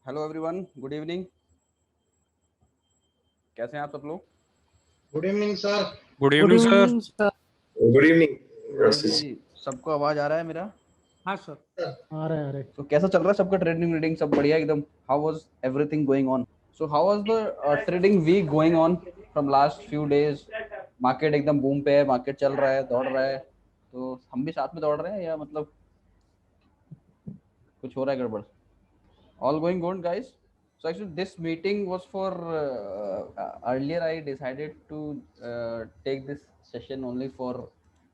Hello everyone, good evening. कैसे हैं आप सब लोग? Good evening sir. Good good evening sir. Evening sir. Good evening हाँ आशीष। जी, सबको आवाज आ रहा है मेरा? हाँ सर, आ रहे तो कैसा चल रहा है सबका ट्रेडिंग रीडिंग? सब बढ़िया एकदम? How was everything going on? So how was the trading week going on from last few days? Market एकदम बूम पे है, मार्केट चल रहा है, दौड़ रहा है, तो हम भी साथ में दौड़ रहे हैं या मतलब कुछ हो रहा है गड़बड़? All going good, guys. So actually, this meeting was for earlier. I decided to take this session only for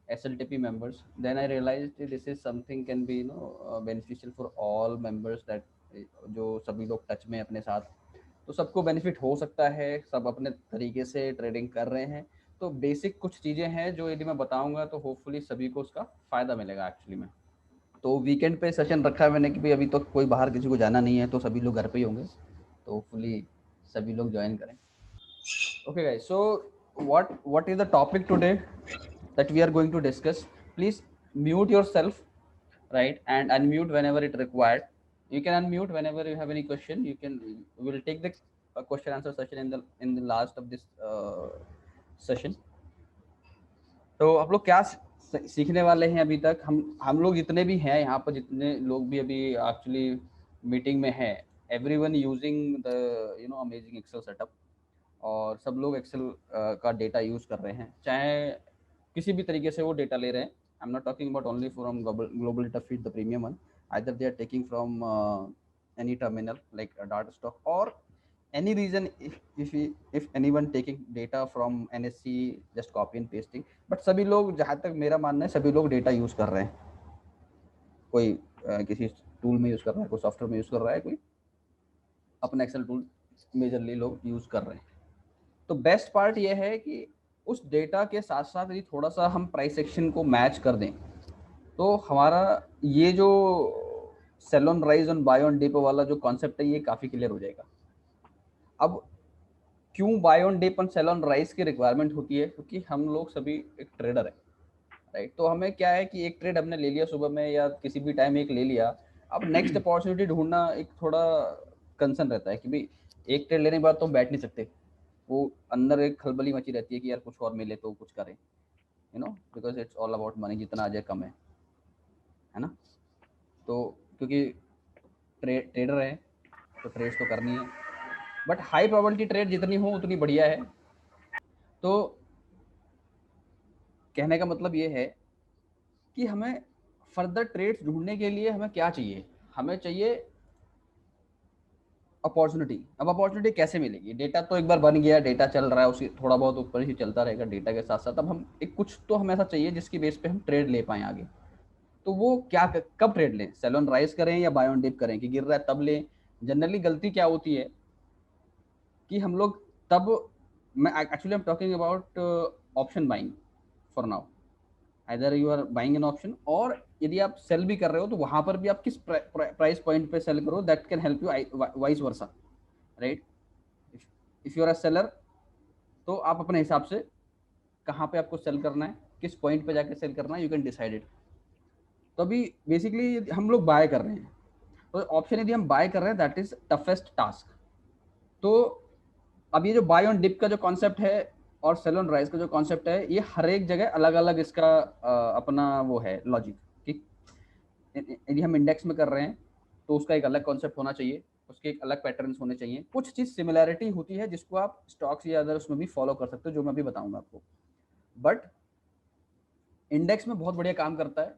SLTP members. Then I realized that this is something can be beneficial for all members that जो सभी लोग touch में अपने साथ, तो सबको benefit हो सकता है। सब अपने तरीके से ट्रेडिंग कर रहे हैं, तो बेसिक कुछ चीज़ें हैं जो यदि मैं बताऊंगा तो होपफुली सभी को उसका फ़ायदा मिलेगा एक्चुअली में। तो वीकेंड पे सेशन रखा है मैंने कि भाई अभी तो कोई बाहर किसी को जाना नहीं है, तो सभी लोग घर पे ही होंगे, तो होपफुली सभी लोग ज्वाइन करें। Okay guys, so what is the topic today that we are going to discuss? Please mute yourself, right, and unmute whenever it required. You can unmute whenever you have any question. You can, we'll take the question answer session in the last of this session. तो आप लोग क्या सीखने वाले हैं अभी तक? हम लोग जितने भी हैं यहाँ पर, जितने लोग भी अभी एक्चुअली मीटिंग में हैं, everyone using the amazing Excel setup, और सब लोग एक्सेल का डेटा यूज़ कर रहे हैं, चाहे किसी भी तरीके से वो डेटा ले रहे हैं। I am not talking about only from global data feed the premium one, either they are taking from any terminal like a data stock or any reason, if anyone taking data from NSC, just copy and pasting, but सभी लोग, जहाँ तक मेरा मानना है, सभी लोग data use कर रहे हैं। कोई किसी टूल में यूज़ कर रहा है, कोई सॉफ्टवेयर में यूज़ कर रहा है, कोई अपना एक्सेल टूल मेजरली लोग यूज़ कर रहे हैं। तो बेस्ट पार्ट ये है कि उस डेटा के साथ साथ यदि थोड़ा सा हम प्राइस एक्शन को मैच कर दें, तो हमारा ये जो sell on rise on buy on dip वाला जो कॉन्सेप्ट है, ये काफ़ी क्लियर हो जाएगा। अब क्यों buy on dip and sell on rise की रिक्वायरमेंट होती है? क्योंकि हम लोग सभी एक ट्रेडर है, राइट? तो हमें क्या है कि एक ट्रेड हमने ले लिया सुबह में या किसी भी टाइम एक ले लिया, अब नेक्स्ट अपॉर्चुनिटी ढूंढना एक थोड़ा कंसर्न रहता है कि भाई एक ट्रेड लेने के बाद तो हम बैठ नहीं सकते, वो अंदर एक खलबली मची रहती है कि यार कुछ और मिले तो कुछ करें, because it's all about money, जितना आ जाए कम है ना? तो क्योंकि ट्रेडर है तो ट्रेड्स तो करनी है, बट हाई प्रोबेबिलिटी ट्रेड जितनी हो उतनी बढ़िया है। तो कहने का मतलब ये है कि हमें फर्दर ट्रेड्स ढूंढने के लिए हमें क्या चाहिए? हमें चाहिए अपॉर्चुनिटी। अब अपॉर्चुनिटी कैसे मिलेगी? डेटा तो एक बार बन गया, डेटा चल रहा है, उसी थोड़ा बहुत ऊपर ही चलता रहेगा डेटा के साथ साथ। अब हम एक कुछ तो हमें ऐसा चाहिए जिसकी बेस पे हम ट्रेड ले पाएँ आगे। तो वो क्या, कब ट्रेड लें? सेल ऑन राइज करें या बाय ऑन डिप करें कि गिर रहा है तब लें? जनरली गलती क्या होती है कि हम लोग तब, मैं actually I am talking about option buying for now. Either you are buying an option, और यदि आप सेल भी कर रहे हो तो वहां पर भी आप किस प्राइस पॉइंट पे सेल करो, that can help you vice versa, right? If you are a seller, तो आप अपने हिसाब से कहाँ पे आपको सेल करना है, किस पॉइंट पे जाके सेल करना है, यू कैन डिसाइड इट। तो अभी बेसिकली हम लोग बाय कर रहे हैं, तो ऑप्शन यदि हम बाय कर रहे हैं, दैट इज टफेस्ट टास्क। तो अब ये जो बाय ऑन डिप का जो कॉन्सेप्ट है और सेल ऑन राइज का जो कॉन्सेप्ट है, ये हर एक जगह अलग अलग इसका अपना वो है लॉजिक, कि यदि हम इंडेक्स में कर रहे हैं तो उसका एक अलग कॉन्सेप्ट होना चाहिए, उसके एक अलग पैटर्न्स होने चाहिए। कुछ चीज़ सिमिलैरिटी होती है जिसको आप स्टॉक्स या अदर उसमें भी फॉलो कर सकते हो, जो मैं भी बताऊंगा आपको। बट इंडेक्स में बहुत बढ़िया काम करता है।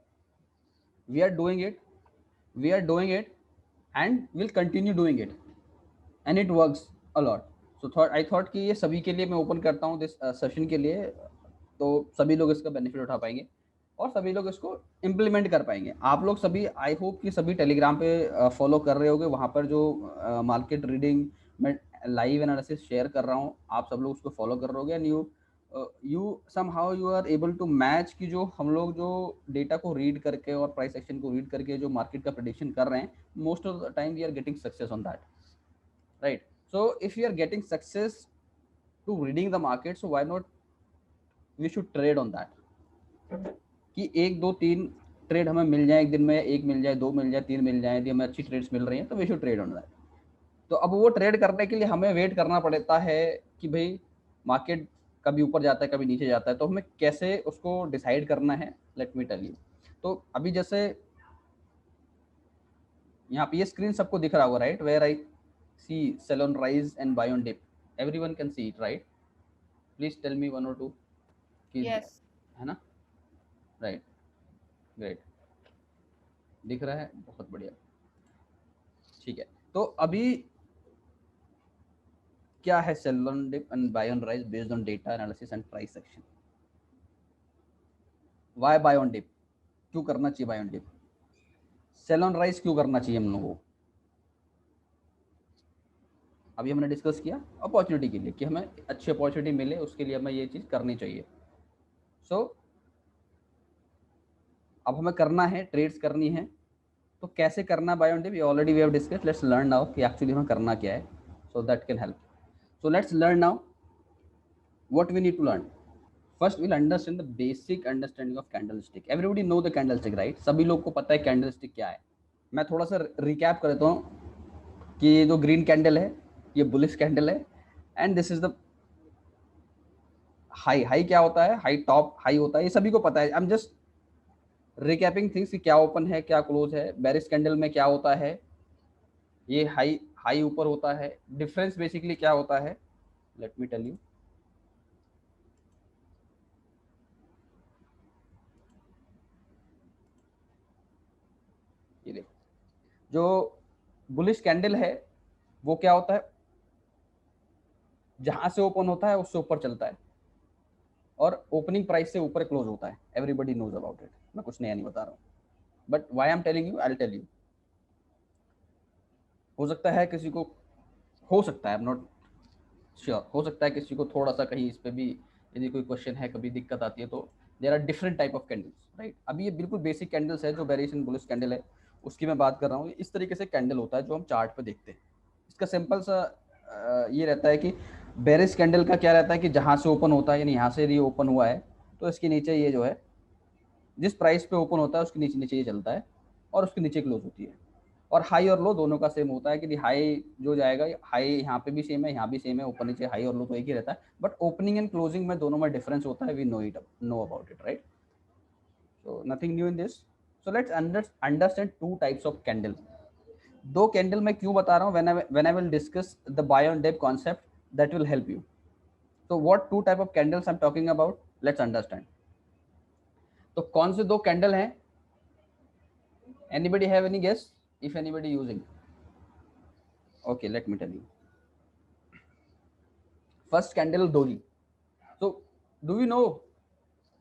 We are doing it, we are doing it and will continue doing it, and it works a lot. So I thought कि ये सभी के लिए मैं ओपन करता हूँ दिस सेशन के लिए, तो सभी लोग इसका बेनिफिट उठा पाएंगे और सभी लोग इसको इम्प्लीमेंट कर पाएंगे। आप लोग सभी, आई होप कि सभी टेलीग्राम पे फॉलो कर रहे होगे, वहाँ पर जो मार्केट रीडिंग मैं लाइव एनालिसिस शेयर कर रहा हूँ, आप सब लोग उसको फॉलो कर रहे होगे, and you somehow you are able to match कि जो हम लोग जो डेटा को रीड करके और प्राइस एक्शन को रीड करके जो मार्केट का प्रेडिक्शन कर रहे हैं, most of the time we are getting success on that, right? So if you are getting success to reading the market, so why not we should trade on that, कि एक दो तीन trade हमें मिल जाए एक दिन में, एक मिल जाए, दो मिल जाए, तीन मिल जाए, यदि हमें अच्छी ट्रेड्स मिल रही हैं तो we should trade on that. तो अब वो ट्रेड करने के लिए हमें वेट करना पड़ता है कि भाई मार्केट कभी ऊपर जाता है कभी नीचे जाता है, तो हमें कैसे उसको डिसाइड करना है, लेट मी टेल यू। तो अभी जैसे यहाँ पे ये स्क्रीन सबको दिख रहा होगा, right, where I see sell on rise and buy on dip, everyone can see it, right? Please tell me one और टू कि Yes. है ना, राइट, ग्रेट, दिख रहा है, बहुत बढ़िया, ठीक है। तो अभी क्या है sell on dip and buy on rise based on data analysis and price action. Why buy on dip, क्यों करना चाहिए buy on dip? Sell on rise क्यों करना चाहिए हम लोगों को? अभी हमने डिस्कस किया अपॉर्चुनिटी के लिए कि हमें अच्छी अपॉर्चुनिटी मिले, उसके लिए हमें ये चीज़ करनी चाहिए। सो अब हमें करना है, ट्रेड्स करनी है, तो कैसे करना buy on dip, already we have discuss, let's learn now कि एक्चुअली हमें करना क्या है, so that can help. So let's learn now what we need to learn. First we'll understand the basic understanding of candlestick. Everybody know the candlestick, right? सभी लोग को पता है कैंडलस्टिक क्या है। मैं थोड़ा सा रिकैप कर देता हूँ कि ये जो ग्रीन कैंडल है ये बुलिश कैंडल है, and this is the high. High क्या होता है? हाई टॉप हाई होता है, ये सभी को पता है। आई एम जस्ट रिकैपिंग थिंग्स कि क्या ओपन है क्या क्लोज है। बेरिश कैंडल में क्या होता है, ये हाई हाई ऊपर होता है। डिफरेंस बेसिकली क्या होता है, लेट मी टेल यू। ये देखो, जो बुलिश कैंडल है वो क्या होता है, जहां से ओपन होता है उससे ऊपर चलता है और ओपनिंग प्राइस से ऊपर क्लोज होता है। एवरीबडी नोज अबाउट इट, मैं कुछ नया नहीं बता रहा हूँ, but why I am telling you, I will tell you. हो सकता है किसी को, हो सकता है, आई एम नॉट श्योर, हो सकता है किसी को थोड़ा सा कहीं इस पे भी यदि कोई क्वेश्चन है, कभी दिक्कत आती है, तो there are different type of candles, right? अभी ये बिल्कुल बेसिक कैंडल्स है जो बेरिश एंड बुलिश कैंडल है उसकी मैं बात कर रहा हूँ। इस तरीके से कैंडल होता है जो हम चार्ट पे देखते हैं। इसका सिंपल सा ये रहता है कि बेरिश कैंडल का क्या रहता है कि जहाँ से ओपन होता है, यानी यहाँ से यदि ओपन हुआ है तो इसके नीचे ये जो है, जिस प्राइस पे ओपन होता है उसके नीचे नीचे ये चलता है और उसके नीचे क्लोज होती है। और हाई और लो दोनों का सेम होता है कि हाई जो जाएगा, हाई यहाँ पे भी सेम है, यहाँ भी सेम है, ऊपर नीचे हाई और लो तो एक ही रहता है, बट ओपनिंग एंड क्लोजिंग में दोनों में डिफरेंस होता है। We know about it, right? So nothing new in this. So let's understand two types of candle. दो कैंडल मैं क्यों बता रहा हूँ, when I will discuss the buy on dip concept, that will help you. तो what two type of candles I am talking about, let's understand. तो कौन से दो कैंडल हैं? Anybody have any guess if anybody using? Okay, let me tell you. First candle doji. तो do you no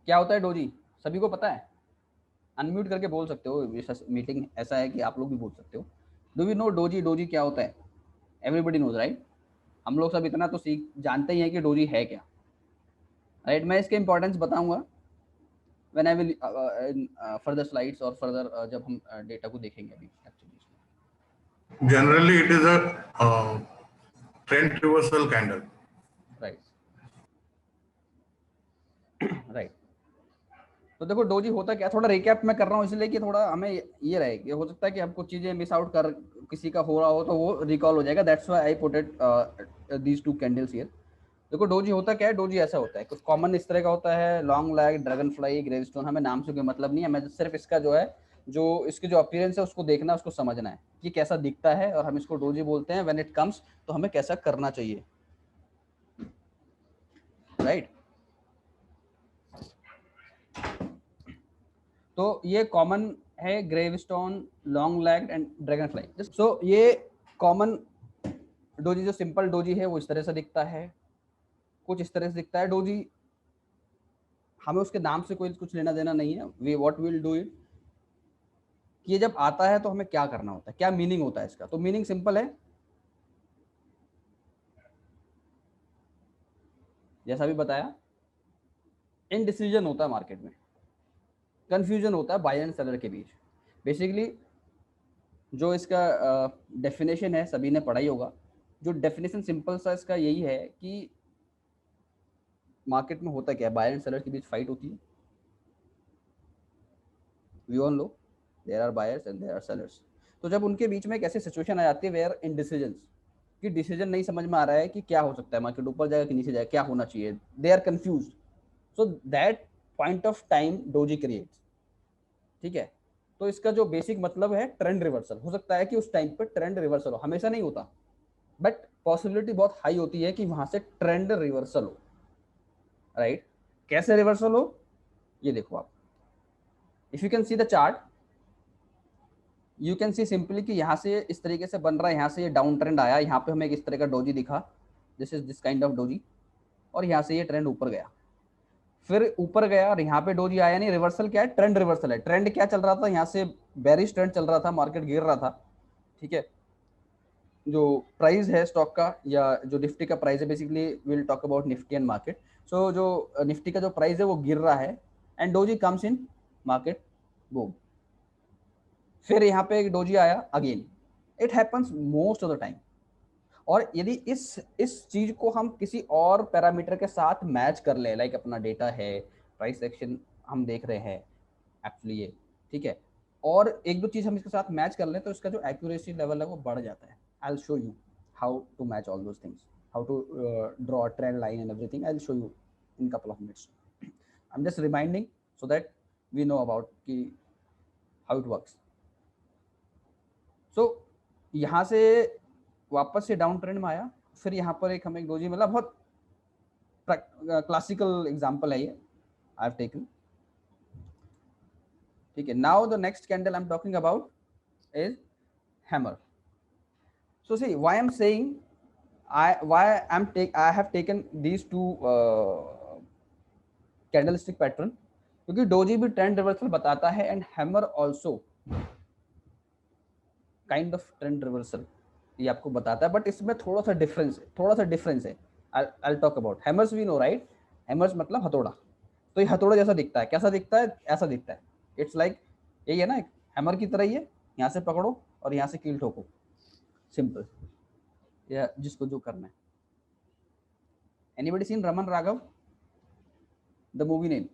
क्या होता है डोजी? सभी को पता है? अनम्यूट करके बोल सकते हो, मीटिंग ऐसा है कि आप लोग भी बोल सकते हो। Do you know doji? Doji क्या होता है? Everybody knows, right? हम लोग सब इतना तो सीख जानते ही हैं कि डोजी है क्या, राइट? मैं इसके इंपॉर्टेंस बताऊंगा when I will further slides और फर्दर जब हम डेटा को देखेंगे अभी actually. Generally, it is a trend reversal candle. Right, right. तो देखो डोजी होता क्या, थोड़ा रिकैप मैं कर रहा हूँ इसलिए कि थोड़ा हमें ये रहे कि हो सकता है कि हम कुछ चीजें मिस आउट कर, किसी का हो रहा हो तो वो रिकॉल हो जाएगा। That's why I put it these two candles here. देखो डोजी होता क्या है, डोजी ऐसा होता है, कुछ कॉमन इस तरह का होता है, long lag, dragon fly, gravestone, हमें नाम से कोई मतलब नहीं है, हमें सिर्फ इसका जो है, जो इसकी जो अपीयरेंस है उसको देखना है, उसको समझना है कि कैसा दिखता है, और हम इसको डोजी बोलते हैं। व्हेन इट कम्स तो हमें कैसा करना चाहिए, राइट? तो ये कॉमन है, gravestone, long leg and dragonfly. So ये कॉमन डोजी, जो सिंपल डोजी है वो इस तरह से दिखता है, कुछ इस तरह से दिखता है डोजी। हमें उसके नाम से कोई कुछ लेना देना नहीं है। We what will do it, कि ये जब आता है तो हमें क्या करना होता है, क्या मीनिंग होता है इसका। तो मीनिंग सिंपल है, जैसा भी बताया, इनडिसीजन होता है मार्केट में, कंफ्यूजन होता है बायर एंड सेलर के बीच। बेसिकली जो इसका डेफिनेशन है सभी ने पढ़ा ही होगा। जो डेफिनेशन सिंपल सा इसका यही है कि मार्केट में होता क्या है, बायर एंड सेलर के बीच फाइट होती है। We all know there are buyers and there are sellers. तो जब उनके बीच में एक ऐसी सिचुएशन आ जाती है वेयर इनडिसीजन, कि डिसीजन नहीं समझ में आ रहा है कि क्या हो सकता है, मार्केट ऊपर जाएगा कि नीचे जाएगा, क्या होना चाहिए, they are confuse. So that point of time doji creates. ठीक है, तो इसका जो बेसिक मतलब है ट्रेंड रिवर्सल. हो सकता है कि उस टाइम पे ट्रेंड रिवर्सल हो, हमेशा नहीं होता, बट पॉसिबिलिटी बहुत हाई होती है कि वहां से ट्रेंड रिवर्सल हो. राइट, कैसे रिवर्सल हो ये देखो आप. If you can see the chart, you can see simply कि यहाँ से इस तरीके से बन रहा है, यहाँ से ये डाउन ट्रेंड आया, यहाँ पे हमें इस तरह का डोजी दिखा, this is this kind of doji, और यहाँ से ये ट्रेंड ऊपर गया, फिर ऊपर गया, और यहाँ पे डोजी आया नहीं. रिवर्सल क्या है? ट्रेंड रिवर्सल है. ट्रेंड क्या चल रहा था? यहाँ से बेरिश ट्रेंड चल रहा था, मार्केट गिर रहा था. ठीक है, जो प्राइस है स्टॉक का या जो निफ्टी का प्राइस है, basically will talk about Nifty and market. So जो निफ्टी का जो प्राइस है वो गिर रहा है, and doji comes in market, boom. फिर यहाँ पे एक डोजी आया again. It happens most of the time. और यदि इस चीज को हम किसी और पैरामीटर के साथ मैच कर ले, लाइक अपना डेटा है, प्राइस एक्शन हम देख रहे हैं एक्चुअली ये, ठीक है, और एक दो चीज हम इसके साथ मैच कर लें, तो इसका जो एक्यूरेसी लेवल है वो बढ़ जाता है. I will show you how to match all those things, how to draw trend line and everything. I will show you in couple of minutes. I am just reminding so that we know about कि how it works. So यहाँ से वापस से down trend में आया, फिर यहाँ पर एक हमें एक डोजी मिला. बहुत क्लासिकल एग्जांपल है ये, आई हैव टेकन. ठीक है, now the next candle I am talking about is hammer. So see why I am saying I have taken these two candlestick pattern, क्योंकि डोजी भी ट्रेंड रिवर्सल बताता है and hammer also kind of trend reversal ये आपको बताता है, but इसमें थोड़ा सा डिफरेंस है. I'll talk about hammers. We know right, hammers मतलब हथौड़ा. तो ये हथौड़ा जैसा दिखता है. कैसा दिखता है? ऐसा दिखता है. इट्स लाइक यही है ना, एक हैमर की तरह ही है. यहाँ से पकड़ो और यहाँ से कील ठोको, सिंपल, या जिसको जो करना है. Anybody seen Raman Raghav the movie name?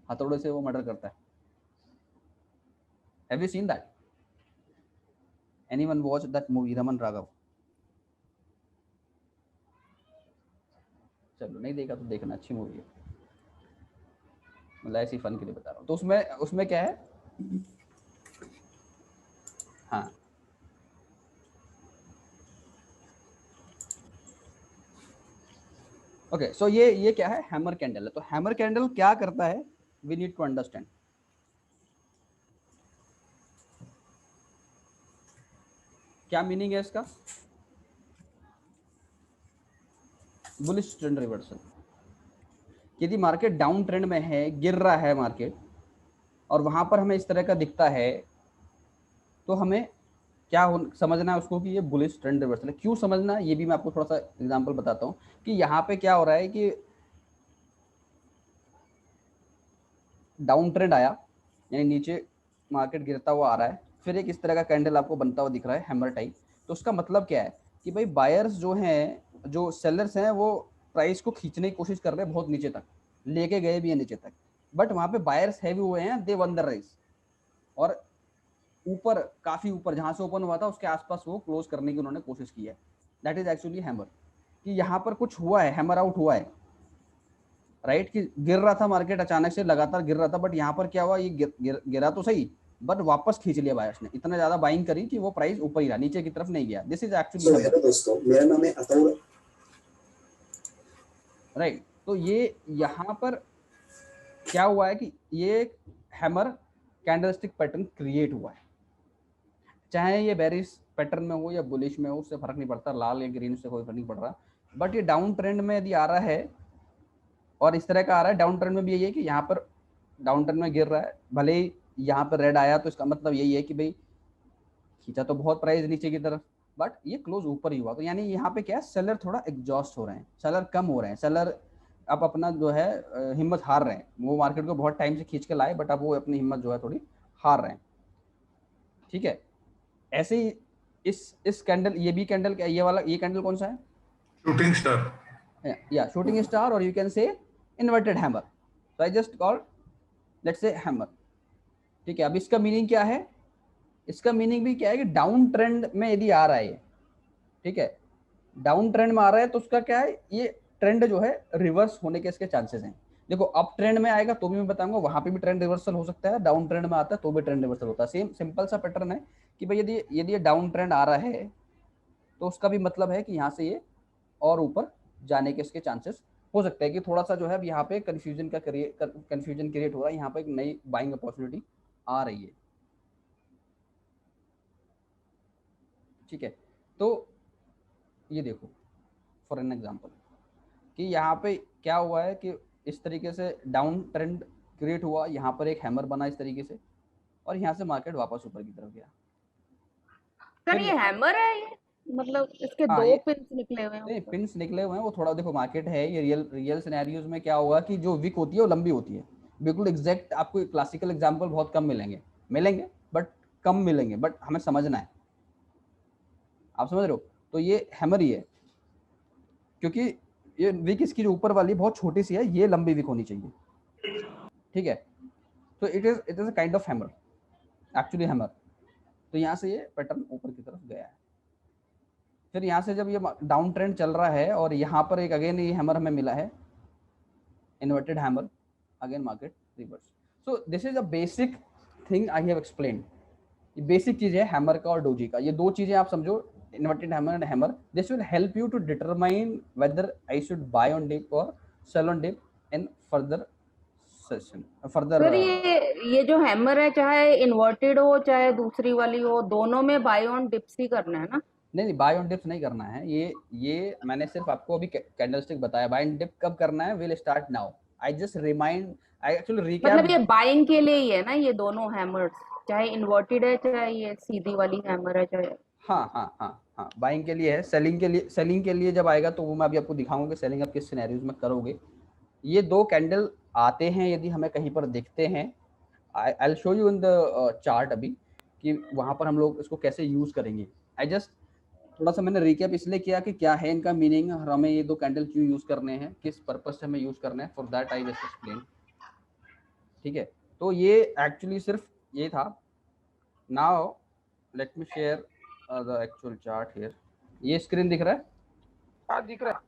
हथौड़े से वो मर्डर करता है. Have you seen that? Anyone watch that movie Raman Raghav? चलो नहीं देखा तो देखना, अच्छी मूवी है, मतलब ऐसी फन के लिए बता रहा हूँ. तो उसमें क्या है? हाँ, ओके. सो ये क्या है? हैमर कैंडल है. तो हैमर कैंडल क्या करता है? We need to understand. क्या मीनिंग है इसका? Bullish trend reversal. यदि मार्केट डाउन ट्रेंड में है, गिर रहा है मार्केट, और वहां पर हमें इस तरह का दिखता है, तो हमें क्या समझना है उसको कि ये बुलिश ट्रेंड रिवर्सल है. क्यों समझना है ये भी मैं आपको थोड़ा सा एग्जांपल बताता हूँ कि यहाँ पे क्या हो रहा है कि डाउन ट्रेंड आया, यानी नीचे मार्केट गिरता हुआ आ रहा है, फिर एक इस तरह का कैंडल आपको बनता हुआ दिख रहा है, हैमर टाइप. तो उसका मतलब क्या है कि भाई बायर्स जो हैं, जो सेलर्स हैं, वो प्राइस को खींचने की कोशिश कर रहे हैं बहुत नीचे तक, लेके गए भी हैं नीचे तक, बट वहाँ पे बायर्स हैवी हुए हैं, दे वन द रेस, और ऊपर, काफी ऊपर जहां से ओपन हुआ था उसके आसपास वो क्लोज करने की उन्होंने कोशिश की है. That is actually hammer. कि यहाँ पर कुछ हुआ है, हैमर आउट हुआ है, राइट, कि गिर रहा था मार्केट, अचानक से लगातार गिर रहा था, बट यहाँ पर क्या हुआ, ये गिरा तो सही, बट वापस खींच लिया बायर्स ने, इतना ज्यादा बाइंग करी कि वो प्राइस ऊपर ही रहा, नीचे की तरफ नहीं गया. दिस इज एक्चुअली हेलो दोस्तों, मेरा नाम है अतुल. राइट. तो ये यहाँ पर क्या हुआ है कि ये हैमर कैंडलस्टिक पैटर्न क्रिएट हुआ है, चाहे ये बेरिश पैटर्न में हो या बुलिश में हो, उससे फर्क नहीं पड़ता, लाल या ग्रीन से कोई फर्क नहीं पड़ रहा. बट ये डाउन ट्रेंड में यदि आ रहा है और इस तरह का आ रहा है, डाउन ट्रेंड में भी यही है कि यहाँ पर डाउन ट्रेंड में गिर रहा है, भले ही यहाँ पर रेड आया, तो इसका मतलब यही है कि भाई खींचा तो बहुत प्राइस नीचे की तरफ, बट ये क्लोज ऊपर ही हुआ. तो यानी यहाँ पे क्या है, सेलर थोड़ा एग्जॉस्ट हो रहे हैं, सेलर कम हो रहे हैं, सेलर अब अपना जो है हिम्मत हार रहे हैं. वो मार्केट को बहुत टाइम से खींच के लाए, बट अब वो अपनी हिम्मत जो है थोड़ी हार रहे हैं. ठीक है, ऐसे ही इस कैंडल, ये भी कैंडल, ये वाला, ये कैंडल कौन सा है? Shooting star. या शूटिंग स्टार, और you can say inverted hammer. So I just call, let's say hammer. ठीक है, अब इसका मीनिंग क्या है? इसका मीनिंग भी क्या है कि डाउन ट्रेंड में यदि आ रहा है, ठीक है, डाउन ट्रेंड में आ रहा है तो उसका क्या है, ये ट्रेंड जो है रिवर्स होने के इसके चांसेस हैं। देखो अप ट्रेंड में आएगा तो भी मैं बताऊंगा वहां पे भी ट्रेंड रिवर्सल हो सकता है, डाउन ट्रेंड में आता है तो भी ट्रेंड रिवर्सल होता है। सेम सिंपल सा पैटर्न है कि भाई यदि यदि ये डाउन ट्रेंड आ रहा है तो उसका भी मतलब है कि यहाँ से ये और ऊपर जाने के इसके चांसेस हो सकते हैं। कि थोड़ा सा जो है अब यहाँ पे कंफ्यूजन क्रिएट हो रहा है, यहाँ पे एक नई बाइंग अपॉर्चुनिटी आ रही है। ठीक है, तो ये देखो फॉर एन एग्जांपल कि यहाँ पे क्या हुआ है कि इस तरीके से डाउन ट्रेंड क्रिएट हुआ, यहाँ पर एक हैमर बना इस तरीके से, और यहाँ से मार्केट वापस ऊपर की तरफ गया। सर फिर ये हैमर है ये, मतलब इसके हाँ, दो ये पिंस निकले हुए हैं नहीं ऊपर। पिंस निकले हुए हैं, वो थोड़ा देखो मार्केट है ये, रियल सिनेरियोज में क्या होगा कि जो विक होती है वो लंबी होती है। बिल्कुल एग्जैक्ट आपको क्लासिकल एग्जांपल बहुत कम मिलेंगे बट कम मिलेंगे, बट हमें समझना है। आप समझ रहे हो? तो ये हैमर ही है, क्योंकि ये विक इसकी जो ऊपर वाली बहुत छोटी सी है, ये लंबी विक होनी चाहिए। ठीक है, तो it is a kind of hammer, actually hammer. तो यहाँ से ये पैटर्न ऊपर की तरफ गया है। फिर यहाँ से जब ये डाउन ट्रेंड चल रहा है और यहाँ पर एक अगेन ये हैमर हमें मिला है, inverted hammer, again market reverse. So this is a basic thing I have explained. ये बेसिक चीज है हैमर का और डोजी का, ये दो चीजें आप समझो, inverted hammer and hammer. This will help you to determine whether I should buy on dip और sell on dip in further session further. Sir ये जो हैमर है, चाहे इन्वर्टेड हो चाहे दूसरी वाली हो, दोनों में बाय ऑन डिप्स ही करना है ना? नहीं बाय ऑन डिप्स नहीं करना है, ये मैंने सिर्फ आपको अभी कैंडलस्टिक बताया। बाय ऑन डिप कब करना है, will start now. I just remind, I actually मतलब ये रिकैप। बाइंग के लिए ही है ना ये दोनों हैमर्स, चाहे इन्वर्टेड है चाहे ये सीधी वाली हैमर है चाहे। हाँ, बाइंग के लिए है। सेलिंग के लिए जब आएगा तो वो मैं अभी आपको दिखाऊंगा कि सेलिंग आप किस सिनेरियोज में करोगे। ये दो कैंडल आते हैं यदि हमें कहीं पर दिखते हैं, आई will show you in the chart अभी कि वहां पर हम लोग इसको कैसे यूज करेंगे। आई जस्ट थोड़ा सा मैंने रिकैप इसलिए किया कि क्या है इनका मीनिंग और हमें ये दो कैंडल क्यों यूज करने हैं, किस पर्पज से हमें यूज करना है, for that I just explain. ठीक है, तो ये एक्चुअली सिर्फ ये था। Now let me share the actual chart here. ये स्क्रीन दिख रहा है? हाँ दिख रहा है।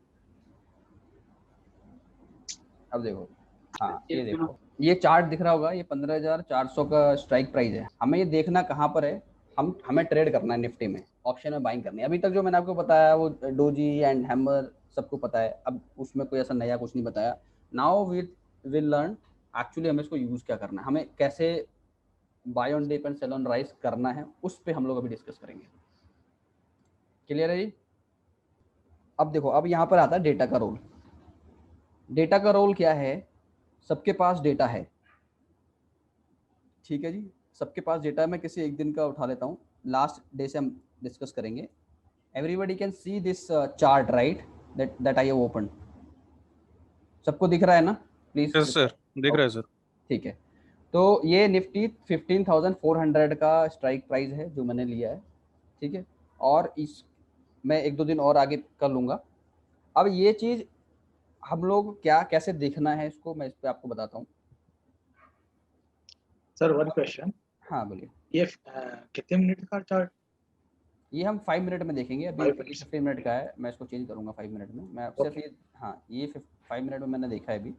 अब देखो, हाँ ये देखो, ये चार्ट दिख रहा होगा, ये 15,400 का स्ट्राइक प्राइस है। हमें ये देखना कहाँ पर है, हमें ट्रेड करना है निफ्टी में, ऑप्शन में बाइंग करनी है। अभी तक जो मैंने आपको बताया वो डोजी एंड हैमर सबको पता है, अब उसमें कोई ऐसा नया कुछ नहीं बताया। Now we will learn actually हमें इसको यूज क्या करना है, हमें कैसे buy on dip and sell on rise करना है, उस पर हम लोग अभी डिस्कस करेंगे। क्लियर है जी? अब देखो, अब यहाँ पर आता है डेटा का रोल। डेटा का रोल क्या है, सबके पास डेटा है, ठीक है जी, सबके पास डेटा है। मैं किसी एक दिन का उठा लेता हूँ, लास्ट डे से हम डिस्कस करेंगे। Everybody can see this chart right, that I have open. सबको दिख रहा है ना? प्लीज। यस सर, दिख रहा है सर। ठीक है, तो ये निफ्टी 15,400 का स्ट्राइक प्राइस है जो मैंने लिया है। ठीक है, और इस मैं एक दो दिन और आगे कर लूँगा। अब ये चीज़ हम लोग क्या कैसे देखना है इसको, मैं इस पर आपको बताता हूँ। Sir one question. हाँ बोलिए। ये कितने मिनट का चार्ट? ये हम 5 मिनट में देखेंगे, अभी 5 minutes। 15 मिनट का है, मैं इसको चेंज करूँगा 5 मिनट में। मैं सिर्फ ये, हाँ ये 5 मिनट में मैंने देखा है अभी।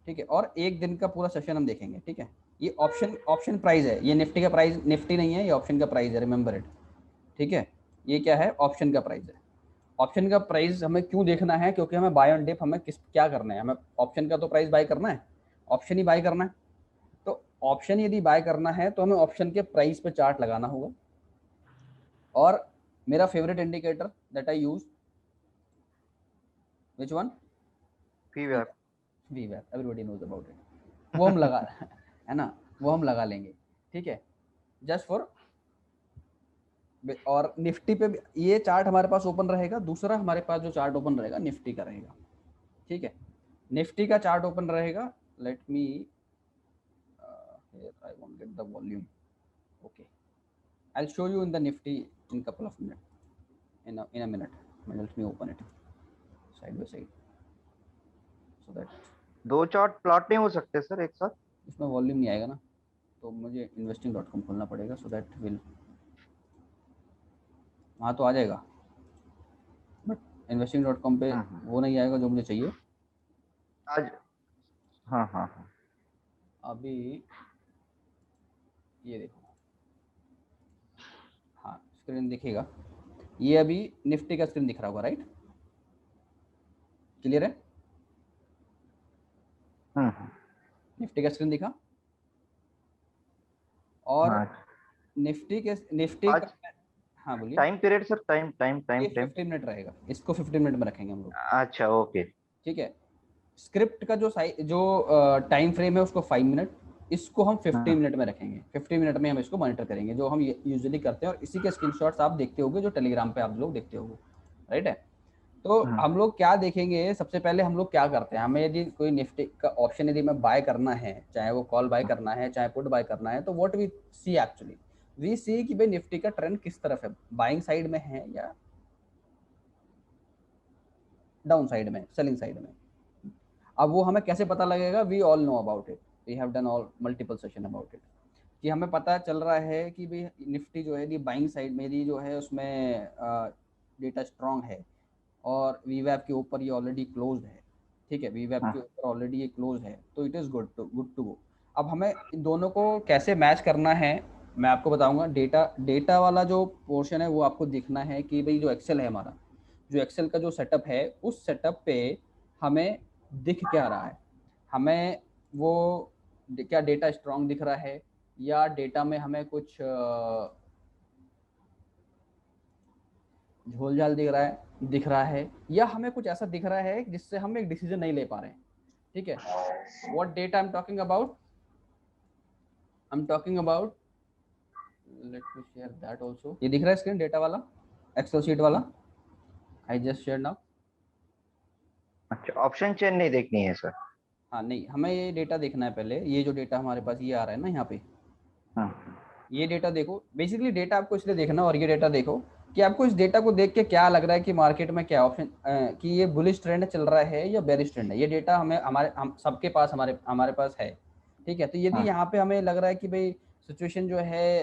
ठीक है, और एक दिन का पूरा सेशन हम देखेंगे। ठीक है, ये ऑप्शन प्राइस है, ये निफ्टी का प्राइस निफ्टी नहीं है, ये ऑप्शन का प्राइस है, रिमेंबर इट। ठीक है, ये क्या है, ऑप्शन का प्राइस है। ऑप्शन का प्राइस हमें क्यों देखना है, क्योंकि हमें बाय ऑन डिप हमें क्या करना है, हमें ऑप्शन का तो प्राइस बाय करना है, ऑप्शन ही बाय करना है। तो ऑप्शन यदि बाय करना है तो हमें ऑप्शन के प्राइस पे चार्ट लगाना होगा। और मेरा favourite indicator that I use, which one? VWAP। Everybody knows about it. वो हम लगा है ना, वो हम लगा लेंगे। ठीक है, जस्ट फॉर। और निफ्टी पे भी ये चार्ट हमारे पास ओपन रहेगा, दूसरा हमारे पास जो चार्ट ओपन रहेगा निफ्टी का रहेगा। ठीक है, निफ्टी का चार्ट ओपन रहेगा। Let me here I won't get the volume. Okay, I'll show you in the nifty in couple of minutes, in a minute. Let me open it side by side so that दो chart plot नहीं हो सकते sir एक साथ? इसमें volume नहीं आएगा ना, तो मुझे investing.com खोलना पड़ेगा, so that will वहाँ तो आ जाएगा, बट investing.com पे वो नहीं आएगा जो मुझे चाहिए आज। हाँ हाँ हाँ, अभी। ये देखो, हाँ स्क्रीन दिखेगा, ये अभी निफ्टी का स्क्रीन दिख रहा होगा, राइट? क्लियर है? निफ्टी का स्क्रीन दिखा, और हाँ। निफ्टी आज का, हाँ बोलिए। Time period sir, time time time ये टाइम 15 मिनट रहेगा, इसको 15 मिनट में रखेंगे हम लोग। अच्छा ओके। ठीक है, स्क्रिप्ट का जो टाइम फ्रेम है उसको 5 मिनट, इसको हम 15 मिनट में रखेंगे। 15 मिनट में हम इसको मॉनिटर करेंगे, जो हम यूजुअली करते हैं, और इसी के स्क्रीनशॉट्स आप देखते होंगे जो टेलीग्राम पे आप लोग देखते होंगे, राइट है? तो हम लोग क्या देखेंगे, सबसे पहले हम लोग क्या करते हैं, हमें यदि कोई निफ्टी का ऑप्शन यदि में बाय करना है, चाहे वो कॉल बाय करना है चाहे पुट बाय करना है, तो what we see actually, we see कि भाई निफ्टी का ट्रेंड किस तरफ है, बाइंग साइड में है या डाउन साइड में, सेलिंग साइड में। अब वो हमें कैसे पता लगेगा, we all know about it, we have done all multiple session about it, कि हमें पता चल रहा है कि भाई निफ्टी जो है यदि बाइंग साइड में यदि जो है उसमें डेटा स्ट्रांग है, और वीवैप के ऊपर ये ऑलरेडी क्लोज है, ठीक है, वीवैप के ऊपर ऑलरेडी ये क्लोज है, तो it is good to go. अब हमें इन दोनों को कैसे मैच करना है मैं आपको बताऊंगा। डेटा वाला जो पोर्शन है वो आपको दिखना है कि भाई जो एक्सेल है हमारा, जो एक्सेल का जो सेटअप है, उस सेटअप पे हमें दिख क्या रहा है, हमें वो क्या डेटा स्ट्रांग दिख रहा है, या डेटा में हमें कुछ झोलझाल दिख रहा है, या हमें कुछ ऐसा दिख रहा है जिससे हम एक डिसीजन नहीं ले पा रहे हैं। ठीक है, what data I am talking about, I am talking about, let me share that also. ये दिख रहा है स्क्रीन, डेटा वाला, एक्सेल शीट वाला, आई जस्ट शेयर नाउ। अच्छा, ऑप्शन चेन नहीं देखनी है सर? हाँ नहीं, हमें ये डेटा देखना है पहले, ये जो डेटा हमारे पास ये आ रहा है ना यहाँ पे, ये डेटा देखो। बेसिकली डेटा आपको इसलिए देखना, और ये डेटा देखो कि आपको इस डेटा को देख के क्या लग रहा है कि मार्केट में क्या ऑप्शन कि ये बुलिश ट्रेंड चल रहा है या बेरिश ट्रेंड है। ये डेटा हम सबके पास हमारे पास है। ठीक है, तो यदि यहाँ पे हमें लग रहा है कि भाई सिचुएशन जो है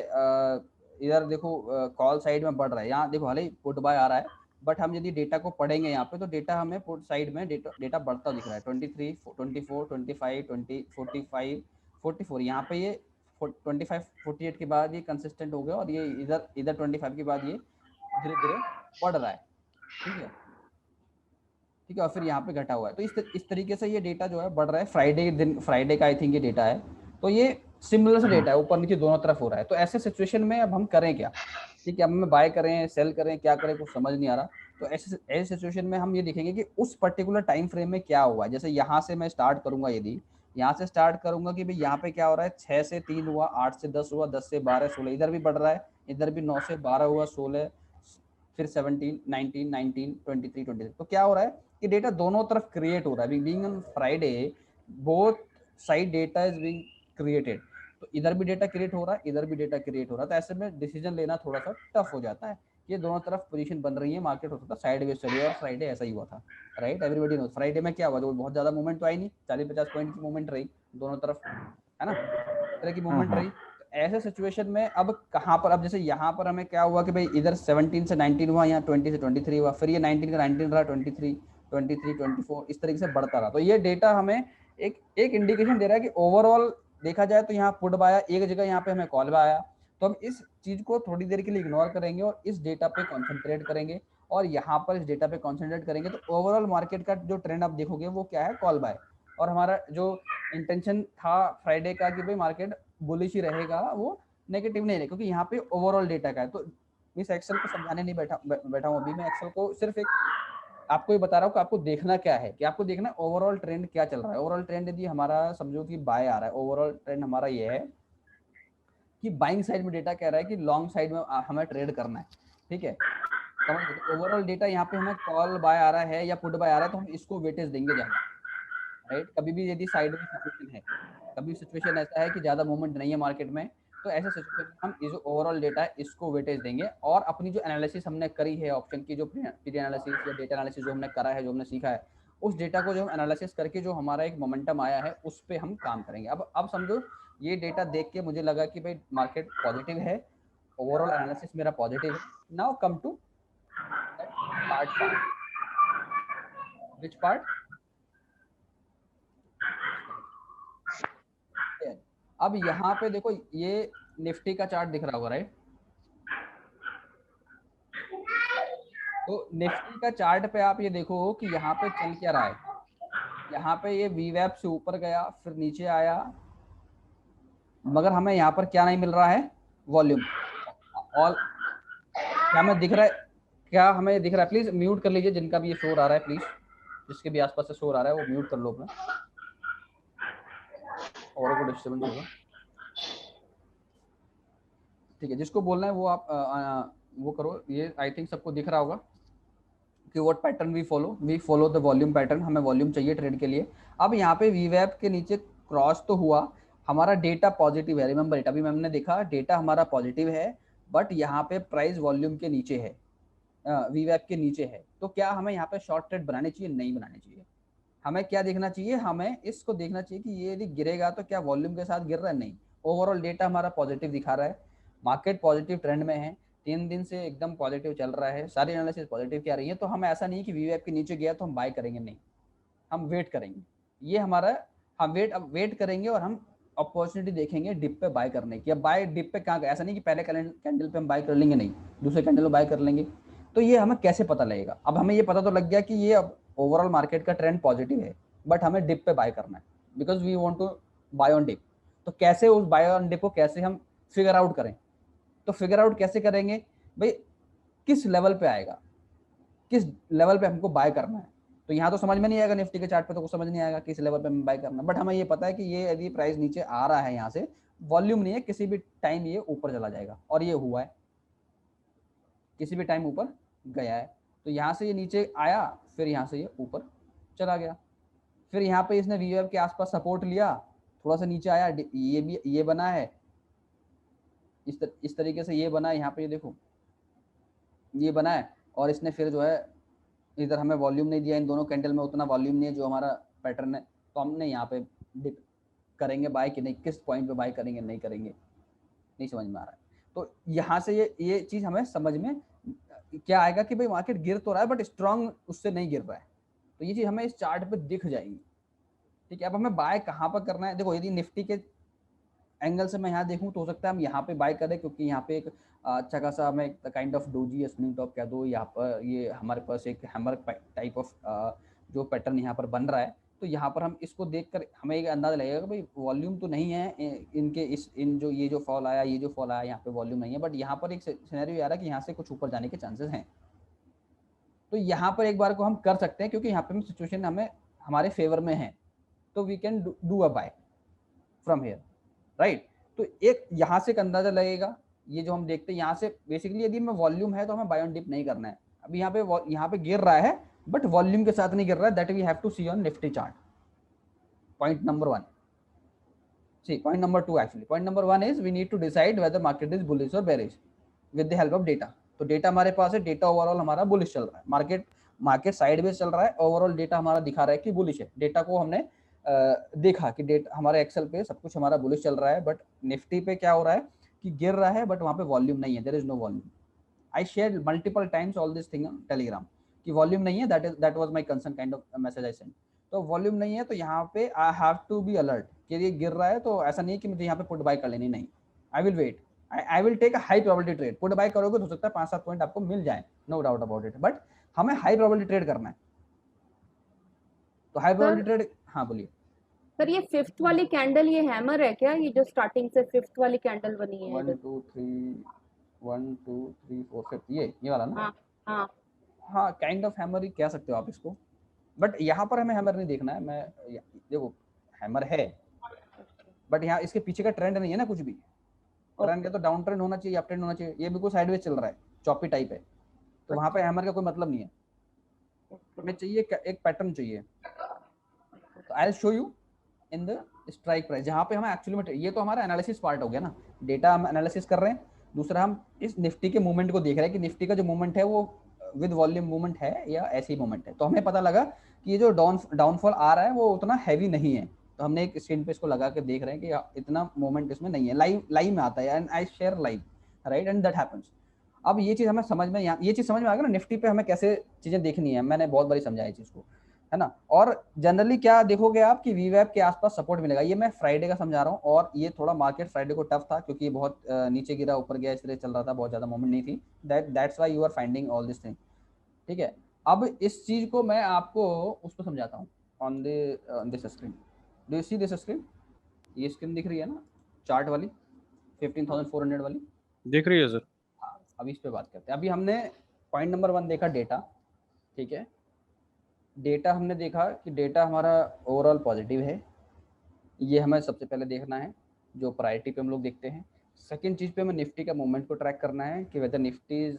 इधर देखो कॉल साइड में बढ़ रहा है, यहाँ देखो हाल ही पुट बाय आ रहा है, बट हम यदि डेटा को पढ़ेंगे यहाँ पे तो डेटा हमें पुट साइड में डेटा बढ़ता दिख रहा है, 23, 24, 25, 20, 45, 44, यहाँ पे ये 25, 48 के बाद ये कंसिस्टेंट हो गया, और ये इधर 25 के बाद ये धीरे धीरे बढ़ रहा है। ठीक है, ठीक है, और फिर यहाँ पे घटा हुआ है। तो इस तरीके से ये डेटा जो है बढ़ रहा है। फ्राइडे का आई थिंक ये डेटा है, तो ये सिमिलर सा डेटा है, ऊपर नीचे दोनों तरफ हो रहा है। तो ऐसे सिचुएशन में अब हम करें क्या? ठीक है, अब हमें बाय करें, सेल करें, क्या करें, कुछ समझ नहीं आ रहा। तो ऐसे सिचुएशन में हम ये देखेंगे कि उस पर्टिकुलर टाइम फ्रेम में क्या हुआ है। जैसे यहाँ से मैं स्टार्ट करूंगा, यदि यहाँ से स्टार्ट करूंगा कि भाई यहाँ पे क्या हो रहा है, 6 से 3 हुआ, 8 से 10 हुआ, 10 से 12, 16, इधर भी बढ़ रहा है, इधर भी 9 से 12 हुआ, 16, फिर 17, 19, 19, 23, 23। तो क्या हो रहा है कि डेटा दोनों तरफ क्रिएट हो रहा है। Being on Friday both side data is being created, तो इधर भी डेटा क्रिएट हो रहा है, इधर भी डेटा क्रिएट हो रहा है। तो ऐसे में डिसीजन लेना थोड़ा सा टफ हो जाता है। ये दोनों तरफ पोजीशन बन रही है, मार्केट हो सकता है साइडवेज चली, और फ्राइडे ऐसा ही हुआ था, राइट? एवरीबॉडी नो फ्राइडे में क्या हुआ, जो बहुत ज्यादा मूवमेंट तो आई नहीं, 40-50 पॉइंट की मूवमेंट रही दोनों तरफ, है ना, इस तरह की मूवमेंट रही। ऐसे सिचुएशन में अब कहाँ पर, अब जैसे यहाँ पर हमें क्या हुआ कि भाई इधर 17 से 19 हुआ, यहाँ 20 से 23 हुआ, फिर ये 19 का 19 रहा, 23, 23, 24, इस तरीके से बढ़ता रहा। तो ये डेटा हमें एक इंडिकेशन दे रहा है कि ओवरऑल देखा जाए तो यहाँ पुट बाय आया, एक जगह यहाँ पे हमें कॉल बाय आया। तो हम इस चीज को थोड़ी देर के लिए इग्नोर करेंगे और इस डेटा पे कॉन्सेंट्रेट करेंगे, और यहाँ पर इस डेटा पे कॉन्सेंट्रेट करेंगे। तो ओवरऑल मार्केट का जो ट्रेंड आप देखोगे वो क्या है, कॉल बाय। और हमारा जो इंटेंशन था फ्राइडे का कि भाई मार्केट बुलिश ही रहेगा, वो नेगेटिव नहीं रहेगा, क्योंकि यहाँ पे ओवरऑल डेटा का है। तो इस एक्सेल को समझाने नहीं बैठा हूँ अभी मैं, एक्सेल को सिर्फ एक आपको ये बता रहा हूँ कि आपको देखना क्या है, कि आपको देखना ओवरऑल ट्रेंड क्या चल रहा है। ओवरऑल ट्रेंड यदि हमारा समझो कि बाय आ रहा है, ओवरऑल ट्रेंड हमारा ये है कि बाइंग साइड में डेटा कह रहा है कि लॉन्ग साइड में हमें ट्रेड करना है। ठीक है, समझ, ओवरऑल डेटा यहाँ पे हमें कॉल बाय आ रहा है या पुट बाय आ रहा है, तो हम इसको वेटेज देंगे ज्यादा, राइट? कभी भी यदि साइड में सिचुएशन है, कभी सिचुएशन ऐसा है कि ज्यादा मूवमेंट नहीं है मार्केट में, तो ऐसे सिचुएशन में हम जो ओवरऑल डेटा है इसको वेटेज देंगे। और अपनी जो एनालिसिस हमने करी है ऑप्शन की, जो प्री एनालिसिस या डेटा एनालिसिस जो हमने करा है, जो हमने सीखा है, उस डेटा को जो हम एनालिसिस करके जो हमारा एक मोमेंटम आया है उस पर हम काम करेंगे। अब समझो ये डेटा देख के मुझे लगा कि भाई मार्केट पॉजिटिव है, ओवरऑल एनालिसिस मेरा पॉजिटिव है। Now come to chart part. Which part? अब यहाँ पे देखो ये निफ्टी का चार्ट दिख रहा होगा, राइट? तो निफ्टी का चार्ट पे आप ये देखो कि यहाँ पे चल क्या रहा है। यहाँ पे ये वीवैप से ऊपर गया, फिर नीचे आया, मगर हमें यहाँ पर क्या नहीं मिल रहा है? वॉल्यूम। और क्या हमें दिख रहा है? क्या हमें दिख रहा है? प्लीज म्यूट कर लीजिए जिनका भी ये शोर आ रहा है, प्लीज जिसके भी आसपास से शोर आ रहा है वो म्यूट कर लो अपना, और को डिस्टर्बेंस होगा। ठीक है, जिसको बोलना है वो आप वो करो। ये आई थिंक सबको दिख रहा होगा कि what pattern we follow the volume pattern. हमें वॉल्यूम चाहिए ट्रेड के लिए। अब यहाँ पे वीवैप के नीचे क्रॉस तो हुआ, हमारा डेटा पॉजिटिव है, रिमेंबर इट। अभी मैंने देखा डेटा हमारा पॉजिटिव है, बट यहाँ पे प्राइस वॉल्यूम के नीचे है, वीवैप के नीचे है। तो क्या हमें यहाँ पे शॉर्ट ट्रेड बनानी चाहिए? नहीं बनानी चाहिए। हमें क्या देखना चाहिए? हमें इसको देखना चाहिए कि ये यदि गिरेगा तो क्या वॉल्यूम के साथ गिर रहा है? नहीं, ओवरऑल डेटा हमारा पॉजिटिव दिखा रहा है, मार्केट पॉजिटिव ट्रेंड में है, 3 दिन से एकदम पॉजिटिव चल रहा है, सारी एनालिसिस पॉजिटिव क्या रही है। तो हमें ऐसा नहीं कि वीवैप के नीचे गया तो हम बाय करेंगे, नहीं, हम वेट करेंगे। ये हमारा, हम वेट करेंगे और हम अपॉर्चुनिटी देखेंगे डिप पे बाय करने की। अब बाय डिप पे कहाँ? ऐसा नहीं कि पहले कैंडल पे हम बाय कर लेंगे, नहीं, दूसरे कैंडल पे बाय कर लेंगे। तो ये हमें कैसे पता लगेगा? अब हमें ये पता तो लग गया कि ये अब ओवरऑल मार्केट का ट्रेंड पॉजिटिव है, बट हमें डिप पे बाय करना है, because we want to buy on dip. तो कैसे उस बाय ऑन डिप को कैसे हम फिगर आउट करें? तो फिगर आउट कैसे करेंगे भाई? किस लेवल पे आएगा, किस लेवल पे हमको बाय करना है। तो यहाँ तो समझ में नहीं आएगा, निफ्टी के चार्ट पे तो कुछ समझ नहीं आएगा किस लेवल पे हमें बाय करना है। बट हमें ये पता है कि ये यदि प्राइस नीचे आ रहा है, यहाँ से वॉल्यूम नहीं है, किसी भी टाइम ये ऊपर चला जाएगा, और ये हुआ है, किसी भी टाइम ऊपर गया है। तो यहाँ से ये नीचे आया, फिर यहाँ से ये ऊपर चला गया, फिर यहाँ पे इसने वीवैप के आसपास सपोर्ट लिया, थोड़ा सा नीचे आया, ये भी ये बना है, इस तरीके से ये बना है। यहाँ पे ये देखो ये बना है, और इसने फिर जो है इधर हमें वॉल्यूम नहीं दिया, इन दोनों कैंडल में उतना वॉल्यूम नहीं है जो हमारा पैटर्न है। तो हमने यहाँ पे डिप करेंगे बाय कि नहीं, किस पॉइंट पे बाय करेंगे, नहीं करेंगे, नहीं समझ में आ रहा है। तो यहाँ से ये चीज़ हमें समझ में क्या आएगा कि भाई मार्केट गिर तो रहा है, बट स्ट्रांग उससे नहीं गिर रहा है। तो ये चीज़ हमें इस चार्ट पे दिख जाएगी। ठीक है, अब हमें बाय कहाँ पर करना है? देखो, यदि निफ्टी के एंगल से मैं यहाँ देखूँ तो हो सकता है हम यहाँ पे बाय करें, क्योंकि यहाँ पे एक अच्छा खासा हमें काइंड ऑफ डोजी या स्विंग टॉप कह दो, यहाँ पर ये हमारे पास एक हैमर टाइप ऑफ जो पैटर्न यहाँ पर बन रहा है। तो यहाँ पर हम इसको देखकर हमें एक अंदाजा लगेगा कि भाई वॉल्यूम तो नहीं है इनके, इन जो ये जो फॉल आया, ये जो फॉल आया, यहाँ पे वॉल्यूम नहीं है, बट यहाँ पर एक सिनेरियो आ रहा है कि यहाँ से कुछ ऊपर जाने के चांसेस हैं। तो यहाँ पर एक बार को हम कर सकते हैं, क्योंकि यहाँ पे सिचुएशन हमें हमारे फेवर में है, तो we can do a buy from here, right. तो एक यहाँ से एक अंदाजा लगेगा, ये जो हम देखते हैं यहाँ से बेसिकली यदि में वॉल्यूम है तो हमें बाय ऑन डिप नहीं करना है। अभी यहाँ पे गिर रहा है, बट वॉल्यूम के साथ नहीं गिर रहा है, that we have to see on Nifty chart. Point number 1, see point number 2 actually. Point number 1 is we need to decide whether market is bullish और bearish with the help of data. तो data हमारे पास है, data overall हमारा bullish चल रहा है, market sideways चल रहा है, ओवरऑल डेटा हमारा दिखा रहा है कि बुलिश है। डेटा को हमने देखा कि डेटा हमारे एक्सेल पे सब कुछ हमारा बुलिश चल रहा है, बट निफ्टी पे क्या हो रहा है कि गिर रहा है, बट वहाँ पे वॉल्यूम नहीं है, there is no volume. I share multiple times all this thing on Telegram कि वॉल्यूम नहीं है, that was my concern kind of message I send. तो वॉल्यूम नहीं है, तो यहाँ पे I have to be alert कि ये गिर रहा है, तो ऐसा नहीं कि मुझे यहाँ पे पुट बाय कर लेनी, नहीं, I will wait, I will take a high probability trade. Put buy करोगे तो हो सकता है 5-7 पॉइंट आपको मिल जाए, no doubt about it, but हमें हाई प्रोबेबिलिटी ट्रेड करना है। तो हाई प्रोबेबिलिटी ट्रेड, हाँ बोलिए सर। ये 5th वाली कैंडल ये हैमर है क्या? ये जो स्टार्टिंग से 5th वाली कैंडल बनी है, 1 2 3 1 2 3 4 5, ये वाला ना? हाँ, हाँ, काइंड ऑफ हैमर ही कह सकते हो आप इसको, बट यहाँ पर हमें हैमर नहीं देखना है। मैं देखो हैमर है, बट यहाँ इसके पीछे का ट्रेंड नहीं है ना, कुछ भी ट्रेंड है तो डाउन ट्रेंड होना चाहिए, अप ट्रेंड होना चाहिए। ये बिल्कुल साइडवेज चल रहा है, चॉपी टाइप है, तो वहाँ पे हैमर का कोई मतलब नहीं है। हमें चाहिए एक पैटर्न चाहिए। तो आई will show you in the strike price, जहाँ पे हमें एक्चुअली में, ये तो हमारा एनालिसिस पार्ट हो गया ना, डेटा हम एनालिसिस कर रहे हैं। दूसरा हम इस निफ्टी के मूवमेंट को देख रहे हैं कि निफ्टी का जो मूवमेंट है वो विद वॉल्यूम मूवमेंट है या ऐसी मूवमेंट है। तो हमें पता लगा कि ये जो डाउनफॉल आ रहा है वो उतना हैवी नहीं है, तो हमने एक स्क्रीन पे इसको लगा के देख रहे हैं कि इतना मूवमेंट इसमें नहीं है। लाइव में आता है, and I share live, right, and that happens. अब ये चीज़ हमें समझ में, ये चीज़ समझ में आ गया ना, निफ्टी पे हमें कैसे चीज़ें देखनी है। मैंने बहुत बारी समझाया इस चीज़ को। है ना। और जनरली क्या देखोगे आप कि वीवैप के आसपास सपोर्ट मिलेगा। ये मैं फ्राइडे का समझा रहा हूँ, और ये थोड़ा मार्केट फ्राइडे को टफ था क्योंकि ये बहुत नीचे गिरा ऊपर गया, इस तरह चल रहा था, बहुत ज्यादा मूवमेंट नहीं थी। That's why you are finding all this thing. ठीक है, अब इस चीज को मैं आपको उस पर समझाता हूँ on this screen. Do you see this screen? ये स्क्रीन दिख रही है ना, चार्ट वाली 15,400 वाली? दिख रही है सर। हाँ, अब इस पे बात करते हैं। अभी हमने पॉइंट नंबर 1 देखा डेटा, ठीक है। डेटा हमने देखा कि डेटा हमारा ओवरऑल पॉजिटिव है, ये हमें सबसे पहले देखना है, जो प्रायोरिटी पे हम लोग देखते हैं। सेकंड चीज़ पे हमें निफ्टी का मूवमेंट को ट्रैक करना है कि whether Nifty is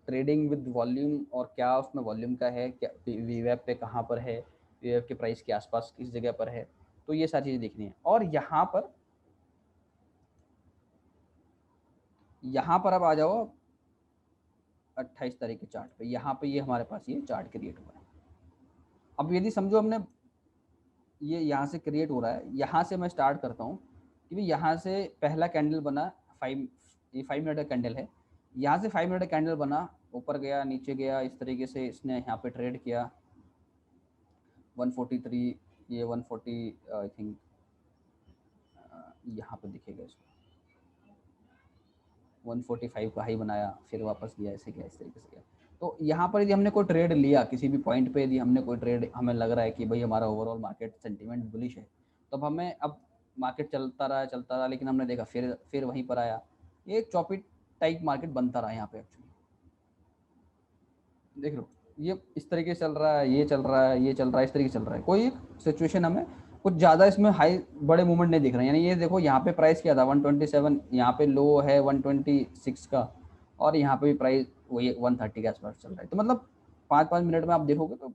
trading with volume, और क्या उसमें वॉल्यूम का है, क्या वीवैप पे कहाँ पर है, वीवैप के प्राइस के आसपास किस जगह पर है। तो ये सारी चीज़ें देखनी है। और यहाँ पर अब आ जाओ 28 तारीख के चार्ट पे। यहाँ पे ये हमारे पास ये चार्ट क्रिएट हुआ है। अब यदि समझो हमने ये यहाँ से क्रिएट हो रहा है, यहाँ से मैं स्टार्ट करता हूँ कि यहाँ से पहला कैंडल बना 5, ये 5 मिनट का कैंडल है। यहाँ से 5 मिनट का कैंडल बना, ऊपर गया नीचे गया, इस तरीके से इसने यहाँ पे ट्रेड किया 143, ये 140 आई थिंक यहाँ पे दिखेगा इसको, 145 का हाई बनाया, फिर वापस गया, ऐसे गया, इस तरीके से गया। तो यहाँ पर यदि हमने कोई ट्रेड लिया किसी भी पॉइंट पे, यदि हमने कोई ट्रेड, हमें लग रहा है कि भाई हमारा ओवरऑल मार्केट सेंटीमेंट बुलिश है, तब हमें, अब मार्केट चलता रहा, लेकिन हमने देखा फिर वहीं पर आया, ये एक चॉपी टाइप मार्केट बनता रहा यहाँ पे। एक्चुअली देख लो, ये इस तरीके से चल रहा है, ये चल रहा है, ये चल रहा है, इस तरीके से चल रहा है। कोई सिचुएशन हमें कुछ ज़्यादा इसमें हाई बड़े मूवमेंट नहीं दिख रहे हैं। यानी ये देखो, यहाँ पे प्राइस क्या था 127, यहाँ पे लो है 126 का, और यहाँ पे भी प्राइस वही 130 के आसपास चल रहा है। तो मतलब 5-5 मिनट में आप देखोगे तो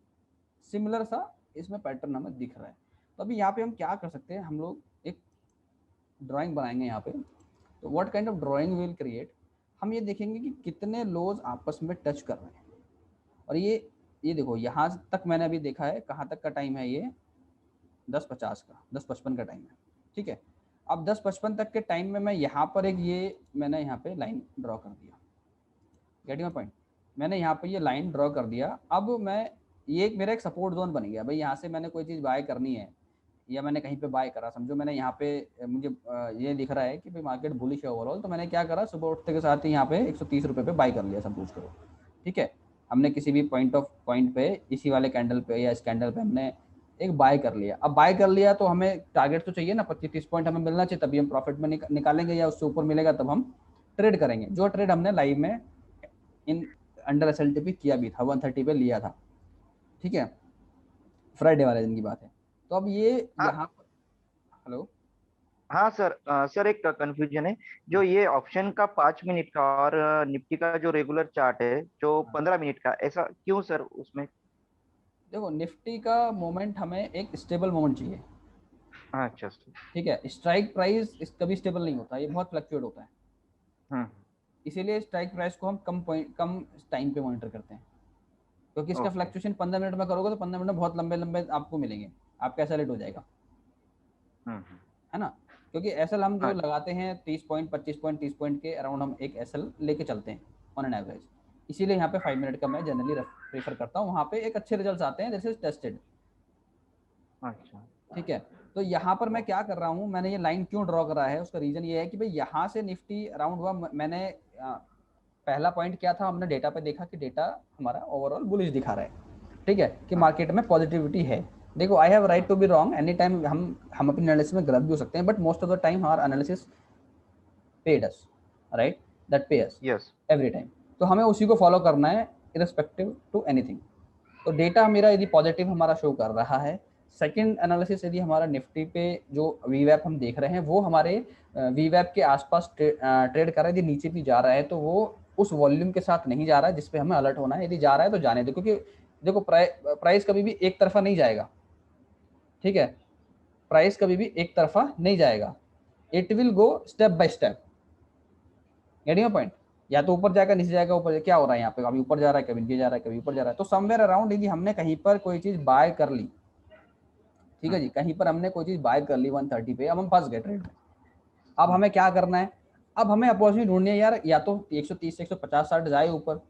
सिमिलर सा इसमें पैटर्न हमें दिख रहा है। तो अभी यहाँ पे हम क्या कर सकते हैं, हम लोग एक ड्राइंग बनाएंगे यहाँ पे। तो what kind of drawing will create, हम ये देखेंगे कि कितने लोज आपस में टच कर रहे हैं। और ये देखो, यहाँ तक मैंने अभी देखा है, कहाँ तक का टाइम है ये, 10:50 का, 10:55 का टाइम है। ठीक है, अब 10:55 तक के टाइम में मैं यहाँ पर मैंने यहाँ पे लाइन ड्रॉ कर दिया। Getting my point? मैंने यहाँ पे ये लाइन ड्रॉ कर दिया। अब मैं ये मेरा एक सपोर्ट जोन बन गया। भाई यहाँ से मैंने कोई चीज़ बाय करनी है, या मैंने कहीं पे बाय करा, समझो मैंने यहाँ पे, मुझे ये दिख रहा है कि भाई मार्केट बुलिश है ओवरऑल, तो मैंने क्या करा, सुबह उठते के साथ ही यहाँ पे 130 रुपये पे बाय कर लिया, सपोज करो। ठीक है, हमने किसी भी पॉइंट पे, इसी वाले कैंडल पे या इस कैंडल पे हमने एक बाय कर लिया। अब बाय कर लिया तो हमें टारगेट तो चाहिए ना, 25-30 पॉइंट हमें मिलना चाहिए, तभी हम प्रॉफिट में निकालेंगे, या उससे ऊपर मिलेगा तब हम ट्रेड करेंगे। जो ट्रेड हमने लाइव में इन अंडर SLTP किया भी था, 130 पे लिया था। ठीक है, फ्राइडे वाले दिन की बात है। तो अब ये यहाँ पर, हेलो, हाँ सर, सर एक कंफ्यूजन है। जो ये ऑप्शन का 5 मिनट का और निफ्टी का जो रेगुलर चार्ट है जो 15 मिनट का, ऐसा क्यों सर उसमें? देखो निफ्टी का मोमेंट हमें एक स्टेबल मोमेंट चाहिए। अच्छा सर। ठीक है, स्ट्राइक प्राइस कभी स्टेबल नहीं होता, ये बहुत फ्लक्चुएट होता है। इसीलिए स्ट्राइक प्राइस को हम कम टाइम पे मॉनिटर करते हैं, क्योंकि इसका फ्लक्चुएशन 15 मिनट में करोगे तो 15 मिनट में बहुत लंबे आपको मिलेंगे, आपका ऐसा लेट हो जाएगा, है ना। क्योंकि एसएल हम जो लगाते हैं 30 पॉइंट, 25 पॉइंट, 30 पॉइंट के अराउंड हम एक एसएल लेके चलते हैं ऑन एन एवरेज। इसीलिए यहाँ पे 5 मिनट का मैं जनरली प्रेफर करता हूँ, वहाँ पे एक अच्छे रिजल्ट्स आते हैं, दिस इज टेस्टेड। अच्छा, ठीक है, तो यहाँ पर मैं क्या कर रहा हूँ, मैंने ये लाइन क्यों ड्रॉ करा है, उसका रीजन ये है कि भाई यहाँ से निफ्टी अराउंड हुआ, मैंने पहला पॉइंट क्या था, हमने डेटा पे देखा कि डेटा हमारा ओवरऑल बुलिश दिखा रहा है। ठीक है, कि मार्केट में पॉजिटिविटी है। देखो, I have right to be wrong any time, हम अपने एनालिसिस में गलत भी हो सकते हैं, but most of the time हमारा analysis paid us, right, that pay us every time. तो हमें उसी को फॉलो करना है इररिस्पेक्टिव टू एनीथिंग। तो डेटा मेरा यदि पॉजिटिव हमारा शो कर रहा है, सेकंड एनालिसिस यदि हमारा निफ्टी पे जो वीवैप हम देख रहे हैं वो हमारे वीवैप के आसपास ट्रेड कर रहा है, यदि नीचे भी जा रहा है तो वो उस वॉल्यूम के साथ नहीं जा रहा है जिसपे हमें अलर्ट होना है। यदि जा रहा है तो जाने दो, क्योंकि देखो प्राइस कभी भी एक तरफा नहीं जाएगा। ठीक है, प्राइस कभी भी एक तरफा नहीं जाएगा, it will go step by step. Getting my point? या तो ऊपर जाएगा, नीचे जाएगा, ऊपर क्या हो रहा है यहाँ पे, कभी ऊपर जा रहा है, कभी नीचे जा रहा है, कभी ऊपर जा रहा है। तो समवेयर अराउंड यदि हमने कहीं पर कोई चीज बाय कर ली, ठीक है जी, कहीं पर हमने कोई चीज बाय कर ली 130 पे, अब हम फंस गए ट्रेड में। अब हमें क्या करना है, अब हमें अपॉर्चुनिटी ढूंढनी है यार, या तो 130 से 150-60 जाए ऊपर,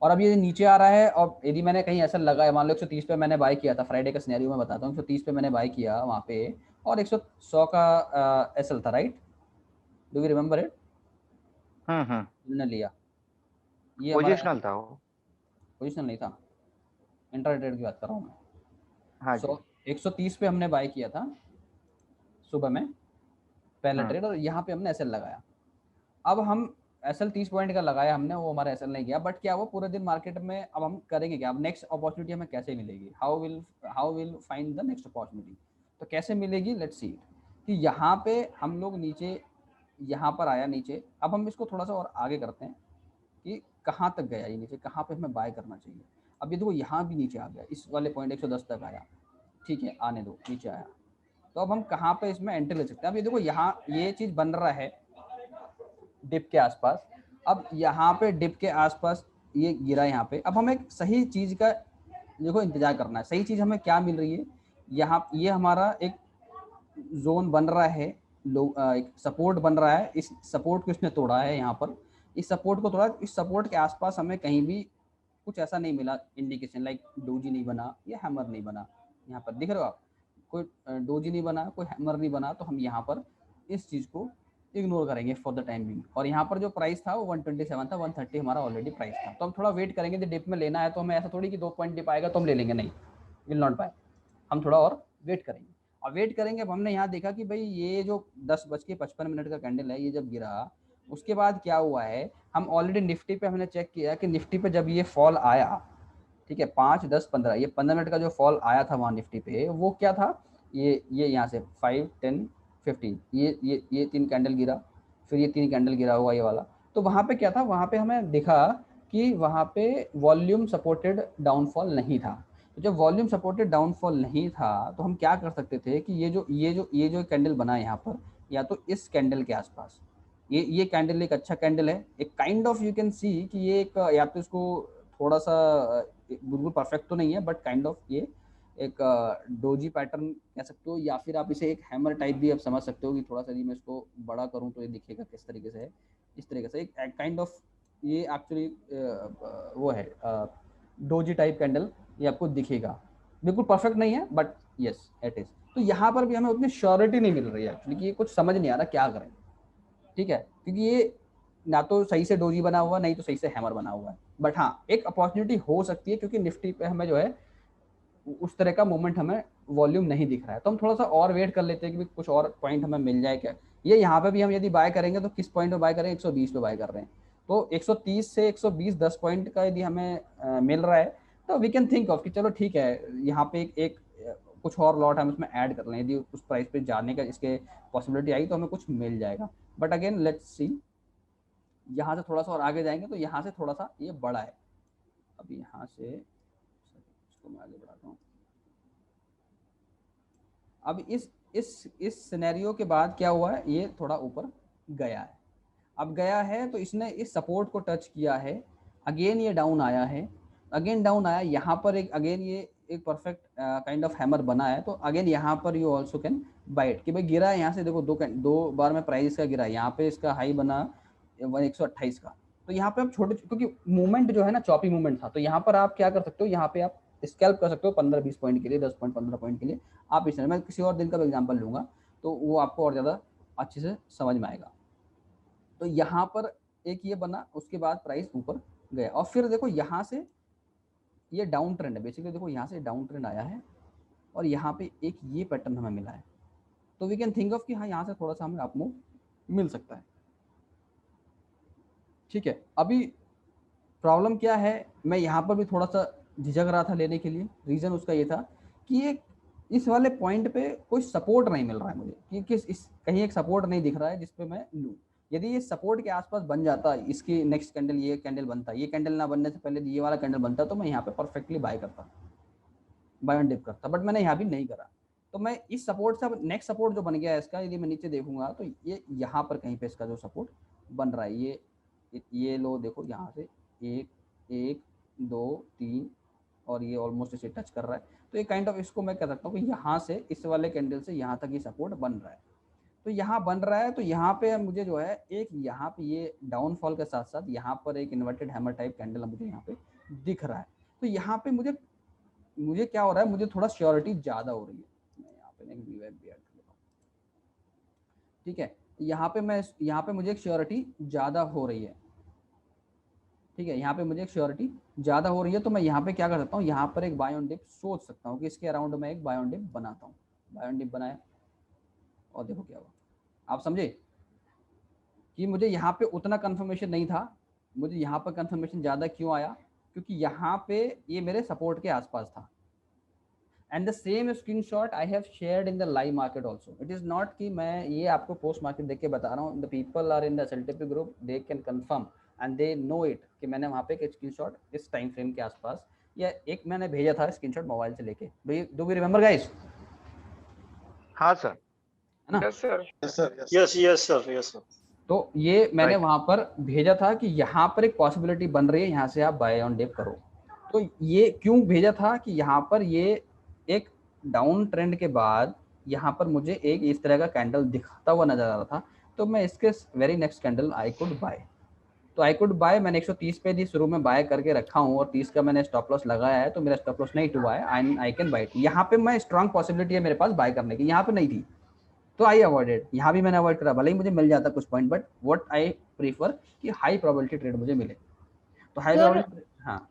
और अब ये नीचे आ रहा है, और यदि मैंने कहीं ऐसा लगा है, मान लो 130 पे मैंने बाय किया था, फ्राइडे का सिनेरियो में बताता हूँ, 130 पे मैंने बाय किया वहाँ पे, और 100 का एसएल था, right? Do you remember it? मैंने लिया, ये हमारा पोजिशनल था वो। पोजिशन नहीं था, इंट्राडे की बात कर रहा हूँ मैं। हाँ जी। 130 पे हमने बाय किया था सुबह में पहला हम्म। ट्रेड, और यहाँ पे हमने एसएल लगाया। अब हम एसएल 30 पॉइंट का लगाया हमने, वो हमारा एसएल नहीं गया, बट क्या वो पूरे दिन मार्केट में, अब हम करेंगे क्या? अब नेक्स्ट अपॉर्चुनिटी हमें कैसे मिलेगी? How will find the next opportunity? तो कैसे मिलेगी, लेट्स सी। कि यहाँ पे हम लोग नीचे, यहाँ पर आया नीचे, अब हम इसको थोड़ा सा और आगे करते हैं कि कहाँ तक गया ये नीचे, कहाँ पे हमें बाय करना चाहिए। अब ये देखो यहाँ भी नीचे आ गया, इस वाले पॉइंट 110 तक आया, ठीक है, आने दो, नीचे आया, तो अब हम कहाँ पे इसमें एंट्री ले सकते हैं? अब ये देखो यहाँ ये चीज़ बन रहा है डिप के आसपास, अब यहाँ पे डिप के आसपास ये गिरा यहाँ पे, अब हमें एक सही चीज़ का देखो इंतजार करना है। सही चीज़ हमें क्या मिल रही है? यहाँ ये हमारा एक जोन बन रहा है, एक सपोर्ट बन रहा है, इस सपोर्ट को इसने तोड़ा है यहाँ पर, इस सपोर्ट को तोड़ा, इस सपोर्ट के आसपास हमें कहीं भी कुछ ऐसा नहीं मिला इंडिकेशन, लाइक डोजी नहीं बना या हैमर नहीं बना। यहाँ पर दिख रहे हो आप, कोई डोजी नहीं बना, कोई हैमर नहीं बना, तो हम यहाँ पर इस चीज़ को इग्नोर करेंगे फॉर द टाइम बिंग। और यहाँ पर जो प्राइस था वो 127 था, 130 हमारा ऑलरेडी प्राइस था, तो हम थोड़ा वेट करेंगे। यदि डिप में लेना है तो हमें ऐसा थोड़ी कि 2 पॉइंट डिप आएगा तो हम ले लेंगे, नहीं, विल नॉट बाय, हम थोड़ा और वेट करेंगे। और वेट करेंगे, अब हमने यहाँ देखा कि भाई ये जो 10:55 का कैंडल है, ये जब गिरा उसके बाद क्या हुआ है, हम ऑलरेडी निफ्टी पे हमने चेक किया कि निफ्टी पे जब ये फॉल आया, ठीक है, 5, 10, 15, ये 15 मिनट का जो फॉल आया था वहाँ निफ्टी पे, वो क्या था, ये यहाँ से 5, 10, 15, ये 3 कैंडल गिरा, फिर ये 3 कैंडल गिरा हुआ ये वाला। तो वहाँ पे क्या था, वहाँ पे हमें दिखा कि वहाँ पे वॉल्यूम सपोर्टेड डाउनफॉल नहीं था। तो जब वॉल्यूम सपोर्टेड डाउनफॉल नहीं था तो हम क्या कर सकते थे कि ये जो कैंडल बना है यहाँ पर, या तो इस कैंडल के आसपास, ये कैंडल एक अच्छा कैंडल है, एक kind of you can see कि ये एक, या तो इसको थोड़ा सा बिल्कुल परफेक्ट तो नहीं है, बट काइंड ऑफ ये एक डोजी पैटर्न कह सकते हो, या फिर आप इसे एक हैमर टाइप भी आप समझ सकते हो कि थोड़ा सा यदि मैं इसको बड़ा करूँ तो ये दिखेगा किस तरीके से है, इस तरीके से एक काइंड ऑफ, ये एक्चुअली वो है डोजी टाइप कैंडल, ये आपको दिखेगा, बिल्कुल परफेक्ट नहीं है, बट यस इट इज। तो यहाँ पर भी हमें उतनी श्योरिटी नहीं मिल रही है एक्चुअली, कि ये कुछ समझ नहीं आ रहा क्या करें, ठीक है, क्योंकि ये ना तो सही से डोजी बना हुआ, नहीं तो सही से हैमर बना हुआ है। बट हाँ, एक अपॉर्चुनिटी हो सकती है, क्योंकि निफ्टी पे हमें जो है उस तरह का मूवमेंट, हमें वॉल्यूम नहीं दिख रहा है, तो हम थोड़ा सा और वेट कर लेते हैं कि कुछ और पॉइंट हमें मिल जाए क्या। ये यहाँ पे भी हम यदि बाय करेंगे तो किस पॉइंट पे बाय करें, 120 पे बाय कर रहे हैं, तो 130 से 120 10 पॉइंट का यदि हमें मिल रहा है तो वी कैन थिंक ऑफ कि चलो ठीक है, यहाँ पे एक कुछ और लॉट हम उसमें ऐड कर लें, यदि उस प्राइस पे जाने का इसके पॉसिबिलिटी आई तो हमें कुछ मिल जाएगा। बट अगेन लेट्स सी, यहाँ से थोड़ा सा और आगे जाएंगे तो यहाँ से थोड़ा सा ये बड़ा है, अभी यहाँ से इसको मैं आगे बढ़ाता हूँ। अब इस सिनेरियो के बाद क्या हुआ है, ये थोड़ा ऊपर गया है, अब गया है तो इसने इस सपोर्ट को टच किया है, अगेन ये डाउन आया है, अगेन डाउन आया, यहाँ पर एक अगेन ये एक परफेक्ट काइंड ऑफ हैमर बना है, तो अगेन यहाँ पर यू ऑल्सो कैन बाइट कि भाई गिरा है यहाँ से, देखो दो बार में प्राइस का गिरा है, यहाँ पे इसका हाई बना 128 का, तो यहाँ पे आप छोटे, क्योंकि मूवमेंट जो है ना चॉपी मूवमेंट था, तो यहाँ पर आप क्या कर सकते हो, यहाँ पे आप स्कैल्प कर सकते हो 15-20 पॉइंट के लिए, 10 पॉइंट 15 पॉइंट के लिए आप इस, मैं किसी और दिन का एग्जाम्पल लूंगा तो वो आपको और ज़्यादा अच्छे से समझ में आएगा। तो यहाँ पर एक ये बना, उसके बाद प्राइस ऊपर गया, और फिर देखो यहाँ से ये डाउन ट्रेंड है बेसिकली, देखो यहाँ से डाउन ट्रेंड आया है और यहाँ पे एक ये पैटर्न हमें मिला है, तो वी कैन थिंक ऑफ कि हाँ यहाँ से थोड़ा सा हमें अप मूव मिल सकता है, ठीक है। अभी प्रॉब्लम क्या है, मैं यहाँ पर भी थोड़ा सा झिझक रहा था लेने के लिए, रीज़न उसका ये था कि ये इस वाले पॉइंट पे कोई सपोर्ट नहीं मिल रहा है मुझे, कि कहीं एक सपोर्ट नहीं दिख रहा है जिसपे मैं लूँ। यदि ये सपोर्ट के आसपास बन जाता, इसकी नेक्स्ट कैंडल ये कैंडल बनता, ये कैंडल ना बनने से पहले ये वाला कैंडल बनता, तो मैं यहाँ पे परफेक्टली बाय करता, बाय एंड डिप करता, बट मैंने यहाँ भी नहीं करा। तो मैं इस सपोर्ट से, नेक्स्ट सपोर्ट जो बन गया है इसका, यदि मैं नीचे देखूंगा तो ये यहाँ पर कहीं पे इसका जो सपोर्ट बन रहा है, ये लो देखो यहाँ से 1 2 3 और ये ऑलमोस्ट इसे टच कर रहा है, तो ये काइंड ऑफ इसको मैं कह सकता हूँ कि यहाँ से इस वाले कैंडल से यहाँ तक ये सपोर्ट बन रहा है, तो यहाँ बन रहा है, तो यहाँ पे मुझे जो है एक यहाँ पे ये डाउनफॉल के साथ साथ यहाँ पर एक इन्वर्टेड हैमर टाइप कैंडल मुझे यहाँ पे दिख रहा है। तो यहाँ पे मुझे क्या हो रहा है, मुझे थोड़ा श्योरिटी ज्यादा हो रही है। मैं यहाँ पे एक VWAP भी ऐड कर लेता हूं, ठीक है। यहाँ पे मुझे एक श्योरिटी ज्यादा हो रही है, ठीक है। यहाँ पे मुझे एक श्योरिटी ज्यादा हो रही है, तो मैं यहाँ पे क्या कर सकता हूँ, यहाँ पर एक बाय ऑन डिप सोच सकता हूँ कि इसके अराउंड मैं एक बाय ऑन डिप बनाता हूँ। बाय ऑन डिप बनाया और देखो क्या हुआ, आप समझे कि मुझे यहाँ पे उतना कंफर्मेशन नहीं था, मुझे यहाँ पर कंफर्मेशन ज्यादा क्यों आया, क्योंकि यहाँ पे ये मेरे सपोर्ट के आसपास था। And the same screenshot I have shared in the live market also. It is not कि मैं ये आपको पोस्ट मार्केट देख के बता रहा हूँ, the people are in the SLTP group, they can confirm and they know it कि मैंने वहाँ पे एक स्क्रीनशॉट इस टाइम फ्रेम के आसपास या एक मैंने भेजा था स्क्रीनशॉट मोबाइल से लेके। Do we remember guys? हाँ सर। है ना? Yes sir. Yes, sir. तो ये मैंने Right. वहां पर भेजा था कि यहाँ पर एक पॉसिबिलिटी बन रही है, यहाँ से आप बाय ऑन डिप करो। तो ये क्यों भेजा था कि यहाँ पर ये एक डाउन ट्रेंड के बाद यहाँ पर मुझे एक इस तरह का कैंडल दिखता हुआ नजर आ रहा था, तो मैं इसके very next candle I could bye. तो आई कुड बाय, मैंने 130 पे भी शुरू में बाय करके रखा हूँ और 30 का मैंने स्टॉप लॉस लगाया है, तो मेरा स्टॉप लॉस नहीं हुआ है, आई कैन बाय। यहाँ पे मैं स्ट्रॉन्ग पॉसिबिलिटी है मेरे पास बाय करने की, यहाँ पे नहीं थी, तो आई अवॉइडेड। यहाँ भी मैंने अवॉइड करा, भले ही मुझे मिल जाता कुछ point, but what I prefer कि हाई प्रोबेबिलिटी ट्रेड मुझे मिले। तो हाई प्रोबेबिलिटी, हाँ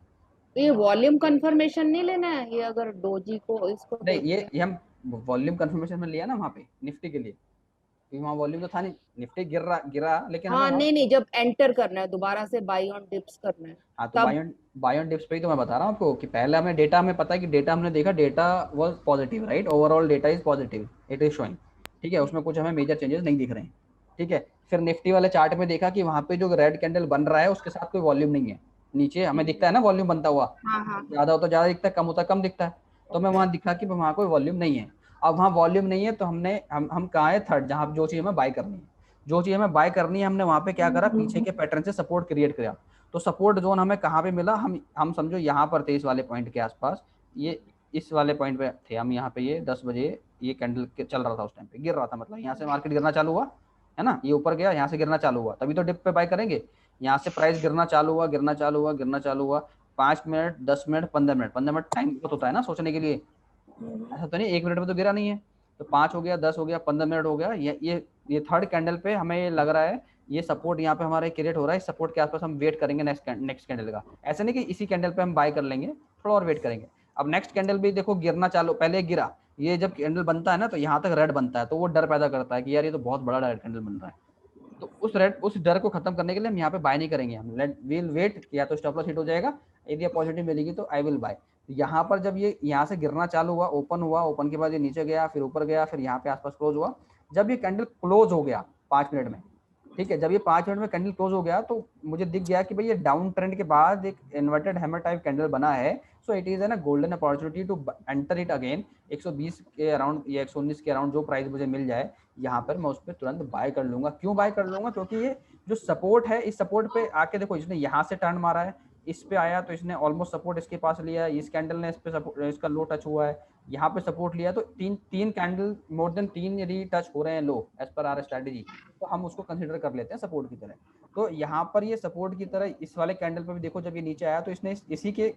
ये वॉल्यूम कंफर्मेशन नहीं लेना है, ये अगर डोजी को इसको नहीं, ये हम वॉल्यूम कंफर्मेशन में लिया ना वहाँ पे निफ्टी के लिए, क्योंकि वहाँ वॉल्यूम तो था नहीं, निफ्टी गिरा लेकिन हाँ हमें नहीं, जब एंटर करना है दोबारा से बाय ऑन डिप्स करना है हाँ, तो तब बाय ऑन डिप्स पे ही तो मैं बता रहा हूँ आपको कि पहले हमें डेटा, हमें पता है कि डेटा हमने देखा, data was positive, right, overall data is positive, it is showing, ठीक है, उसमें कुछ हमें मेजर चेंजेस नहीं दिख रहे हैं, ठीक है। फिर निफ्टी वाले चार्ट में देखा कि वहाँ पे जो रेड कैंडल बन रहा है उसके साथ कोई वॉल्यूम नहीं है, नीचे हमें दिखता है ना वॉल्यूम बनता हुआ, ज्यादा होता ज्यादा दिखता है, कम होता कम दिखता है, तो मैं वहाँ दिखा कि वहाँ कोई वॉल्यूम नहीं है। अब वहाँ वॉल्यूम नहीं है तो हम कहाँ है, थर्ड, जहाँ जो चीज हमें बाय करनी है, जो चीज हमें बाय करनी है, हमने वहाँ पे क्या करा, पीछे के पैटर्न से सपोर्ट क्रिएट किया। तो सपोर्ट जोन हमें कहाँ पे मिला, हम समझो यहाँ पर थे, इस वाले पॉइंट के आसपास, ये इस वाले पॉइंट पे थे हम, यहाँ पे ये 10 बजे ये कैंडल चल रहा था, उस टाइम पे गिर रहा था, मतलब यहाँ से मार्केट गिरना चालू हुआ है ना, ये ऊपर गया, यहाँ से गिरना चालू हुआ, तभी तो डिप पे बाय करेंगे। यहाँ से प्राइस गिरना चालू हुआ, 5 minute, 10 minute, 15 minute, 15 minute time बहुत होता है ना सोचने के लिए, ऐसा तो नहीं 1 मिनट में तो गिरा नहीं है। तो 5 हो गया, 10 हो गया, 15 मिनट हो गया, ये थर्ड कैंडल पे हमें ये लग रहा है, ये सपोर्ट यहाँ पे हमारा क्रिएट हो रहा है, इस सपोर्ट के आसपास हम वेट करेंगे नेक्स्ट कैंडल का। ऐसा नहीं कि इसी कैंडल पे हम बाय कर लेंगे, थोड़ा और वेट करेंगे। अब नेक्स्ट कैंडल भी देखो गिरना चालू, पहले गिरा, ये जब कैंडल बनता है ना तो यहाँ तक रेड बनता है, तो वो डर पैदा करता है कि यार ये तो बहुत बड़ा रेड कैंडल बन रहा है, तो उस डर को खत्म करने के लिए हम यहाँ पे बाय नहीं करेंगे, हम विल वेट, या तो स्टॉप लॉस हिट हो जाएगा, यदि पॉजिटिव मिलेगी तो आई विल बाय। यहाँ पर जब ये यहाँ से गिरना चालू हुआ, ओपन के बाद ये नीचे गया, फिर ऊपर गया, फिर यहाँ पे आसपास क्लोज हुआ, जब ये कैंडल क्लोज हो गया 5 मिनट में, ठीक है, जब ये 5 मिनट में कैंडल क्लोज हो गया तो मुझे दिख गया कि भाई ये डाउन ट्रेंड के बाद एक इन्वर्टेड हैमर टाइप कैंडल बना है, so it is an golden opportunity to enter it again. 120 के अराउंड या 119 के अराउंड जो प्राइस मुझे मिल जाए यहाँ पर, मैं उस पर तुरंत बाय कर लूंगा। क्यों बाय कर लूंगा? क्योंकि ये जो सपोर्ट है, इस सपोर्ट पे आके देखो, इसने यहाँ से टर्न मारा है, इस पे आया तो इसने ऑलमोस्ट सपोर्ट इसके पास लिया है, इस कैंडल ने इस पे सपोर्ट, इसका लो टच हुआ है, यहाँ पे सपोर्ट लिया, तो तीन कैंडल मोर देन 3 यदि टच हो रहे हैं लो एज पर आवर स्ट्रेटेजी, तो हम उसको कंसीडर कर लेते हैं सपोर्ट की तरह। तो यहाँ पर ये सपोर्ट की तरह इस वाले कैंडल पे भी देखो, जब ये नीचे आया तो इसने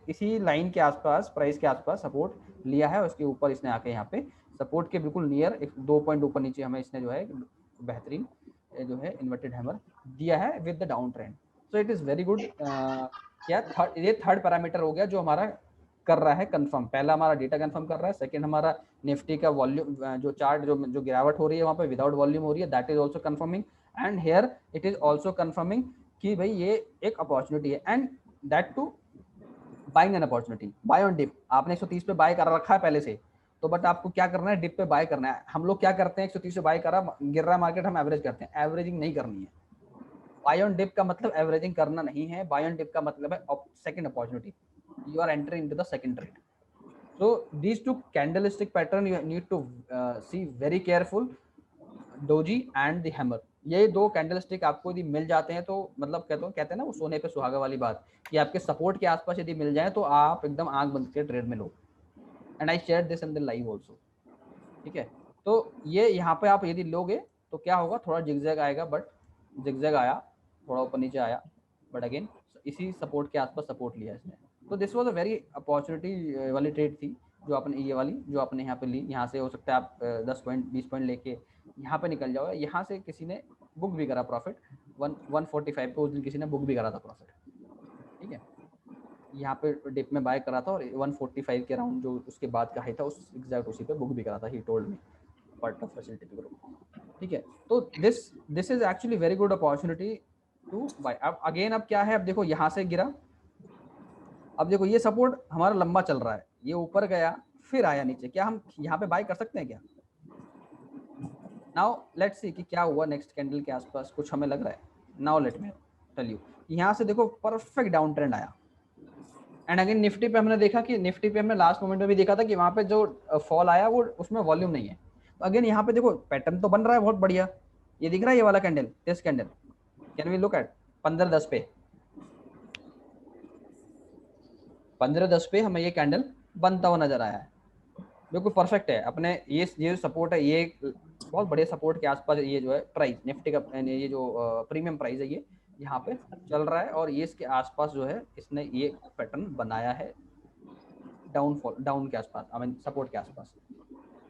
इसी लाइन के आसपास, प्राइस के आसपास सपोर्ट लिया है, उसके ऊपर इसने आके यहाँ पे सपोर्ट के बिल्कुल नियर 2 पॉइंट ऊपर नीचे हमें इसने जो है बेहतरीन जो है इन्वर्टेड हैमर दिया है with the down trend. So it is very good. क्या ये थर्ड पैरामीटर हो गया जो हमारा कर रहा है कंफर्म। पहला हमारा डेटा कंफर्म कर रहा है, सेकंड हमारा निफ्टी का वॉल्यूम, जो चार्ट जो गिरावट हो रही है वहाँ पे विदाउट वॉल्यूम हो रही है, that is also confirming, and here it is also confirming कि भाई ये एक अपॉर्चुनिटी है, and that too buying an opportunity, buy on dip. आपने 130 पे बाय कर रखा है पहले से, तो बट आपको क्या करना है, डिप पे बाय करना है। हम लोग क्या करते हैं, 130 से बाय करा, गिर रहा मार्केट, हम एवरेज करते हैं, एवरेजिंग नहीं करनी है। बाय ऑन डिप का मतलब एवरेजिंग करना नहीं है, बाय ऑन डिप का मतलब है second opportunity, you are entering into the second trade. So these two candlestick pattern you need to see very careful, doji and the hammer। ये दो कैंडलस्टिक आपको यदि मिल जाते हैं तो मतलब कहते हैं ना वो सोने पे सुहागा वाली बात, कि आपके सपोर्ट के आसपास यदि मिल जाए तो आप एकदम आंख बंद के ट्रेड में लो। And I share this in the live also, ठीक है। तो ये यहाँ पे आप यदि लोगे तो क्या होगा, थोड़ा जिगजैग आएगा, बट जिगजैग आया, थोड़ा ऊपर नीचे आया, बट अगेन इसी सपोर्ट के आसपास सपोर्ट लिया इसने, तो this was a very opportunity वाली ट्रेड थी जो आपने ये वाली जो आपने यहाँ पे ली। यहाँ से हो सकता है आप 10 पॉइंट 20 पॉइंट लेके यहाँ पे निकल जाओ। यहाँ से किसी ने बुक भी करा प्रॉफिट 145 पे, उस दिन किसी ने बुक भी करा था प्रॉफिट, ठीक है। यहाँ पे डिप में बाय करा था और 145 के अराउंड जो उसके बाद का हाई था उस एग्जैक्ट उसी पे बुक भी करा था। He told me part of facility group, ठीक है। तो this is actually very good opportunity to buy. अब अगेन अब क्या है, अब देखो यहाँ से गिरा, अब देखो ये सपोर्ट हमारा लंबा चल रहा है, ये ऊपर गया फिर आया नीचे, क्या हम यहाँ पे बाय कर सकते हैं क्या? नाउ लेट्स सी कि क्या हुआ नेक्स्ट कैंडल के आसपास, कुछ हमें लग रहा है। Now let me tell you, यहाँ से देखो परफेक्ट डाउन ट्रेंड आया। एंड अगेन निफ्टी पे हमने देखा कि निफ्टी पे हमने लास्ट मोमेंट में भी देखा था कि वहाँ पे जो फॉल आया वो उसमें वॉल्यूम नहीं है। तो अगेन यहाँ पे देखो पैटर्न तो बन रहा है बहुत बढ़िया, ये दिख रहा है ये वाला candle, this candle, can we look at 15-10 पे, 15-10 पे हमें ये कैंडल बनता हुआ नजर आया है, बिल्कुल परफेक्ट है। अपने ये सपोर्ट है, ये बहुत बड़े सपोर्ट के आसपास ये जो है प्राइस निफ्टी का, ये जो प्रीमियम प्राइस है ये यहाँ पे चल रहा है और ये इसके आसपास जो है इसने ये पैटर्न बनाया है डाउन के आसपास, आई मीन सपोर्ट के आसपास।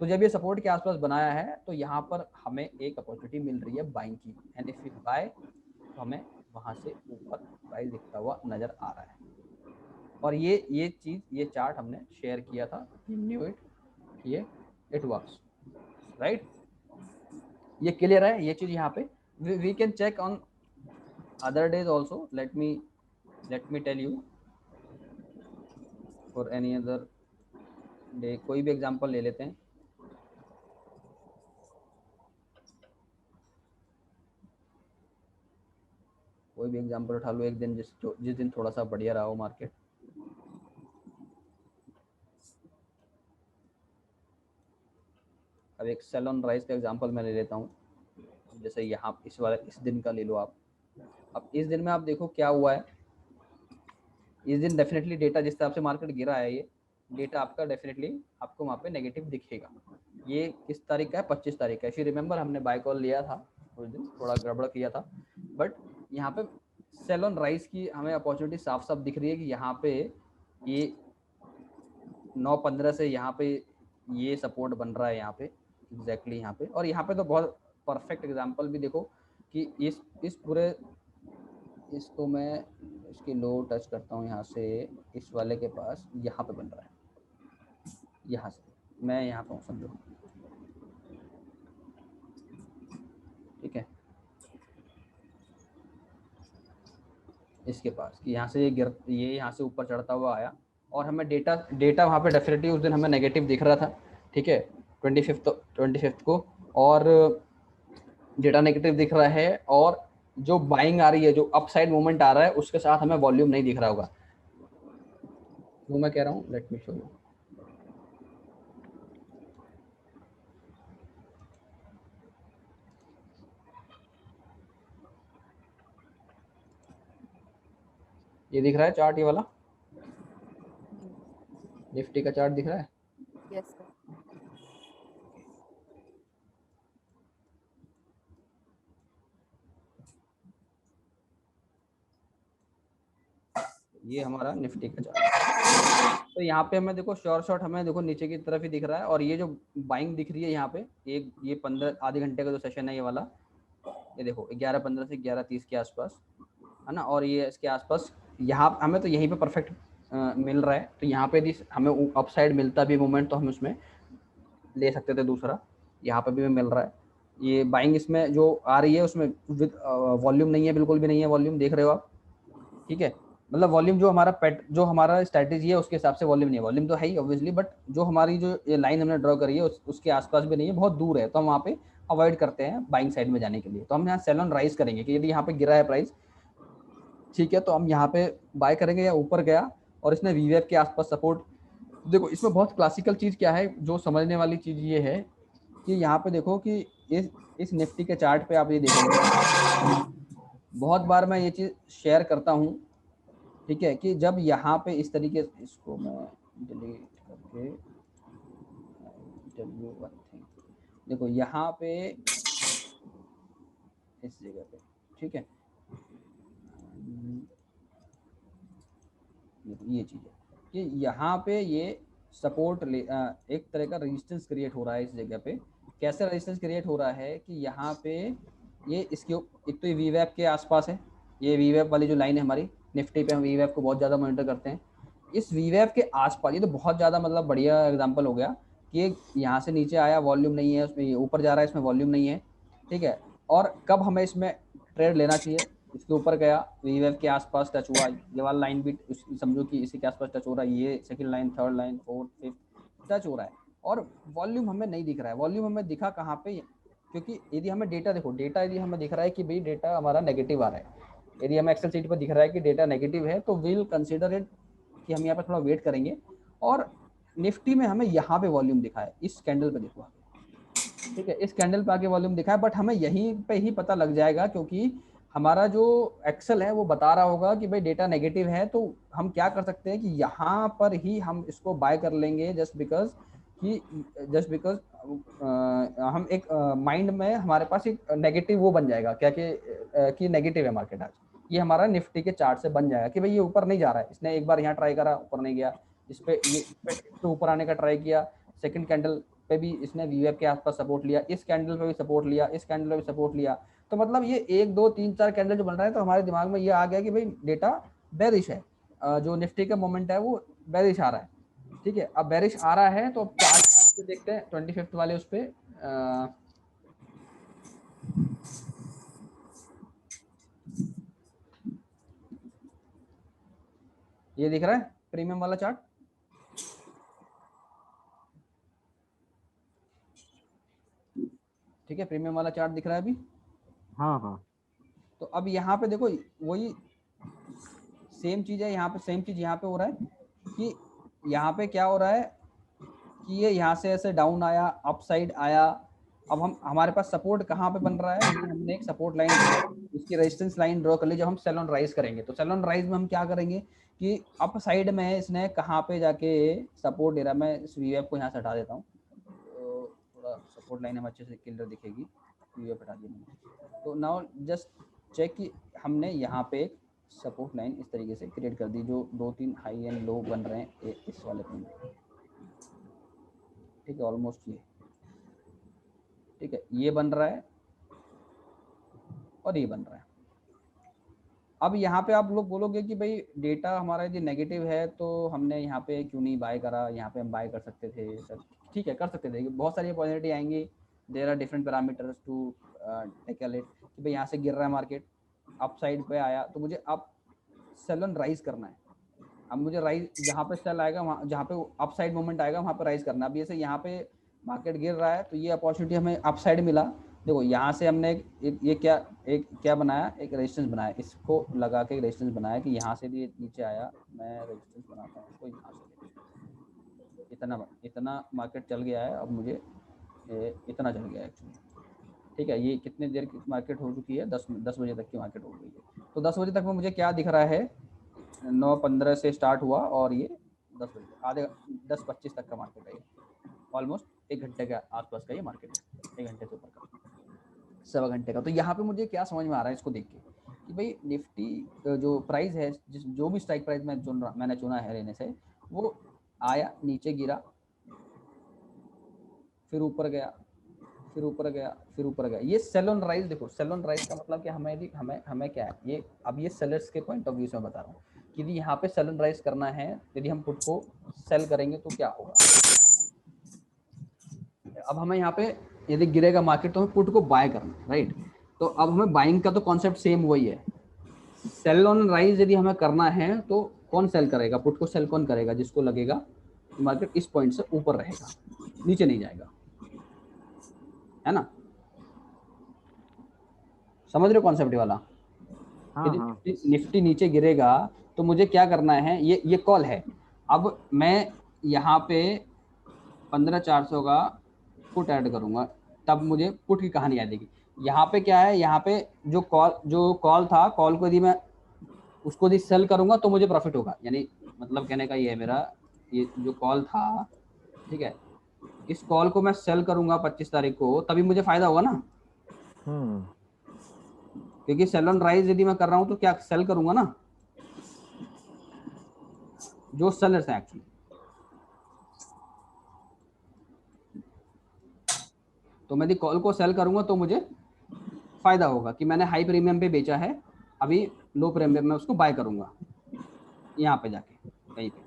तो जब ये सपोर्ट के आसपास बनाया है तो यहाँ पर हमें एक अपॉर्चुनिटी मिल रही है बाइंग की, एंड इफ वी बाय तो हमें वहाँ से ऊपर प्राइस दिखता हुआ नजर आ रहा है। और ये चीज, ये चार्ट हमने शेयर किया था, न्यू इट, ये इट वर्क्स राइट, ये क्लियर है ये चीज। यहाँ पे we can check on other days also. Let me tell you for any other day, कोई भी एग्जांपल ले लेते हैं। कोई भी एग्जांपल उठा लो एक दिन जिस दिन थोड़ा सा बढ़िया रहा हो मार्केट। अब एक सेल ऑन राइज का एग्जांपल मैं ले लेता हूँ, जैसे यहाँ इस दिन का ले लो आप। अब इस दिन में आप देखो क्या हुआ है, इस दिन डेफिनेटली डेटा जिस तरह से मार्केट गिरा है, ये डेटा आपका डेफिनेटली आपको वहाँ पे नेगेटिव दिखेगा। ये किस तारीख का है? 25 तारीख का। इफ यू रिमेंबर हमने बाय कॉल लिया था उस दिन, थोड़ा गड़बड़ किया था, बट यहाँ पे सेल ऑन राइज की हमें अपॉर्चुनिटी साफ साफ दिख रही है कि यहाँ पे ये 9-15 से यहाँ पे ये सपोर्ट बन रहा है यहाँ पे एग्जैक्टली यहाँ पे। और यहाँ पे तो बहुत परफेक्ट एग्जांपल भी देखो कि इस पूरे, इसको मैं इसकी लो टच करता हूँ यहाँ से, इस वाले के पास यहाँ पे बन रहा है, यहाँ से मैं यहाँ पे हूँ समझो, ठीक है। इसके पास कि यहाँ से ये यहाँ से ऊपर चढ़ता हुआ आया और हमें डेटा वहाँ पे डेफिनेटली उस दिन हमें नेगेटिव दिख रहा था, ठीक है, 25 को, और डेटा नेगेटिव दिख रहा है और जो बाइंग आ रही है, जो अपसाइड मूवमेंट आ रहा है, उसके साथ हमें वॉल्यूम नहीं दिख रहा होगा। वो मैं कह रहा हूँ, लेट मी शो यू। ये दिख रहा है चार्ट, ये वाला निफ्टी का चार्ट दिख रहा है। Yes sir. ये हमारा निफ्टी का चार्ट। तो यहाँ पे हमें देखो शॉर्ट शॉट हमें देखो नीचे की तरफ ही दिख रहा है, और ये जो बाइंग दिख रही है यहाँ पे, ये 15 आधे घंटे का जो सेशन है ये वाला, ये देखो 11:15 से 11:30 के आसपास है ना, और ये इसके आसपास यहाँ हमें तो यहीं पे परफेक्ट मिल रहा है। तो यहाँ पे यदि हमें अपसाइड मिलता भी मोमेंट तो हम उसमें ले सकते थे दूसरा, यहाँ पे भी मिल रहा है। ये बाइंग इसमें जो आ रही है उसमें विद वॉल्यूम नहीं है, बिल्कुल भी नहीं है वॉल्यूम, देख रहे हो आप, ठीक है। मतलब वॉल्यूम जो हमारा स्ट्रैटेजी है उसके हिसाब से वॉल्यूम नहीं है, वॉल्यूम तो है ही ऑब्वियसली, बट जो हमारी जो ये लाइन हमने ड्रॉ करी है उसके आसपास भी नहीं है, बहुत दूर है, तो हम वहाँ पे अवॉइड करते हैं बाइंग साइड में जाने के लिए। तो हम यहाँ सेल ऑन राइज करेंगे कि यदि यहाँ पे गिरा है प्राइस, ठीक है, तो हम यहाँ पे बाय करेंगे, या ऊपर गया और इसने वीवेब के आसपास सपोर्ट। देखो इसमें बहुत क्लासिकल चीज़ क्या है, जो समझने वाली चीज़ ये है कि यहाँ पे देखो कि इस निफ्टी के चार्ट पे आप ये देखोगे, बहुत बार मैं ये चीज़ शेयर करता हूँ, ठीक है, कि जब यहाँ पे इस तरीके से, इसको मैं डिलीट करके देखो यहाँ पे इस जगह पे, ठीक है, ये चीज़ है कि यहाँ पे ये सपोर्ट एक तरह का रेजिस्टेंस क्रिएट हो रहा है इस जगह पे। कैसे रेजिस्टेंस क्रिएट हो रहा है कि यहाँ पे ये इसके एक तो ये वीवैप के आसपास है, ये वीवैप वाली जो लाइन है हमारी निफ्टी पे, हम वीवैप को बहुत ज़्यादा मॉनिटर करते हैं। इस वीवैप के आसपास ये तो बहुत ज़्यादा मतलब बढ़िया एग्जांपल हो गया कि यहाँ से नीचे आया, वॉल्यूम नहीं है उसमें, ऊपर जा रहा है इसमें वॉल्यूम नहीं है, ठीक है। और कब हमें इसमें ट्रेड लेना चाहिए, इसके ऊपर गया, वीवैप के आसपास टच हुआ, ये वाला लाइन भी समझो कि इसी के आसपास टच हो रहा है, ये second line, third line, fourth, fifth touch हो रहा है और वॉल्यूम हमें नहीं दिख रहा है। वॉल्यूम हमें दिखा कहाँ पे, क्योंकि यदि हमें डेटा देखो, डेटा यदि हमें दिख रहा है कि भाई डेटा हमारा नेगेटिव आ रहा है, यदि हमें एक्सेल शीट पर दिख रहा है कि डेटा नेगेटिव है, तो विल कंसिडर इट कि हम यहाँ पर थोड़ा वेट करेंगे। और निफ्टी में हमें यहाँ पे वॉल्यूम दिखा है, इस कैंडल पे देखो, ठीक है, इस कैंडल पे आके वॉल्यूम दिखा है, बट हमें यहीं पे ही पता लग जाएगा क्योंकि हमारा जो एक्सेल है वो बता रहा होगा कि भाई डेटा नेगेटिव है। तो हम क्या कर सकते हैं कि यहाँ पर ही हम इसको बाय कर लेंगे, जस्ट बिकॉज हम एक माइंड में हमारे पास एक नेगेटिव वो बन जाएगा क्या कि नेगेटिव है मार्केट आज, ये हमारा निफ्टी के चार्ट से बन जाएगा कि भाई ये ऊपर नहीं जा रहा है। इसने एक बार यहाँ ट्राई करा, ऊपर नहीं गया, इस पे ऊपर आने का ट्राई किया, सेकंड कैंडल पे भी इसने वीवैप के आसपास सपोर्ट लिया, इस कैंडल पे भी सपोर्ट लिया, इस कैंडल पे भी सपोर्ट लिया। तो मतलब ये 1 2 3 4 कैंडल जो बन रहा है, तो हमारे दिमाग में ये आ गया कि भाई डेटा बेरिश है, जो निफ्टी का मोमेंट है वो बेरिश आ रहा है, ठीक है। अब बेरिश आ रहा है तो अब चार्ट देखते हैं 25th वाले उस पे, ये दिख रहा है प्रीमियम वाला चार्ट, ठीक है, प्रीमियम वाला चार्ट दिख रहा है अभी। हाँ हाँ। तो अब यहाँ पे देखो वही सेम चीज है, यहाँ पे सेम चीज यहाँ पे हो रहा है कि यहाँ पे क्या हो रहा है कि ये यहाँ से ऐसे डाउन आया, अप साइड आया। अब हमारे पास सपोर्ट कहाँ पे बन रहा है, हमने एक सपोर्ट लाइन, इसकी रेजिस्टेंस लाइन ड्रॉ कर ली। जब हम सेल ऑन राइज करेंगे तो सेल ऑन राइज में हम क्या करेंगे कि अप साइड में इसने कहाँ पे जाके सपोर्ट दे रहा है। मैं इस वीवैप को यहाँ से हटा देता हूँ, तो थोड़ा सपोर्ट लाइन हमें अच्छे से क्लियर दिखेगी। वीवैप हटा दिया मैंने, तो नाउ जस्ट चेक कि हमने यहाँ पे एक सपोर्ट लाइन इस तरीके से क्रिएट कर दी, जो 2-3 हाई एंड लो बन रहे हैं इस वाले पे, ठीक है, ऑलमोस्ट ये, ठीक है, ये बन रहा है और ये बन रहा है। अब यहाँ पे आप लोग बोलोगे कि भाई डेटा हमारा यदि नेगेटिव है तो हमने यहाँ पे क्यों नहीं बाय करा, यहाँ पे हम बाय कर सकते थे सर, ठीक है कर सकते थे, बहुत सारी अपॉर्चुनिटी आएंगी, there are different parameters to tackle it, कि भाई यहाँ से गिर रहा है मार्केट, अप साइड पे आया तो मुझे अब सेल ऑन राइज करना है। अब मुझे राइज जहाँ पे सेल आएगा, वहाँ जहाँ पे अप साइड मूवमेंट आएगा वहाँ पे राइज करना है। अब जैसे यहाँ पे मार्केट गिर रहा है तो ये अपॉर्चुनिटी हमें अप साइड मिला, देखो यहाँ से हमने एक क्या बनाया, एक रेजिस्टेंस बनाया, इसको लगा के रेजिस्टेंस बनाया कि यहाँ से भी नीचे आया, मैं रेजिस्टेंस बनाता हूँ इसको यहाँ से, इतना मार्केट चल गया है, अब मुझे इतना चल गया है एक्चुअली, ठीक है। ये कितने देर की मार्केट हो चुकी है, 10 बजे तक की मार्केट हो गई है। तो 10 बजे तक में मुझे क्या दिख रहा है, 9:15 से स्टार्ट हुआ और ये 10 बजे आधे 10:25 तक का मार्केट है, ऑलमोस्ट 1 घंटे के आसपास का ये मार्केट है, 1 घंटे से ऊपर का, 1.25 घंटे का। तो यहाँ पे मुझे क्या समझ में आ रहा है इसको देख के कि भाई निफ्टी जो प्राइस है, जो भी स्ट्राइक प्राइस मैंने चुना है लेने से, वो आया, नीचे गिरा, फिर ऊपर गया, फिर ऊपर गया, फिर ऊपर गया। ये सेल ऑन राइज, देखो सेल ऑन राइज का मतलब कि हमें क्या है ये, अब ये सेलर्स के पॉइंट ऑफ व्यू से मैं बता रहा हूँ कि यदि यहाँ पे सेल ऑन राइज करना है, यदि हम पुट को सेल करेंगे तो क्या होगा। अब हमें यहाँ पे यदि गिरेगा मार्केट तो हमें पुट को बाय करना है, राइट। तो अब हमें बाइंग का तो कॉन्सेप्ट सेम वही है, सेल ऑन राइज यदि हमें करना है तो कौन सेल करेगा, पुट को सेल कौन करेगा, जिसको लगेगा मार्केट इस पॉइंट से ऊपर रहेगा, नीचे नहीं जाएगा, है ना, समझ रहे हो कॉन्सेप्ट वाला। यदि निफ्टी नीचे गिरेगा तो मुझे क्या करना है, ये कॉल है। अब मैं यहाँ पे 15,400 का पुट ऐड करूंगा, तब मुझे पुट की कहानी याद आएगी। यहाँ पे क्या है, यहाँ पे जो कॉल था, कॉल को यदि मैं उसको यदि सेल करूंगा तो मुझे प्रॉफिट होगा, यानी मतलब कहने का ये है मेरा, ये जो कॉल था, ठीक है, इस कॉल को मैं सेल करूंगा 25 तारीख को, तभी मुझे फायदा होगा ना, क्योंकि सेल ऑन राइज यदि मैं कर रहा हूं तो क्या सेल करूंगा ना, जो सेलर्स हैं एक्चुअली। तो मैं यदि कॉल को सेल करूंगा तो मुझे फायदा होगा कि मैंने हाई प्रीमियम पे बेचा है, अभी लो प्रीमियम में उसको बाय करूंगा यहाँ पे जाके कहीं पे।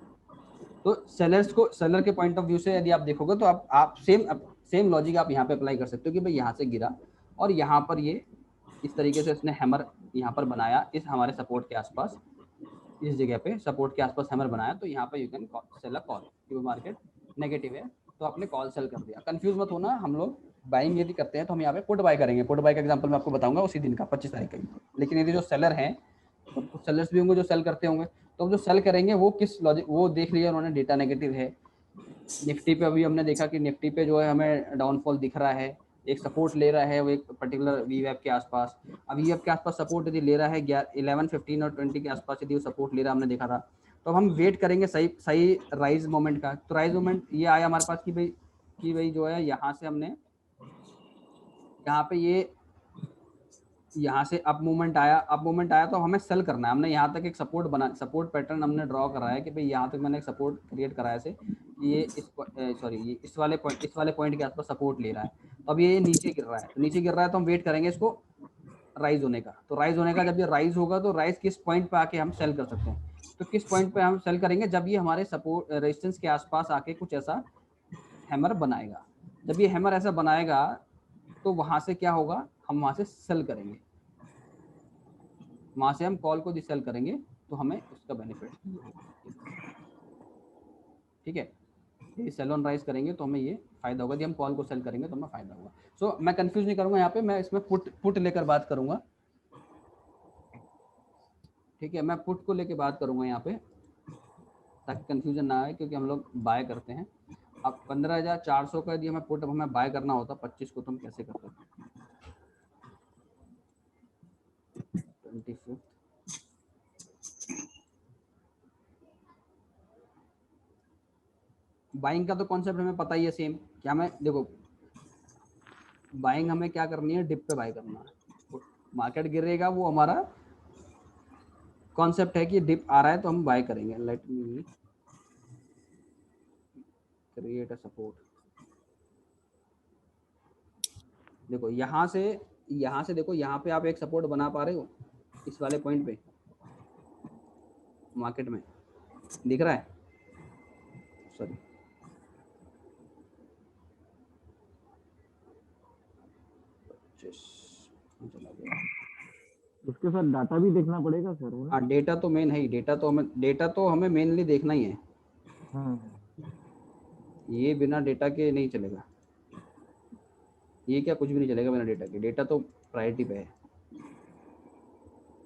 तो सेलर्स को, सेलर के पॉइंट ऑफ व्यू से यदि आप देखोगे तो आप सेम लॉजिक आप यहाँ पे अप्लाई कर सकते हो कि भाई यहाँ से गिरा और यहाँ पर ये इस तरीके से इसने हैमर यहाँ पर बनाया, इस हमारे सपोर्ट के आसपास, इस जगह पे सपोर्ट के आसपास हैमर बनाया, तो यहाँ पे you can sell a call क्योंकि मार्केट नेगेटिव है तो आपने कॉल सेल कर दिया। कंफ्यूज मत होना, हम लोग बाइंग यदि करते हैं तो हम यहाँ पे पुट बाय करेंगे। पुट बाय का एग्जांपल मैं आपको बताऊंगा उसी दिन का 25 तारीख का ही। लेकिन यदि जो सेलर हैं तो कुछ सेलर्स भी होंगे जो सेल करते होंगे, तो जो सेल करेंगे वो किस लॉजिक, वो देख लिया उन्होंने डेटा नेगेटिव है। निफ्टी पे अभी हमने देखा कि निफ्टी पे जो है हमें डाउनफॉल दिख रहा है, एक सपोर्ट ले रहा है वो एक पर्टिकुलर वीवेब के आसपास। अब वीवेब के आसपास सपोर्ट यदि ले रहा है 11, 15 और 20 के आसपास यदि वो सपोर्ट ले रहा हमने देखा था, तो हम वेट करेंगे सही राइज मोमेंट का। तो राइज मोमेंट ये आया हमारे पास कि भाई जो है यहाँ से हमने यहाँ पे ये यहाँ से अप मूवमेंट आया तो हमें सेल करना है। हमने यहाँ तक एक सपोर्ट पैटर्न हमने ड्रॉ करा है कि भाई यहाँ तक मैंने एक सपोर्ट क्रिएट कराया से ये इस वाले पॉइंट के आसपास सपोर्ट ले रहा है। तो अब ये नीचे गिर रहा है, तो हम वेट करेंगे इसको राइज होने का। तो राइज होने का जब ये राइज होगा तो राइज किस पॉइंट पे आके हम सेल कर सकते हैं, तो किस पॉइंट पे हम सेल करेंगे, जब ये हमारे सपोर्ट रेजिस्टेंस के आसपास आके कुछ ऐसा हैमर बनाएगा। जब ये हैमर ऐसा बनाएगा तो वहां से क्या होगा, हम वहां से सेल करेंगे, वहां से हम कॉल को सेल करेंगे तो हमें उसका बेनिफिट, ठीक है। ये सेल ऑन राइज करेंगे तो हमें ये फायदा होगा, यदि हम कॉल को सेल करेंगे तो हमें फायदा होगा। सो मैं कंफ्यूज नहीं करूंगा यहाँ पे, मैं इसमें पुट लेकर बात करूंगा, ठीक है। मैं पुट को लेकर बात करूंगा यहाँ पे ताकि कंफ्यूजन ना आए, क्योंकि हम लोग बाय करते हैं। अब 15,400 का यदि हमें पुट हमें बाय करना होता 25 को, तो हम कैसे करते हैं? 25 बाइंग का तो कॉन्सेप्ट हमें पता ही है सेम। क्या मैं देखो, बाइंग हमें क्या करनी है, डिप पे बाय करना है। मार्केट गिरेगा वो हमारा कॉन्सेप्ट है कि डिप आ रहा है तो हम बाय करेंगे। Let me create a support. देखो यहाँ से देखो, यहाँ पे आप एक सपोर्ट बना पा रहे हो इस वाले पॉइंट पे, मार्केट में दिख रहा है, सॉरी उसके साथ डाटा भी देखना पड़ेगा सर। हाँ, डेटा तो मेन है ही, डेटा तो हमें मेनली देखना ही है। ये बिना डेटा के नहीं चलेगा, ये क्या कुछ भी नहीं चलेगा बिना डेटा के। डेटा तो प्रायोरिटी पे है।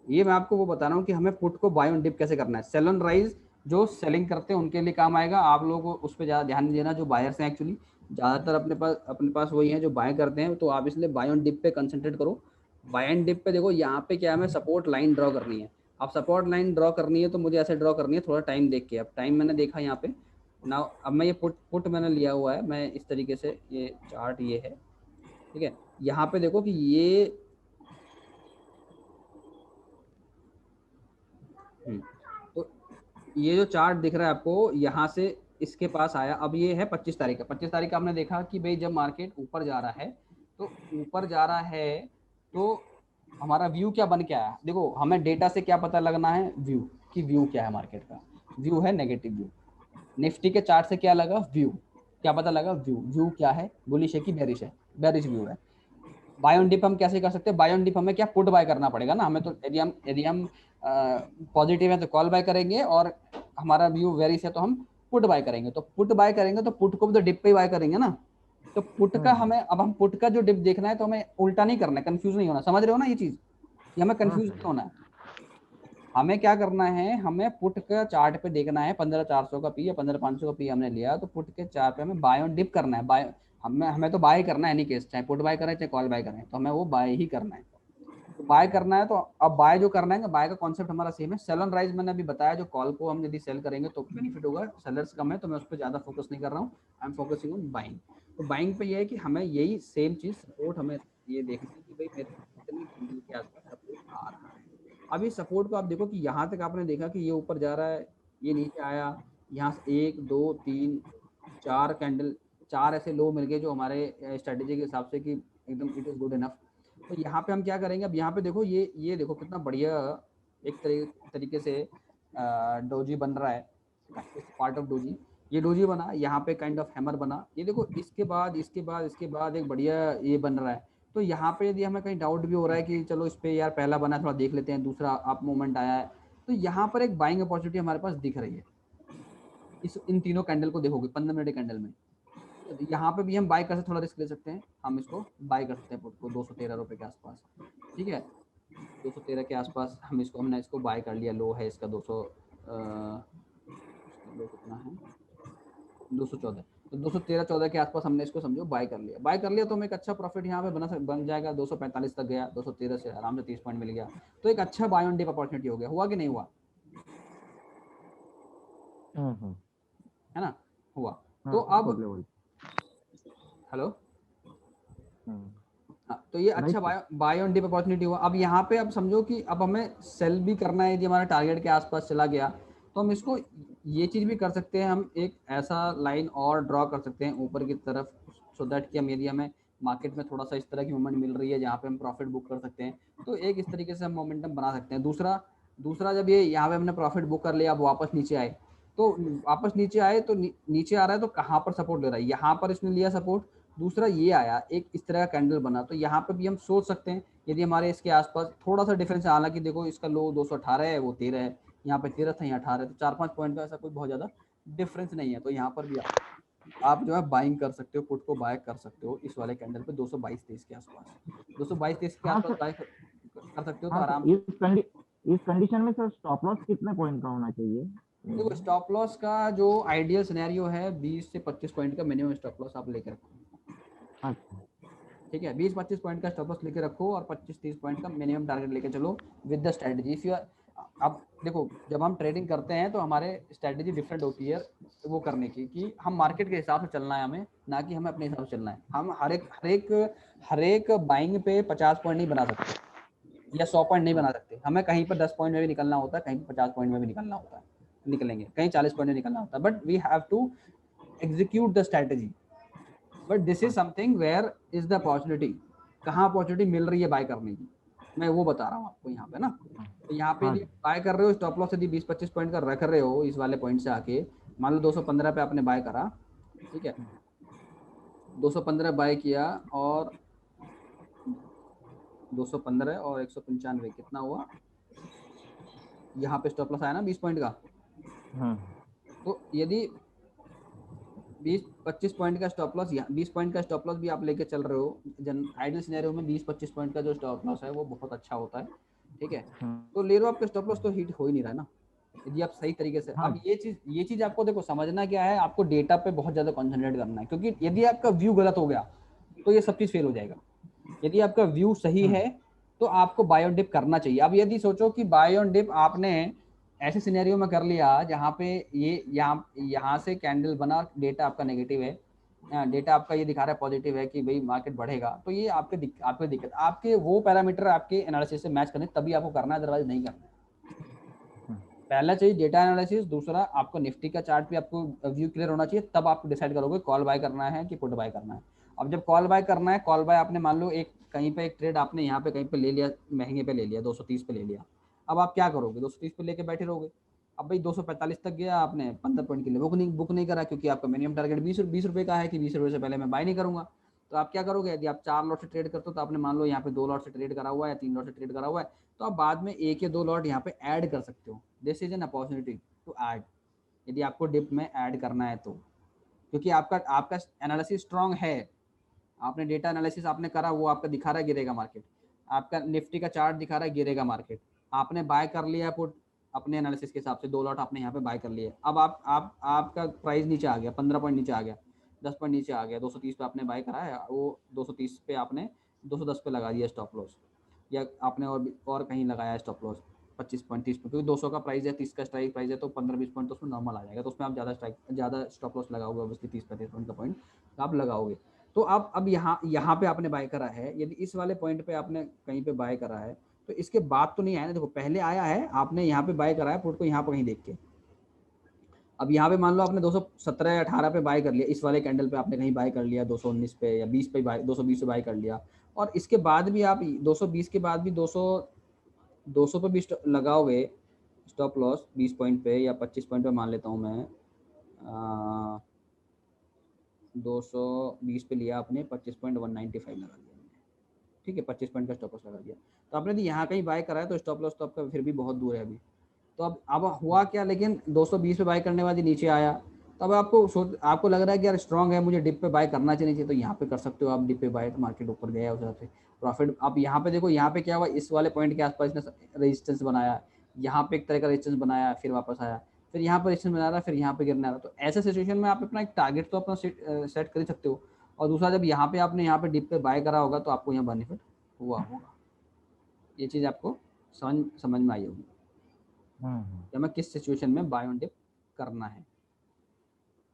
ये मैं आपको वो बता रहा हूँ कि हमें पुट को बाय ऑन डिप कैसे करना है। सेल ऑन राइज जो सेलिंग करते हैं उनके लिए काम आएगा, आप लोगों को उस पर ज़्यादा ध्यान नहीं देना। जो बायर्स हैं एक्चुअली ज़्यादातर अपने पास वही हैं जो बाय करते हैं, तो आप इसलिए बाय ऑन डिप पे कंसंट्रेट करो। बाय ऑन डिप पे देखो, यहाँ पे क्या हमें सपोर्ट लाइन ड्रॉ करनी है। अब सपोर्ट लाइन ड्रॉ करनी है तो मुझे ऐसे ड्रॉ करनी है, थोड़ा टाइम देख के। अब टाइम मैंने देखा यहाँ पे ना, अब मैं ये पुट मैंने लिया हुआ है, मैं इस तरीके से, ये चार्ट ये है, ठीक है। यहाँ पे देखो कि ये तो ये जो चार्ट दिख रहा है आपको, यहाँ से इसके पास आया। अब ये है 25 तारीख का। 25 तारीख का हमने देखा कि भाई जब मार्केट ऊपर जा रहा है तो हमारा व्यू क्या बन के आया। देखो हमें डेटा से क्या पता लगना है, व्यू कि व्यू क्या है मार्केट का। व्यू है नेगेटिव व्यू। निफ्टी के चार्ट से क्या लगा, व्यू क्या पता लगा, व्यू क्या है, बुलिश है कि बेरिश है, बेरिश व्यू है। बाय ऑन डिप हम कैसे कर सकते हैं, बाय ऑन डिप हमें क्या पुट बाय करना पड़ेगा ना हमें। तो यदि हम पॉजिटिव है तो कॉल बाय करेंगे, और हमारा व्यू वेरिश है तो हम पुट बाय करेंगे। तो पुट बाय करेंगे तो पुट को भी तो डिप पे ही बाय करेंगे ना। तो पुट का हमें, अब हम पुट का जो डिप देखना है तो हमें उल्टा नहीं करना है, कंफ्यूज नहीं होना। समझ रहे हो ना ये चीज, ये हमें कंफ्यूज नहीं होना है। हमें क्या करना है, हमें पुट का चार्ट पे देखना है। 15,400 का पी या 15,500 का पी हमने लिया, तो पुट के चार्ट पे हमें बाय ऑन डिप करना है। बाय हमें तो बाय करना है एनी केस, चाहे पुट बाय करें चाहे कॉल बाय करें, तो हमें वो बाय ही करना है। तो बाय करना है, तो अब बाय जो करना है, बाय का कॉन्सेप्ट हमारा सेम है। सेल ऑन राइज मैंने अभी बताया, जो कॉल को हम यदि सेल करेंगे तो बेनिफिट होगा। सेलर्स कम है तो मैं उस पर ज्यादा फोकस नहीं कर रहा हूँ, I am focusing on buying. तो बाइंग पे ये है कि हमें यही सेम चीज सपोर्ट हमें ये देखना है कि भाई मेरे कितनी बिंदु के आसपास सपोर्ट आ रहा है। अभी सपोर्ट को आप देखो कि यहाँ तक आपने देखा कि ये ऊपर जा रहा है, ये नीचे आया, यहाँ से 1 2 3 4 कैंडल, 4 ऐसे लो मिल गए जो हमारे स्ट्रेटेजी के हिसाब से कि एकदम इट इज गुड इनफ। तो यहाँ पे हम क्या करेंगे, अब यहाँ पे देखो ये देखो कितना बढ़िया एक तरीके से डोजी बन रहा है, पार्ट ऑफ डोजी। ये डोजी बना, यहाँ पे काइंड ऑफ हैमर बना, ये देखो इसके बाद एक बढ़िया ये बन रहा है। तो यहाँ पे यदि हमें कहीं डाउट भी हो रहा है कि चलो इस पे यार पहला बना थोड़ा देख लेते हैं, दूसरा अप मूवमेंट आया है, तो यहाँ पर एक बाइंग अपॉर्चुनिटी हमारे पास दिख रही है। इन तीनों कैंडल को देखोगे 15 मिनट कैंडल में, तो यहाँ पे भी हम बाय कर सकते, थोड़ा रिस्क ले सकते हैं, हम इसको बाय कर सकते हैं पुट को 213 रुपए के आसपास। ठीक है, 213 के आसपास हमने इसको बाय कर लिया। लो है इसका 200 कितना है 214, तो 213-14 के आसपास हमने इसको समझो बाय कर लिया तो हमें एक अच्छा प्रॉफिट यहाँ पे बन जाएगा। 245 तक गया, 213 से आराम से 30 पॉइंट मिल गया, तो एक अच्छा बाय ऑन डिप अपॉर्चुनिटी हो गया। हुआ कि नहीं हुआ? है ना, हुआ। तो अब हेलो, हाँ, तो ये अच्छा बाय ऑन डिप अपॉर्चुनिटी हुआ। अब यहाँ पे अब समझो कि अब हमें सेल भी करना है, यदि हमारा टारगेट के आसपास चला गया तो हम इसको ये चीज भी कर सकते हैं, हम एक ऐसा लाइन और ड्रॉ कर सकते हैं ऊपर की तरफ, सो दैट कि हम यदि हमें मार्केट में थोड़ा सा इस तरह की मूवमेंट मिल रही है जहाँ पे हम प्रॉफिट बुक कर सकते हैं, तो एक इस तरीके से हम मोमेंटम बना सकते हैं। दूसरा जब ये यहाँ पे हमने प्रॉफिट बुक कर लिया, अब वापस नीचे आए तो नीचे आ रहा है, तो कहाँ पर सपोर्ट ले रहा है? यहाँ पर इसने लिया सपोर्ट। दूसरा ये आया एक इस तरह का कैंडल बना, तो यहाँ पे भी हम सोच सकते हैं यदि हमारे इसके आसपास थोड़ा सा डिफरेंस है, हालांकि देखो इसका लो 218 है, वो 13 है, यहाँ पे 13 था, यहाँ 18, तो 4-5 पॉइंट का ऐसा कोई बहुत ज्यादा डिफरेंस नहीं है। तो यहाँ पर भी आप जो है बाइंग कर सकते हो, पुट को बाय कर सकते हो इस वाले कैंडल पे 222-23 के आसपास, 222-23 के आसपास बाय कर सकते हो। तो आराम इस कंडीशन में सर स्टॉप लॉस कितने पॉइंट का होना चाहिए? देखो स्टॉप लॉस का जो आइडियल सिनेरियो है 20 से 25 पॉइंट का मिनिमम स्टॉप लॉस आप लेके रखो। ठीक है, 20-25 पॉइंट का स्टॉप लॉस लेके रखो और 25-30 पॉइंट का मिनिमम टारगेट लेके चलो with the strategy. If you अब देखो जब हम ट्रेडिंग करते हैं तो हमारे स्ट्रेटजी डिफरेंट होती है वो करने की, कि हम मार्केट के हिसाब से चलना है हमें, ना कि हमें अपने हिसाब से चलना है। हम हर एक बाइंग पे 50 पॉइंट नहीं बना सकते या 100 पॉइंट नहीं बना सकते। हमें कहीं पर 10 पॉइंट में भी निकलना होता है, कहीं पर 50 पॉइंट में भी निकलना होता है, निकलेंगे, कहीं 40 पॉइंट में निकलना होता है, but we have to execute the strategy. But this is something where is the opportunity, कहाँ अपॉर्चुनिटी मिल रही है बाय करने की, मैं वो बता रहा हूँ आपको यहाँ पे ना। तो यहाँ पे बाय कर रहे हो, स्टॉप लॉस यदि 20-25 पॉइंट का रख रहे हो इस वाले पॉइंट से आके, मान लो 215 पे आपने बाय करा, ठीक है, 215 बाय किया और 215 और 195 कितना हुआ, यहाँ पे स्टॉप लॉस आया ना 20 पॉइंट का। तो यदि 20-25 पॉइंट का स्टॉप लॉस, 20 पॉइंट का स्टॉप लॉस भी आप लेके चल रहे हो, आइडियल सिनेरियो में 20-25 पॉइंट का जो स्टॉप लॉस है वो बहुत अच्छा होता है। ठीक है, तो ले लो, आपका स्टॉप लॉस तो हिट हो ही नहीं रहा ना यदि आप सही तरीके से। अब ये चीज आपको देखो समझना क्या है, आपको डेटा पे बहुत ज्यादा कॉन्सेंट्रेट करना है, क्योंकि यदि आपका व्यू गलत हो गया तो ये सब चीज फेल हो जाएगा। यदि आपका व्यू सही है तो आपको बाय ऑन डिप करना चाहिए। अब यदि सोचो कि बाय ऑन डिप आपने ऐसे सिनेरियो में कर लिया जहाँ पे ये यहाँ से कैंडल बना, डेटा आपका नेगेटिव है, डेटा आपका ये दिखा रहा है पॉजिटिव है कि भाई मार्केट बढ़ेगा, तो ये आपके दिक्कत, आपके वो पैरामीटर आपके एनालिसिस से मैच करने तभी आपको करना है, अदरवाइज नहीं करना है। पहला चाहिए डेटा एनालिसिस, दूसरा आपको निफ्टी का चार्ट पे आपको व्यू क्लियर होना चाहिए, तब आप डिसाइड करोगे कॉल बाय करना है कि पुट बाय करना है। अब जब कॉल बाय करना है, कॉल बाय आपने मान लो कहीं पे एक ट्रेड आपने यहाँ पे कहीं पे ले लिया, महंगे पे ले लिया, 230 पे ले लिया, अब आप क्या करोगे, 230 पे लेके बैठे रहोगे। अब भाई 245 तक गया, आपने 15 पॉइंट के लिए बुक नहीं करा, क्योंकि आपका मिनिमम टारगेट 20 रुपये का है कि 20 रुपये से पहले मैं बाय नहीं करूंगा। तो आप क्या करोगे, यदि आप 4 लॉट से ट्रेड करते हो तो आपने मान लो यहाँ पे 2 लॉट से ट्रेड करा हुआ है, 3 लॉट से ट्रेड करा हुआ है, तो आप बाद में 1 या 2 लॉट यहाँ पे ऐड कर सकते हो। This is an opportunity to add, यदि आपको डिप में ऐड करना है तो, क्योंकि आपका एनालिसिस स्ट्रॉन्ग है, आपने डेटा एनालिसिस आपने करा, वो आपका दिखा रहा है गिरेगा मार्केट, आपका निफ्टी का चार्ट दिखा रहा है गिरेगा मार्केट, आपने बाय कर लिया पुट अपने एनालिसिस के हिसाब से, 2 लॉट आपने यहाँ पे बाय कर लिए। अब आपका प्राइस नीचे आ गया, 15 पॉइंट नीचे आ गया, 10 पॉइंट नीचे आ गया, 230 पे आपने बाय करा है, वो 230 पे आपने 210 पे लगा दिया स्टॉप लॉस, या आपने और कहीं लगाया स्टॉप लॉस 25 पॉइंट 30 पॉइंट, क्योंकि 200 का प्राइस है, 30 का स्ट्राइक प्राइस है, तो 15-20 पॉइंट तो उसमें नॉर्मल आ जाएगा, तो उसमें आप ज़्यादा स्टॉप लॉस लगाओगे, ऑब्वियसली 30-35 पॉइंट का पॉइंट आप लगाओगे। तो अब यहाँ पे आपने बाय करा है, यदि इस वाले पॉइंट पे आपने कहीं पे बाय करा है, तो इसके बाद तो नहीं आया ना, देखो पहले आया है, आपने यहाँ पे बाय करा है पुट को यहाँ पर कहीं देख के, अब यहाँ पे मान लो आपने 217 या 18 पे बाय कर लिया, इस वाले कैंडल पे आपने कहीं बाय कर लिया 219 पे या 20 पे बाय, 220 पे बाय कर लिया, और इसके बाद भी आप 220 के बाद भी 200 पे भी लगाओगे स्टॉप लॉस 20 पॉइंट पे या 25 पॉइंट पे मान लेता हूँ मैं, 220 पे लिया आपने, 25.195 लगा दिया मैंने, ठीक है, 25 पॉइंट का स्टॉप लॉस लगा दिया। तो आपने यहाँ कहीं बाय करा है तो स्टॉप लॉस तो आपका फिर भी बहुत दूर है अभी। तो अब हुआ क्या, लेकिन 220 पे बाय करने वाली नीचे आया, तो अब आपको लग रहा है कि यार स्ट्रांग है, मुझे डिप पे बाय करना चाहिए, तो यहाँ पे कर सकते हो आप डिप पे बाय, तो मार्केट ऊपर गया उस हिसाब से प्रॉफिट। आप यहाँ पे देखो, यहाँ पे क्या हुआ, इस वाले पॉइंट के आसपास इसने रेजिस्टेंस बनाया, यहाँ पे एक तरह का रेजिस्टेंस बनाया, फिर वापस आया, फिर यहाँ पर रेजिस्टेंस बना रहा, फिर यहाँ पे गिरने आ रहा। तो ऐसे सिचुएशन में आप अपना एक टारगेट तो अपना सेट कर ही सकते हो। और दूसरा, जब यहाँ पे आपने यहाँ पे डिप पे बाय करा होगा तो आपको यहाँ बेनिफिट हुआ होगा। ये चीज़ आपको समझ में आई होगी कि हमें किस सिचुएशन में बाय ऑन डिप करना है।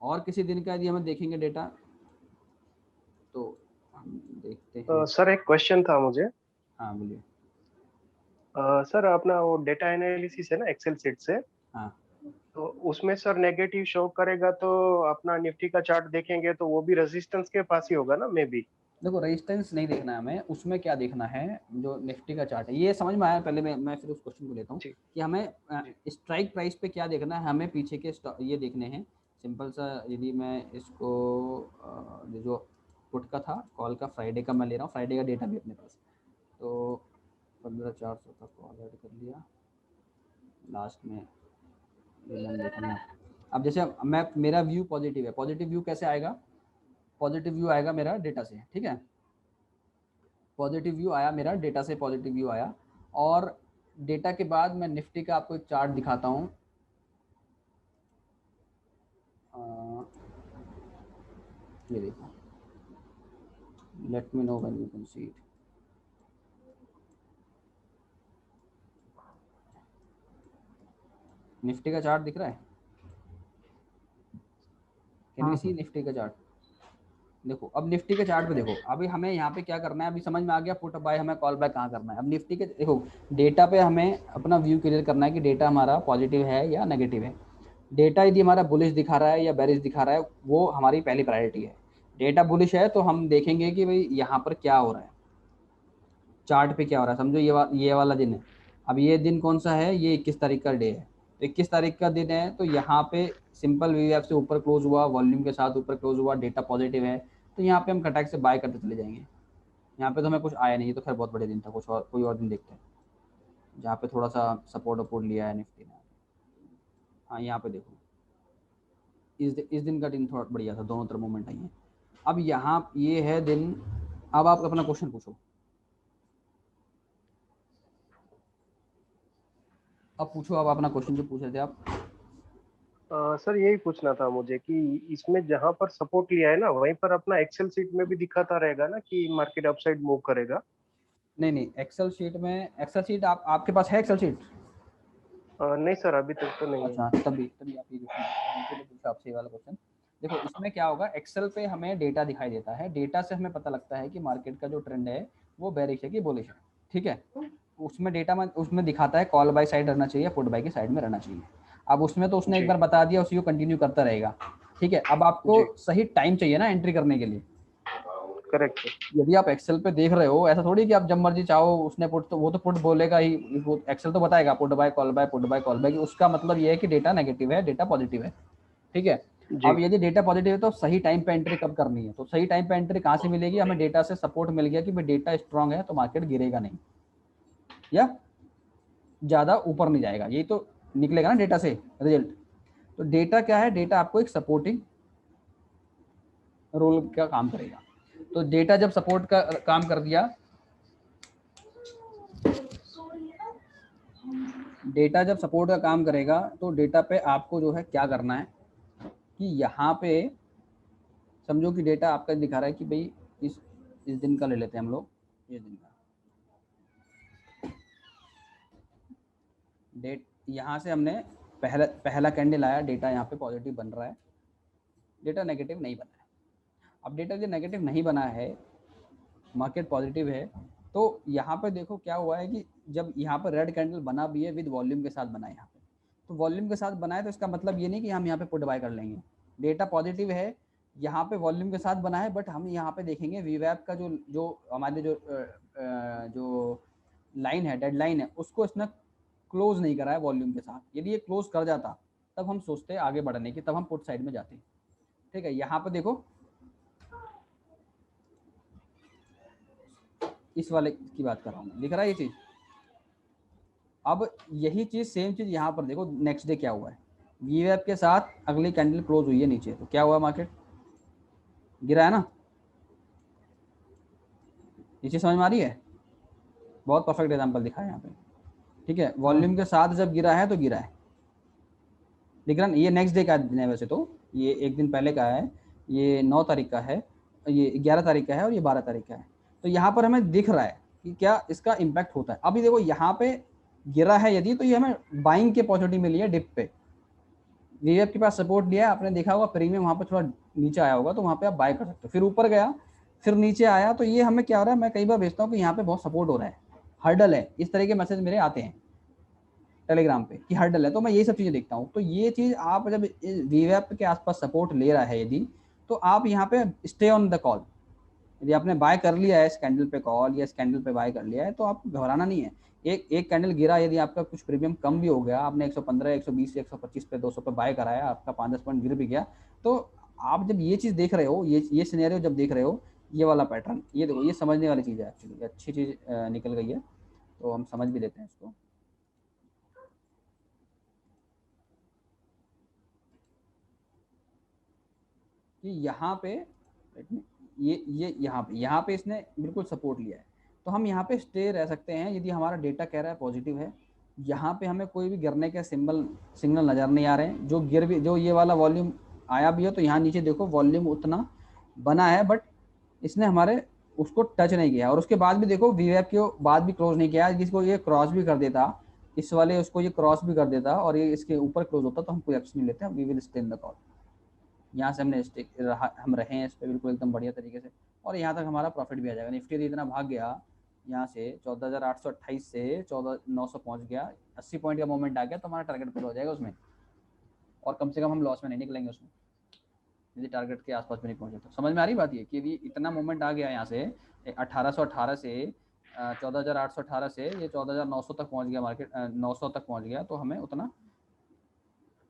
और किसी दिन का यदि हमें देखेंगे डेटा तो हम देखते हैं। सर एक क्वेश्चन था मुझे। हाँ बोलिए। सर अपना वो डेटा एनालिसिस है ना एक्सेल शीट से, हाँ तो उसमें सर नेगेटिव शो करेगा, तो अपना निफ्टी का चार्ट देखेंगे तो वो भी रेजिस्टेंस के पास ही होगा ना मे बी। देखो, रेजिस्टेंस नहीं देखना है हमें, उसमें क्या देखना है, जो निफ्टी का चार्ट है, ये समझ में आया। पहले मैं फिर उस क्वेश्चन को लेता हूँ कि हमें स्ट्राइक प्राइस पे क्या देखना है, हमें पीछे के ये देखने हैं। सिंपल सा, यदि मैं इसको जो पुट का था, कॉल का, फ्राइडे का मैं ले रहा हूँ, फ्राइडे का डेटा भी अपने पास, तो 15,400 का कॉल ऐड कर लिया, लास्ट में देखना। अब जैसे मेरा व्यू पॉजिटिव है, पॉजिटिव व्यू कैसे आएगा, पॉजिटिव व्यू आएगा मेरा डेटा से, ठीक है, पॉजिटिव व्यू आया मेरा डेटा से, पॉजिटिव व्यू आया। और डेटा के बाद मैं निफ्टी का आपको एक चार्ट दिखाता हूँ, ये देखो, let me know when you can see it. Nifty का चार्ट दिख रहा है, कैन यू सी निफ्टी का चार्ट? देखो, अब निफ्टी के चार्ट पे देखो, अभी हमें यहाँ पे क्या करना है, अभी समझ में आ गया पुट बाय हमें कॉल बाय कहाँ करना है। अब निफ्टी के देखो डेटा पे हमें अपना व्यू क्लियर करना है कि डेटा हमारा पॉजिटिव है या नेगेटिव है। डेटा यदि हमारा बुलिश दिखा रहा है या बेरिश दिखा रहा है, वो हमारी पहली प्रायोरिटी है। डेटा बुलिश है तो हम देखेंगे कि भाई यहाँ पर क्या हो रहा है, चार्ट पे क्या हो रहा है। समझो ये वाला दिन है, अब ये दिन कौन सा है, ये 21 तारीख का डे है, तो 21 तारीख का दिन है, तो यहाँ पे सिंपल वीएफ से ऊपर क्लोज हुआ, वॉल्यूम के साथ ऊपर क्लोज हुआ, डेटा पॉजिटिव है, तो यहाँ पे हम कटाक से बाय करते चले जाएंगे। यहाँ पे तो हमें कुछ आया नहीं, तो खैर बहुत बड़े दिन था, कोई और दिन देखते हैं जहाँ पे थोड़ा सा सपोर्ट वपोर्ट लिया है निफ्टी ने। हाँ, यहाँ पे देखो, इस दिन का दिन थोड़ा बढ़िया था, दोनों तरफ मूवमेंट आई है। अब यहाँ ये है दिन, अब आप अपना क्वेश्चन पूछो, अब पूछो आप अपना क्वेश्चन जो पूछ रहे थे आप। सर यही पूछना था मुझे कि इसमें जहां पर सपोर्ट लिया है ना, वहीं पर अपना एक्सेल शीट में भी दिखाता रहेगा ना कि मार्केट अपसाइड मूव करेगा? नहीं, एक्सेल शीट आपके पास है एक्सेल शीट? नहीं सर, अभी तक तो नहीं है। अच्छा, तभी आप ये पूछा आपसे वाला क्वेश्चन। देखो, इसमें क्या होगा, एक्सेल पे हमें डेटा दिखाई देता है, डेटा से हमें पता लगता है कि मार्केट का जो ट्रेंड है वो बेरिश है कि बुलिश है, ठीक है। उसमें डेटा में उसमें दिखाता है कॉल बाय साइड रहना चाहिए, पुट बाय की साइड में रहना चाहिए। अब उसमें तो उसने एक बार बता दिया, उसी को कंटिन्यू करता रहेगा, ठीक है। अब आपको सही टाइम चाहिए ना एंट्री करने के लिए। करेक्ट। यदि आप एक्सेल पे देख रहे हो, ऐसा थोड़ी कि आप जब मर्जी चाहो उसने पुट, तो वो तो पुट बोलेगा ही, वो एक्सेल तो बताएगा put buy call buy, put buy call buy, उसका मतलब ये है कि डेटा नेगेटिव है, डेटा पॉजिटिव है, ठीक है। अब यदि डेटा पॉजिटिव है तो सही टाइम पे एंट्री कब करनी है, तो सही टाइम पे एंट्री कहाँ से मिलेगी, हमें डेटा से सपोर्ट मिल गया कि भाई डेटा स्ट्रांग है तो मार्केट गिरेगा नहीं या ज्यादा ऊपर नहीं जाएगा, यही तो निकलेगा ना डेटा से रिजल्ट। तो डेटा क्या है, डेटा आपको एक सपोर्टिंग रोल का काम करेगा। तो डेटा जब सपोर्ट का काम कर दिया, डेटा जब सपोर्ट का काम करेगा, तो डेटा पे आपको जो है क्या करना है कि यहाँ पे समझो कि डेटा आपका दिखा रहा है कि भाई इस दिन का ले लेते हैं हम लोग, ये दिन का डेट, यहाँ से हमने पहला कैंडल आया, डेटा यहाँ पे पॉजिटिव बन रहा है, डेटा नेगेटिव नहीं बना है। अब डेटा जो नेगेटिव नहीं बना है, मार्केट पॉजिटिव है, तो यहाँ पे देखो क्या हुआ है कि जब यहाँ पर रेड कैंडल बना भी है विद वॉल्यूम के साथ बना है यहाँ पे, तो वॉल्यूम के साथ बना है तो इसका मतलब ये नहीं कि हम यहाँ पे पुट बाय कर लेंगे। डेटा पॉजिटिव है, यहाँ पे वॉल्यूम के साथ बना है, बट हम यहाँ पे देखेंगे वीवैप का जो जो हमारे जो लाइन है, डेडलाइन है, उसको इसने क्लोज नहीं करा है वॉल्यूम के साथ। यदि ये क्लोज कर जाता तब हम सोचते हैं आगे बढ़ने की, तब हम पुट साइड में जाते। ठीक है, यहाँ पे देखो इस वाले की बात कर रहा हूँ, दिख रहा है ये चीज। अब यही चीज सेम चीज यहाँ पर देखो, नेक्स्ट डे क्या हुआ है, वीवैप के साथ अगली कैंडल क्लोज हुई है नीचे, तो क्या हुआ, मार्केट गिरा है ना। ये चीज समझ में आ रही है, बहुत परफेक्ट एग्जांपल दिखा है यहाँ पे। ठीक है, वॉल्यूम के साथ जब गिरा है तो गिरा है, दिख रहा है। ये नेक्स्ट डे का दिन है, वैसे तो ये एक दिन पहले का है, ये 9 तारीख का है, ये 11 तारीख का है और ये 12 तारीख का है। तो यहाँ पर हमें दिख रहा है कि क्या इसका इम्पैक्ट होता है। अभी देखो यहाँ पे गिरा है यदि, तो ये हमें बाइंग की अपॉर्चुनिटी मिली है डिप पे। वीवैप के पास सपोर्ट लिया है, आपने देखा होगा प्रीमियम वहाँ पर थोड़ा नीचे आया होगा, तो वहाँ पे आप बाय कर सकते हो। फिर ऊपर गया, फिर नीचे आया, तो ये हमें क्या हो रहा है, मैं कई बार भेजता हूँ कि यहाँ पे बहुत सपोर्ट हो रहा है, हर्डल है, इस तरह के मैसेज मेरे आते हैं टेलीग्राम पे कि हर्डल है, तो मैं ये सब चीज़ें देखता हूँ। तो ये चीज़ आप जब वीवैप के आसपास सपोर्ट ले रहा है यदि, तो आप यहाँ पे स्टे ऑन द कॉल। यदि आपने बाय कर लिया है इस कैंडल पे कॉल या इस कैंडल पे बाय कर लिया है, तो आपको घबराना नहीं है। एक कैंडल गिरा, यदि आपका कुछ प्रीमियम कम भी हो गया, आपने 115, 120, 125 पे, 200 पे बाय कराया, आपका 5-10 पॉइंट गिर भी गया, तो आप जब ये चीज़ देख रहे हो, ये सिनेरियो जब देख रहे हो, ये वाला पैटर्न, ये देखो, ये समझने वाली चीज़ है एक्चुअली, अच्छी चीज़ निकल गई है, तो हम समझ भी लेते हैं इसको। कि यहाँ पे ये यहाँ पे इसने बिल्कुल सपोर्ट लिया है, तो हम यहाँ पे स्टे रह सकते हैं यदि हमारा डेटा कह रहा है पॉजिटिव है। यहाँ पे हमें कोई भी गिरने के सिग्नल नज़र नहीं आ रहे हैं। जो ये वाला वॉल्यूम आया भी है, तो यहाँ नीचे देखो वॉल्यूम उतना बना है, बट इसने हमारे उसको टच नहीं किया। और उसके बाद भी देखो वीवैप के बाद भी क्लोज नहीं किया, जिसको ये क्रॉस भी कर देता, इस वाले उसको ये क्रॉस भी कर देता और ये इसके ऊपर क्लोज होता, तो हम कोई एक्शन नहीं लेते, we will stay in the call. यहाँ से हमने हम रहे हैं इस पर बिल्कुल एकदम बढ़िया तरीके से, और यहाँ तक हमारा प्रॉफिट भी आ जाएगा। निफ्टी इतना भाग गया यहाँ से 14,828 से 14,900 पहुँच गया, 80 पॉइंट का मूवमेंट आ गया, तो हमारा टारगेट पूरा हो जाएगा उसमें, और कम से कम हम लॉस में नहीं निकलेंगे उसमें, यदि टारगेट के आसपास में नहीं पहुँचे। तो समझ में आ रही बात ये कि यदि इतना मूवमेंट आ गया यहाँ से 1818 से 14,818 से ये 14,900 तक पहुँच गया, मार्केट 900 तक पहुँच गया, तो हमें उतना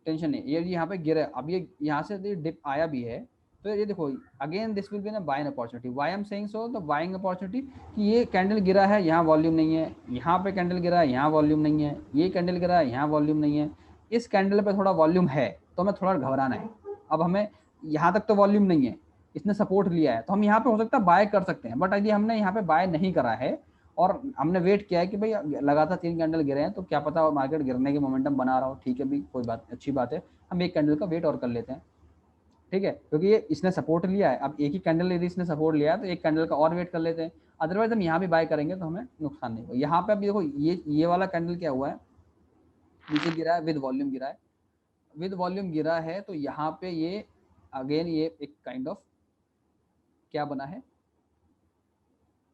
टेंशन नहीं। ये यहाँ पे गिरा, अब ये यहाँ से डिप आया भी है, तो ये देखो अगेन दिस विल बी ना buying opportunity. Why I am saying so, the buying opportunity कि ये कैंडल गिरा है, यहाँ वॉल्यूम नहीं है, यहाँ पे कैंडल गिरा है, यहाँ वॉल्यूम नहीं है, ये कैंडल गिरा है, यहाँ वॉल्यूम नहीं है, इस कैंडल पे थोड़ा वॉल्यूम है, तो हमें थोड़ा घबराना है। अब हमें यहाँ तक तो वॉल्यूम नहीं है, इसने सपोर्ट लिया है, तो हम यहाँ पे हो सकता है बाय कर सकते हैं, बट यदि हमने यहाँ पे बाय नहीं करा है और हमने वेट किया है कि भाई लगातार 3 कैंडल गिरे हैं, तो क्या पता मार्केट गिरने के मोमेंटम बना रहा हो, ठीक है भी, कोई बात, अच्छी बात है, हम एक कैंडल का वेट और कर लेते हैं। ठीक है, क्योंकि ये इसने सपोर्ट लिया है, अब एक ही कैंडल यदि इसने सपोर्ट लिया है तो एक कैंडल का और वेट कर लेते हैं, अदरवाइज हम यहाँ भी बाय करेंगे तो हमें नुकसान नहीं होगा। यहाँ पे अभी देखो ये वाला कैंडल क्या हुआ है, नीचे गिरा है, विद वॉल्यूम गिरा है, विद वॉल्यूम गिरा है, तो यहाँ पे ये अगेन ये एक काइंड ऑफ क्या बना है,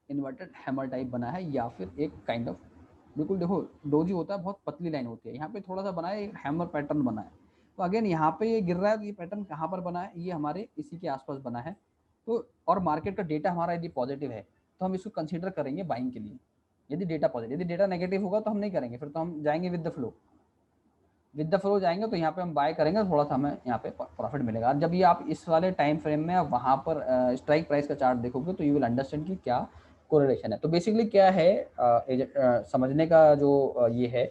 इन्वर्टेड हैमर टाइप बना है, या फिर एक काइंड ऑफ, बिल्कुल देखो डोजी होता है, बहुत पतली लाइन होती है, यहाँ पे थोड़ा सा बना है, एक हैमर पैटर्न बना है। तो अगेन यहाँ पे ये गिर रहा है, तो ये पैटर्न कहाँ पर बना है, ये हमारे इसी के आसपास बना है। तो और मार्केट का डेटा हमारा यदि पॉजिटिव है तो हम इसको कंसीडर करेंगे बाइंग के लिए, यदि डेटा पॉजिटिव। यदि डेटा नेगेटिव होगा तो हम नहीं करेंगे, फिर तो हम जाएंगे विद द फ्लो जाएंगे, तो यहाँ पे हम बाय करेंगे, थोड़ा सा हमें यहाँ पे प्रॉफिट मिलेगा। जब ये आप इस वाले टाइम फ्रेम में वहाँ पर स्ट्राइक प्राइस का चार्ट देखोगे, तो यू विल अंडरस्टैंड कि क्या कोरिलेशन है। तो बेसिकली क्या है समझने का जो ये है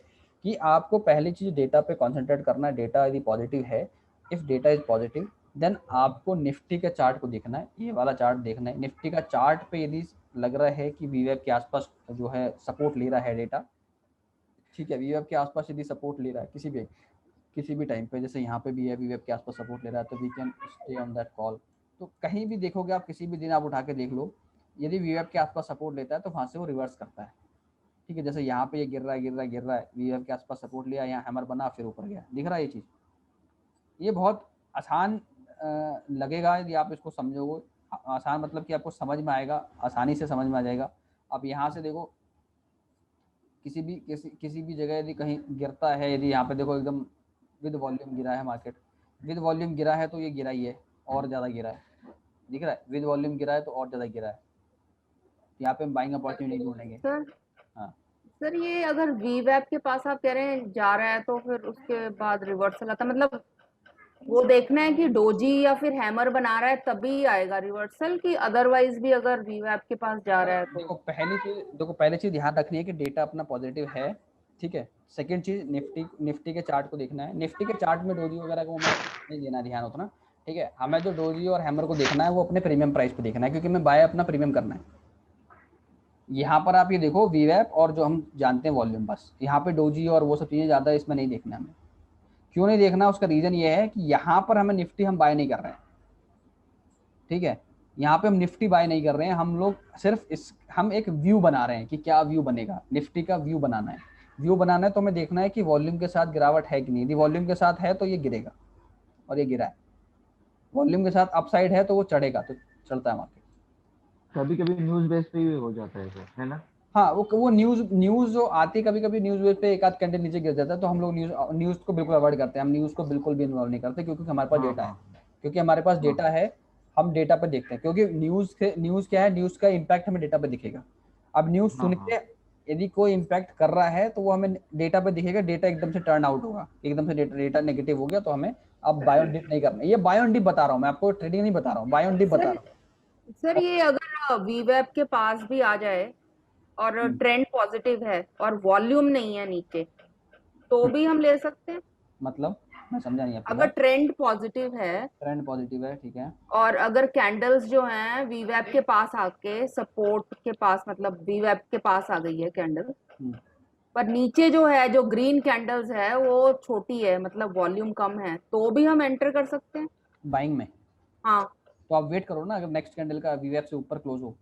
कि आपको पहली चीज डेटा पे कंसंट्रेट करना है। डेटा यदि पॉजिटिव है, if data is positive, then आपको निफ्टी के चार्ट को देखना है, ये वाला चार्ट देखना है। निफ्टी का चार्ट पे यदि लग रहा है कि वीवैप के आसपास जो है सपोर्ट ले रहा है डेटा, ठीक है, वीवैप के आसपास यदि सपोर्ट ले रहा है किसी भी टाइम पे, जैसे यहाँ पे भी है वीवैप के आसपास सपोर्ट ले रहा है, तो we can stay on that call. तो कहीं भी देखोगे आप, किसी भी दिन आप उठा के देख लो, यदि वीवैप के आसपास सपोर्ट लेता है तो वहाँ से वो रिवर्स करता है। ठीक है, जैसे यहाँ पे ये गिर रहा है, वीवैप के आसपास सपोर्ट लिया, यहाँ हैमर बना, फिर ऊपर गया, दिख रहा है ये चीज़। ये बहुत आसान लगेगा यदि आप इसको समझोगे, आसान मतलब कि आपको समझ में आएगा, आसानी से समझ में आ जाएगा। आप यहाँ से देखो, किसी भी जगह यदि कहीं गिरता है, यदि यहाँ पे देखो एकदम विद वॉल्यूम गिरा है मार्केट, विद वॉल्यूम गिरा है तो ये गिरा ही है, और ज़्यादा गिरा है, दिख रहा है, विद वॉल्यूम गिरा है तो और ज़्यादा गिरा है, यहाँ पे हम बाइंग अपॉर्चुनिटी ढूंढेंगे। सर हाँ सर ये अगर वीवैप के पास आप कह रहे हैं जा रहा है तो फिर उसके बाद रिवर्सल आता है, मतलब वो देखना है कि डोजी या फिर हैमर बना रहा है तभी आएगा रिवर्सल, कि अदरवाइज भी अगर वीवैप के पास जा रहा है तो? पहली चीज ध्यान रखनी है कि डेटा अपना पॉजिटिव है, ठीक है। सेकंड चीज निफ्टी के चार्ट को देखना है। निफ्टी के चार्ट में डोजी वगैरह को नहीं देना ध्यान उतना, ठीक है। हमें जो डोजी और हैमर को देखना है वो अपने प्रीमियम प्राइस पे देखना है, क्योंकि हमें बाय अपना प्रीमियम करना है। यहाँ पर आप ये देखो वीवैप और जो हम जानते हैं वॉल्यूम, बस यहाँ पे डोजी और वो सब चीजें ज्यादा इसमें नहीं देखना हमें। क्यों नहीं देखना, उसका रीजन ये है कि यहाँ पर हमें निफ्टी हम बाय नहीं कर रहे हैं, ठीक है। यहाँ पे हम निफ्टी बाय नहीं कर रहे हैं, हम लोग सिर्फ हम एक व्यू बना रहे हैं कि क्या व्यू बनेगा, निफ्टी का व्यू बनाना है। व्यू बनाना है तो हमें देखना है कि वॉल्यूम के साथ गिरावट है कि नहीं। यदि वॉल्यूम के साथ है तो ये गिरेगा, और ये गिरा है। वॉल्यूम के साथ अपसाइड है तो वो चढ़ेगा, तो चलता है मार्केट। कभी कभी न्यूज बेस पे भी हो जाता है सर, है ना? हाँ, वो न्यूज जो आती है, कभी कभी न्यूज बेस पे एक आध कैंडल नीचे गिर जाता है, तो हम लोग न्यूज को बिल्कुल अवॉइड करते हैं। हम न्यूज को बिल्कुल भी इन्वॉल्व नहीं करते, क्योंकि हमारे पास डेटा है। क्योंकि हमारे पास डेटा है, हम डेटा पे देखते हैं। क्योंकि न्यूज क्या है, न्यूज का इम्पैक्ट हमें डेटा पे दिखेगा। अब न्यूज सुन के यदि कोई इम्पैक्ट कर रहा है तो वो हमें डेटा पे दिखेगा। डेटा एकदम से टर्न आउट होगा, एकदम से डेटा नेगेटिव हो गया, तो हमें अब बाय ऑन डिप नहीं करना। ये बाय ऑन डिप बता रहा हूँ मैं आपको, ट्रेडिंग नहीं बता रहा हूँ, बाय ऑन डिप बता रहा हूँ। सर ये अगर वीवैप के पास भी आ जाए और ट्रेंड पॉजिटिव है और वॉल्यूम नहीं है नीचे, तो भी हम ले सकते हैं? मतलब मैं समझा नहीं आपकी अगर बात। ट्रेंड पॉजिटिव है, ट्रेंड पॉजिटिव है, ठीक है, और अगर कैंडल्स जो हैं वीवैप के पास आके सपोर्ट के पास, मतलब वीवैप के पास आ गई है कैंडल, पर नीचे जो है, जो ग्रीन कैंडल्स है वो छोटी है, मतलब वॉल्यूम कम है, तो भी हम एंटर कर सकते हैं बाइंग में। हाँ। तो आप वेट करो ना, अगर नेक्स्ट कैंडल का वीवैप से ऊपर क्लोज हो।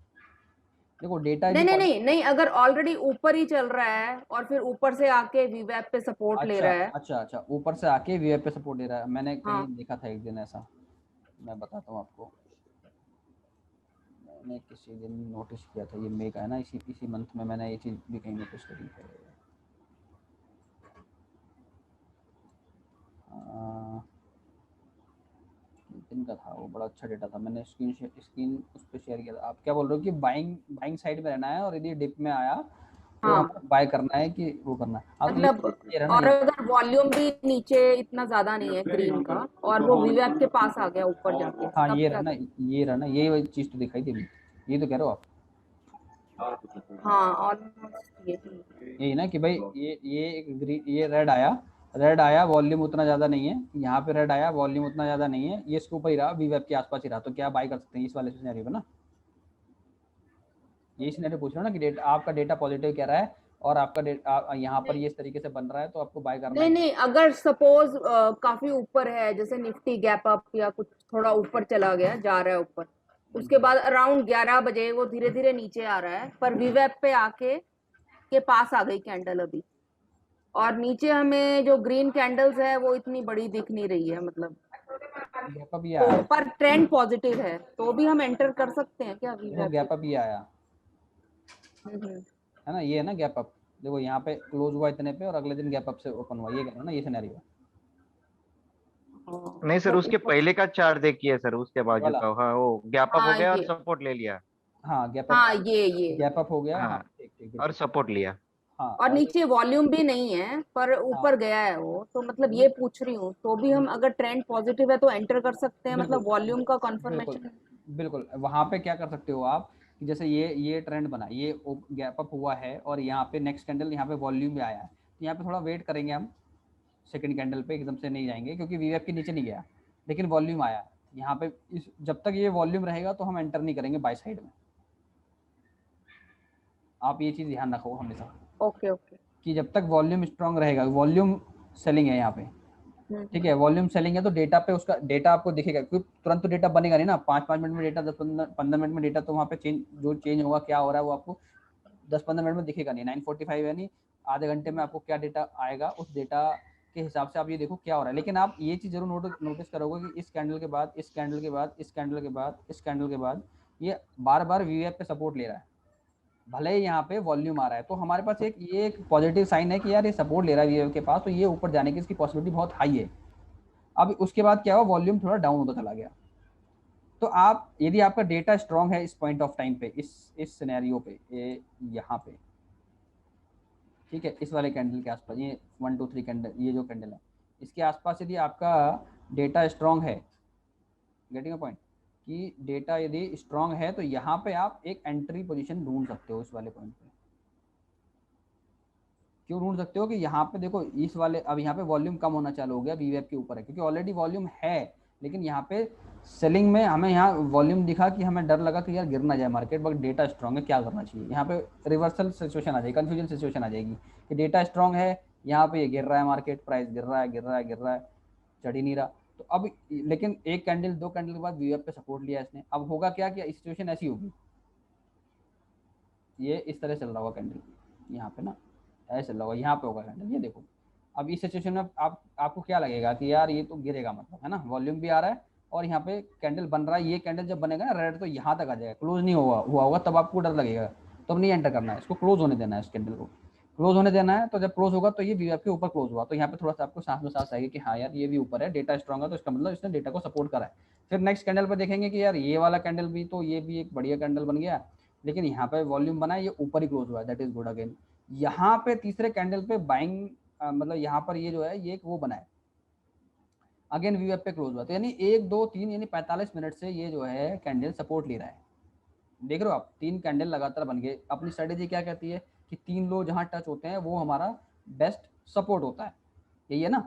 देखो डेटा नहीं नहीं नहीं नहीं, अगर ऑलरेडी ऊपर ही चल रहा है और फिर ऊपर से आके वीवैप पे सपोर्ट ले रहा है। अच्छा, ऊपर से आके वीवैप पे सपोर्ट ले रहा है। मैंने हाँ। कहीं देखा था एक दिन ऐसा, मैं बताता हूँ आपको। मैंने किसी दिन नोटिस किया था, ये मई का है ना, इसी मंथ में मैंने ये चीज़ भी कहीं नोटिस करी है। दिन का था वो, बड़ा अच्छा डेटा था। मैंने स्क्रीन उस पर शेयर किया था। आप क्या बोल रहे हो कि बाइंग साइड में रहना है, और यदि डिप में आया तो हाँ। बाय करना है कि वो करना है? मतलब और अगर वॉल्यूम भी नीचे इतना ज्यादा नहीं है ग्रीन का, और वो वीवैप के पास आ गया ऊपर जाके, हाँ, ये रहना, ये चीज तो दिखाई दे रही, ये तो कह रहे हो आप। हाँ ऑलमोस्ट यही ना कि भाई ये रेड आया, वॉल्यूम उतना ज्यादा नहीं है। यहाँ पे रेड आया, वॉल्यूम उतना ज्यादा नहीं है, ये इसके ऊपर ही रहा, वीवैप के आसपास ही रहा, तो क्या बाय कर सकते हैं इस वाले सिनेरियो में ना? ये सिनेरियो पूछ रहा हूँ ना कि आपका डेटा पॉजिटिव कह रहा है और आपका यहाँ पर ये इस तरीके से बन रहा है, तो आपको बाय करना है। नहीं, अगर सपोज काफी ऊपर है, जैसे निफ्टी गैप अप या कुछ थोड़ा ऊपर चला गया, जा रहा है ऊपर, उसके बाद अराउंड 11 बजे वो धीरे धीरे नीचे आ रहा है, पर वीवैप पे आके के पास आ गई कैंडल अभी, और नीचे हमें जो ग्रीन कैंडल्स है वो इतनी बड़ी दिख नहीं रही है, मतलब गैप अप ये आया, तो पर ट्रेंड पॉजिटिव है, तो भी हम एंटर कर सकते हैं क्या वीवैप? गैप अप ये आया है ना, ये है ना गैप अप। देखो यहाँ पे क्लोज हुआ इतने पे और अगले दिन गैप अप से ओपन हुआ, ये कह रहा हूं ना, ये सिनेरियो। नहीं सर, उसके पहले का चार्ट देखिए सर, उसके बाजू का। हाँ, वो गैप अप हो गया और सपोर्ट ले लिया। हाँ गैप अप, हाँ ये गैप अप हो गया। हाँ, हाँ, ठीक और सपोर्ट लिया। हाँ, और नीचे वॉल्यूम भी नहीं है पर ऊपर गया है वो, तो मतलब ये पूछ रही हूँ, तो भी हम अगर ट्रेंड पॉजिटिव है तो एंटर कर सकते हैं, मतलब वॉल्यूम का कंफर्मेशन। बिल्कुल वहां पे क्या कर सकते हो आप कि जैसे ये ट्रेंड बना, ये गैप अप हुआ है और यहाँ पे नेक्स्ट कैंडल, यहाँ पे वॉल्यूम भी आया है, तो यहाँ पे थोड़ा वेट करेंगे हम। सेकंड कैंडल पे एकदम से नहीं जाएंगे, क्योंकि वीवैप के नीचे नहीं गया, लेकिन वॉल्यूम आया यहाँ पे। जब तक ये वॉल्यूम रहेगा तो हम एंटर नहीं करेंगे बाय साइड में। आप ये चीज ध्यान रखो हमेशा। ओके कि जब तक वॉल्यूम स्ट्रांग रहेगा, वॉल्यूम सेलिंग है यहाँ पे, ठीक है, वॉल्यूम सेलिंग है, तो डेटा पे उसका डेटा आपको दिखेगा, क्योंकि तुरंत तो डेटा बनेगा नहीं ना, 5-5 मिनट में डेटा, 10-15 मिनट में डेटा, तो वहाँ पे चेंज होगा, क्या हो रहा है वो आपको 10-15 मिनट में दिखेगा नहीं। 9:45 यानी आधे घंटे में आपको क्या डेटा आएगा, उस डेटा के हिसाब से आप ये देखो क्या हो रहा है। लेकिन आप ये चीज जरूर नोटिस करोगे कि इस कैंडल के बाद, इस कैंडल के बाद, इस कैंडल के बाद, इस कैंडल के बाद ये बार बार वीवैप पे सपोर्ट ले रहा है, भले ही यहाँ पे वॉल्यूम आ रहा है, तो हमारे पास ये एक पॉजिटिव साइन है कि यार ये सपोर्ट ले रहा है वीएफ के पास, तो ये ऊपर जाने की इसकी पॉसिबिलिटी बहुत हाई है। अब उसके बाद क्या हुआ, वॉल्यूम थोड़ा डाउन होता चला गया। तो आप यदि आपका डेटा स्ट्रांग है इस पॉइंट ऑफ टाइम पे, इस सिनेरियो पे, यहाँ पे, ठीक है, इस वाले कैंडल के आसपास, ये 1 2 3 कैंडल, ये जो कैंडल है इसके आसपास यदि आपका डेटा स्ट्रांग है, गेटिंग अ पॉइंट, कि डेटा यदि स्ट्रांग है तो यहाँ पे आप एक एंट्री पोजीशन ढूंढ सकते हो इस वाले पॉइंट पे। क्यों ढूंढ सकते हो कि यहाँ पे देखो इस वाले, अब यहाँ पे वॉल्यूम कम होना चालू हो गया, वीवेप के ऊपर है, क्योंकि ऑलरेडी वॉल्यूम है, लेकिन यहाँ पे सेलिंग में हमें यहाँ वॉल्यूम दिखा कि हमें डर लगा कि यार गिर ना जाए मार्केट, बट डेटा स्ट्रांग है, क्या करना चाहिए। यहाँ पे रिवर्सल सिचुएशन आ जाएगी, कंफ्यूजन सिचुएशन आ जाएगी कि डेटा स्ट्रांग है, यहाँ पे ये गिर रहा है, मार्केट प्राइस गिर रहा है, चढ़ ही नहीं रहा। तो अब लेकिन एक कैंडल 2 कैंडल के बाद वीवेप पे सपोर्ट लिया इसने, अब होगा क्या कि सिचुएशन ऐसी होगी, ये इस तरह चल रहा होगा कैंडल, यहाँ पे ना ऐसे चल रहा होगा, यहाँ पे होगा कैंडल, ये देखो। अब इस सिचुएशन में आपको क्या लगेगा कि यार ये तो गिरेगा, मतलब है ना, वॉल्यूम भी आ रहा है और यहाँ पे कैंडल बन रहा है, ये कैंडल जब बनेगा ना रेड, तो यहाँ तक आ जाएगा, क्लोज नहीं हुआ होगा, तब आपको डर लगेगा, तब नहीं एंटर करना है, इसको क्लोज होने देना है, इस कैंडल को क्लोज होने देना है। तो जब क्लोज होगा तो ये वीवेप के ऊपर क्लोज हुआ, तो यहाँ पे थोड़ा सा आपको सांस में सांस आएगी कि हाँ यार ये भी ऊपर है, डेटा स्ट्रांग है, तो इसका मतलब इसने डेटा को सपोर्ट करा है। फिर नेक्स्ट कैंडल पर देखेंगे कि यार ये वाला कैंडल भी, तो ये भी एक बढ़िया कैंडल बन गया, लेकिन यहाँ पे वॉल्यूम बना है, ये ऊपर ही क्लोज हुआ है, दैट इज गुड अगेन। यहाँ पे तीसरे कैंडल पे बाइंग, मतलब यहाँ पर ये जो है ये वो बना है, अगेन वीवेप पे क्लोज हुआ, तो यानी 1 2 3 यानी 45 मिनट से ये जो है कैंडल सपोर्ट ले रहा है। देख रहे हो आप, 3 कैंडल लगातार बन गए। अपनी स्ट्रेटेजी क्या कहती है कि 3 लो जहां टच होते हैं वो हमारा बेस्ट सपोर्ट होता है, यही है ना।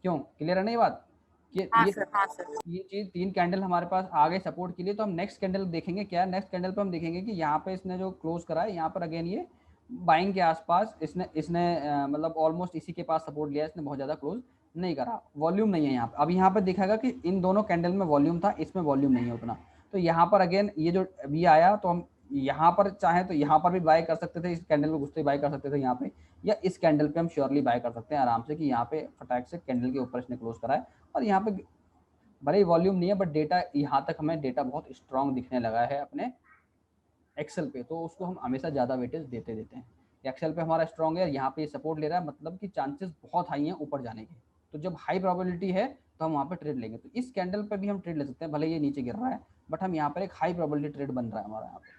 क्यों, क्लियर है ना ये बात कि ये चीज 3 कैंडल हमारे पास आ गए सपोर्ट के लिए। तो हम नेक्स्ट कैंडल देखेंगे, क्या नेक्स्ट कैंडल पे हम देखेंगे कि यहाँ पे इसने जो क्लोज करा है, यहाँ पर अगेन ये बाइंग के आसपास इसने मतलब ऑलमोस्ट इसी के पास सपोर्ट लिया, इसने बहुत ज्यादा क्लोज नहीं करा, वॉल्यूम नहीं है यहाँ पे। अब यहाँ पे दिखाएगा कि इन दोनों कैंडल में वॉल्यूम था, इसमें वॉल्यूम नहीं है उतना, तो यहाँ पर अगेन ये जो अभी आया, तो हम यहाँ पर चाहे तो यहाँ पर भी बाय कर सकते थे, इस कैंडल में घुसते बाय कर सकते थे यहाँ पे, या इस कैंडल पे हम श्योरली बाय कर सकते हैं आराम से, कि यहाँ पे फटाक से कैंडल के ऊपर इसने क्लोज करा है, और यहाँ पे भले ही वॉल्यूम नहीं है बट डेटा, यहाँ तक हमें डेटा बहुत स्ट्रांग दिखने लगा है अपने एक्सेल पे, तो उसको हम हमेशा ज़्यादा वेटेज देते हैं। एक्सेल पे हमारा स्ट्रांग है, यहाँ पे सपोर्ट ले रहा है, मतलब कि चांसेस बहुत हाई हैं ऊपर जाने के, तो जब हाई प्रोबेबिलिटी है तो हम वहाँ पे ट्रेड लेंगे। तो इस कैंडल पे भी हम ट्रेड ले सकते हैं, भले ये नीचे गिर रहा है बट हम यहाँ पर एक हाई प्रोबेबिलिटी ट्रेड बन रहा है हमारा, यहाँ पे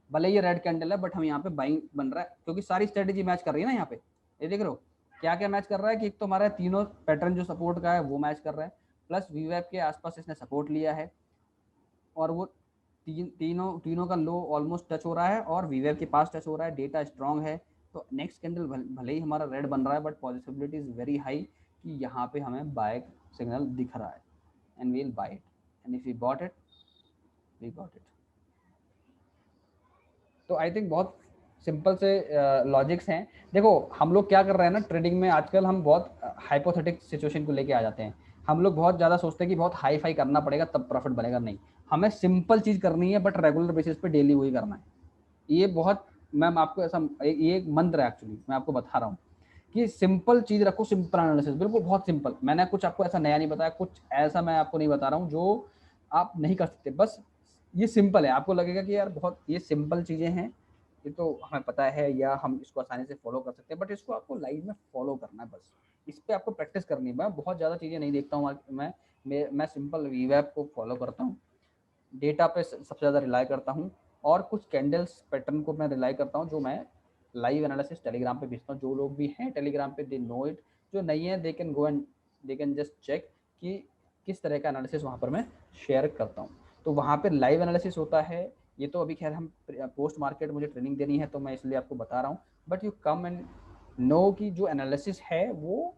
भले ये रेड कैंडल है बट हम यहाँ पे बाइंग बन रहा है, क्योंकि सारी स्ट्रेटेजी मैच कर रही है ना। यहाँ पे ये देख रहे हो क्या क्या मैच कर रहा है, कि एक तो हमारा तीनों पैटर्न जो सपोर्ट का है वो मैच कर रहा है, प्लस वीवेप के आसपास इसने सपोर्ट लिया है, और वो तीनों का लो ऑलमोस्ट टच हो रहा है, और वीवेप के पास टच हो रहा है, डेटा स्ट्रांग है। तो नेक्स्ट कैंडल भले ही हमारा रेड बन रहा है but possibility is very high कि यहाँ पे हमें बाय सिग्नल दिख रहा है, and we will buy it, and if we bought it, we got it. तो आई थिंक बहुत सिंपल से लॉजिक्स हैं। देखो हम लोग क्या कर रहे हैं ना ट्रेडिंग में आजकल, हम बहुत हाइपोथेटिक सिचुएशन को लेके आ जाते हैं, हम लोग बहुत ज़्यादा सोचते हैं कि बहुत हाई फाई करना पड़ेगा तब प्रॉफिट बनेगा, नहीं, हमें सिंपल चीज़ करनी है बट रेगुलर बेसिस पे डेली वही करना है। ये बहुत, मैम आपको ऐसा, ये एक मंत्र है एक्चुअली, मैं आपको बता रहा हूँ कि सिंपल चीज़ रखो, सिंपल एनालिसिस, बिल्कुल बहुत सिंपल। मैंने कुछ आपको ऐसा नया नहीं बताया, कुछ ऐसा मैं आपको नहीं बता रहा हूँ जो आप नहीं कर सकते, बस ये सिंपल है। आपको लगेगा कि यार बहुत ये सिंपल चीज़ें हैं, ये तो हमें पता है या हम इसको आसानी से फॉलो कर सकते हैं, बट इसको आपको लाइफ में फॉलो करना है, बस इस पर आपको प्रैक्टिस करनी है। मैं बहुत ज़्यादा चीज़ें नहीं देखता हूँ, मैं सिंपल वीवेप को फॉलो करता हूँ, डेटा पे सबसे ज़्यादा रिलाई करता हूँ, और कुछ कैंडल्स पैटर्न को मैं रिलाई करता हूँ, जो मैं लाइव एनालिसिस टेलीग्राम पे भेजता हूँ। जो लोग भी हैं टेलीग्राम पे दे नो इट, जो नहीं है they can go and they can just check कि किस तरह का एनालिसिस वहाँ पर मैं शेयर करता हूँ। तो वहाँ पर लाइव एनालिसिस होता है। ये तो अभी खैर हम पोस्ट मार्केट मुझे ट्रेनिंग देनी है तो मैं इसलिए आपको बता रहा हूँ, but you come and know कि जो एनालिसिस है वो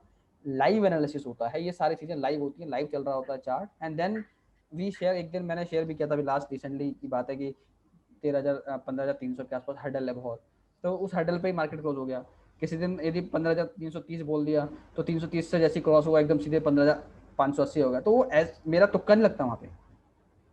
लाइव एनालिसिस होता है। ये सारी चीज़ें लाइव होती हैं, लाइव चल रहा होता है chart, and then we share. एक दिन मैंने शेयर भी किया था, अभी लास्ट रिसेंटली की बात है कि 15,300 के आसपास हर्डल है बहुत, तो उस हर्डल पे ही मार्केट क्लोज हो गया। किसी दिन यदि 15,330 बोल दिया तो 330 से जैसे क्रॉस हुआ एकदम सीधे 15,580 हो गया। तो वो मेरा तुक्का नहीं लगता वहाँ पे,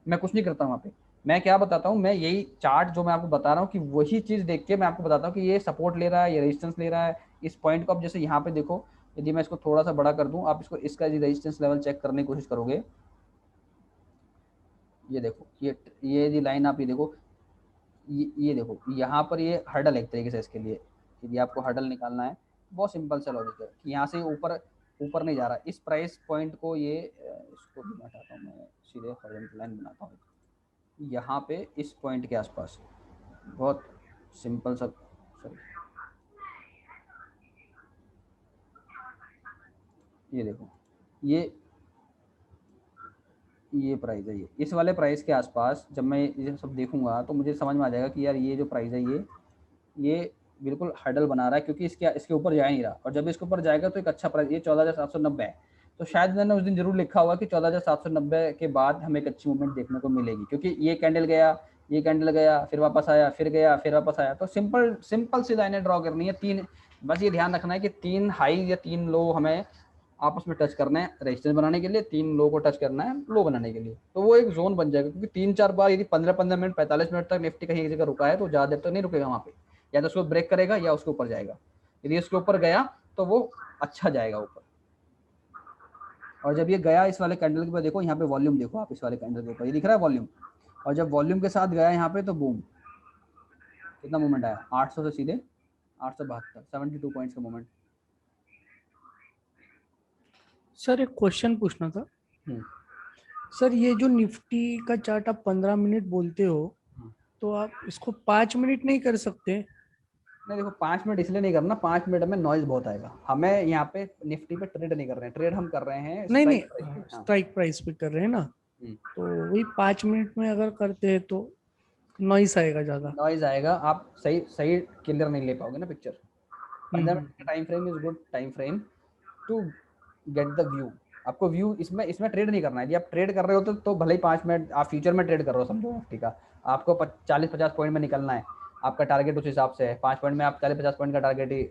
मैं कुछ नहीं करता वहाँ पे। मैं क्या बताता हूँ, मैं यही चार्ट जो मैं आपको बता रहा हूँ कि वही चीज़ देख के मैं आपको बताता हूँ कि ये सपोर्ट ले रहा है, ये रेजिस्टेंस ले रहा है। इस पॉइंट को आप जैसे यहाँ पे देखो, यदि मैं इसको थोड़ा सा बड़ा कर दूँ, आप इसको इसका रेजिस्टेंस लेवल चेक करने की कोशिश करोगे, ये देखो, ये जी लाइन आप ये देखो, ये देखो यहाँ पर ये हर्डल है एक तरीके से इसके लिए, यदि आपको हर्डल निकालना है, बहुत सिंपल सा लॉजिक है कि यहाँ से ऊपर ऊपर नहीं जा रहा, इस प्राइस पॉइंट को ये इसको भी हटाता हूँ मैं, सीधे हॉरिजॉन्टल लाइन बनाता हूँ यहाँ पे इस पॉइंट के आसपास, बहुत सिंपल सा। सॉरी, ये देखो, ये प्राइस है, ये इस वाले प्राइस के आसपास जब मैं ये सब देखूंगा तो मुझे समझ में आ जाएगा कि यार ये जो प्राइस है ये बिल्कुल हर्डल बना रहा है, क्योंकि इसके ऊपर जा ही नहीं रहा, और जब इसके ऊपर जाएगा तो एक अच्छा प्राइस, ये 14,790 है, तो शायद मैंने उस दिन जरूर लिखा हुआ कि 14,790 के बाद हमें एक अच्छी मूवमेंट देखने को मिलेगी, क्योंकि ये कैंडल गया, ये कैंडल गया, फिर वापस आया, फिर गया, फिर वापस आया, तो सिंपल सी लाइनें ड्रॉ करनी है, तीन, बस ये ध्यान रखना है कि 3 हाई या 3 लो हमें आपस में टच करना है रेजिस्टेंस बनाने के लिए, 3 लो को टच करना है लो बनाने के लिए, तो वो एक जोन बन जाएगा, क्योंकि 3-4 बार यदि 15-15 मिनट 45 मिनट तक निफ्टी कहीं एक जगह रुका है तो ज़्यादा देर तक नहीं रुकेगा वहाँ पे, या तो उसको ब्रेक करेगा या उसके ऊपर जाएगा, यदि इसके ऊपर गया तो वो अच्छा जाएगा ऊपर, और जब ये गया इस वाले कैंडल के ऊपर, देखो यहाँ पे वॉल्यूम देखो आप, इस वाले कैंडल के ऊपर ये दिख रहा है वॉल्यूम, और जब वॉल्यूम के साथ गया यहाँ पे तो बूम, कितना मूवमेंट आया, 800 से सीधे 872, 72 पॉइंट्स का मूवमेंट। सर एक क्वेश्चन पूछना था। हम्म। सर ये जो निफ्टी का चार्ट आप 15 मिनट बोलते हो, तो आप इसको 5 मिनट नहीं कर सकते? नहीं देखो, 5 मिनट इसलिए नहीं करना, 5 मिनट में नॉइज बहुत आएगा, हमें यहाँ पे निफ्टी पे ट्रेड नहीं कर रहे हैं, ट्रेड हम कर रहे हैं नहीं स्ट्राइक प्राइस पे कर रहे हैं ना, तो वही 5 मिनट में अगर करते हैं तो नॉइस आएगा ज्यादा, नॉइज आएगा, आप सही क्लियर नहीं ले पाओगे ना पिक्चर। 15 मिनट का time frame is good time frame to get the view, आपको व्यू इसमें ट्रेड नहीं करना है, यदि आप ट्रेड कर रहे हो तो भले ही 5 मिनट आप फ्यूचर में ट्रेड कर रहे हो समझो निफ्टी का, आपको 40-50 पॉइंट में निकलना है, आपका टारगेट उस हिसाब से है, 5 पॉइंट में आप 40-50 पॉइंट का टारगेट ही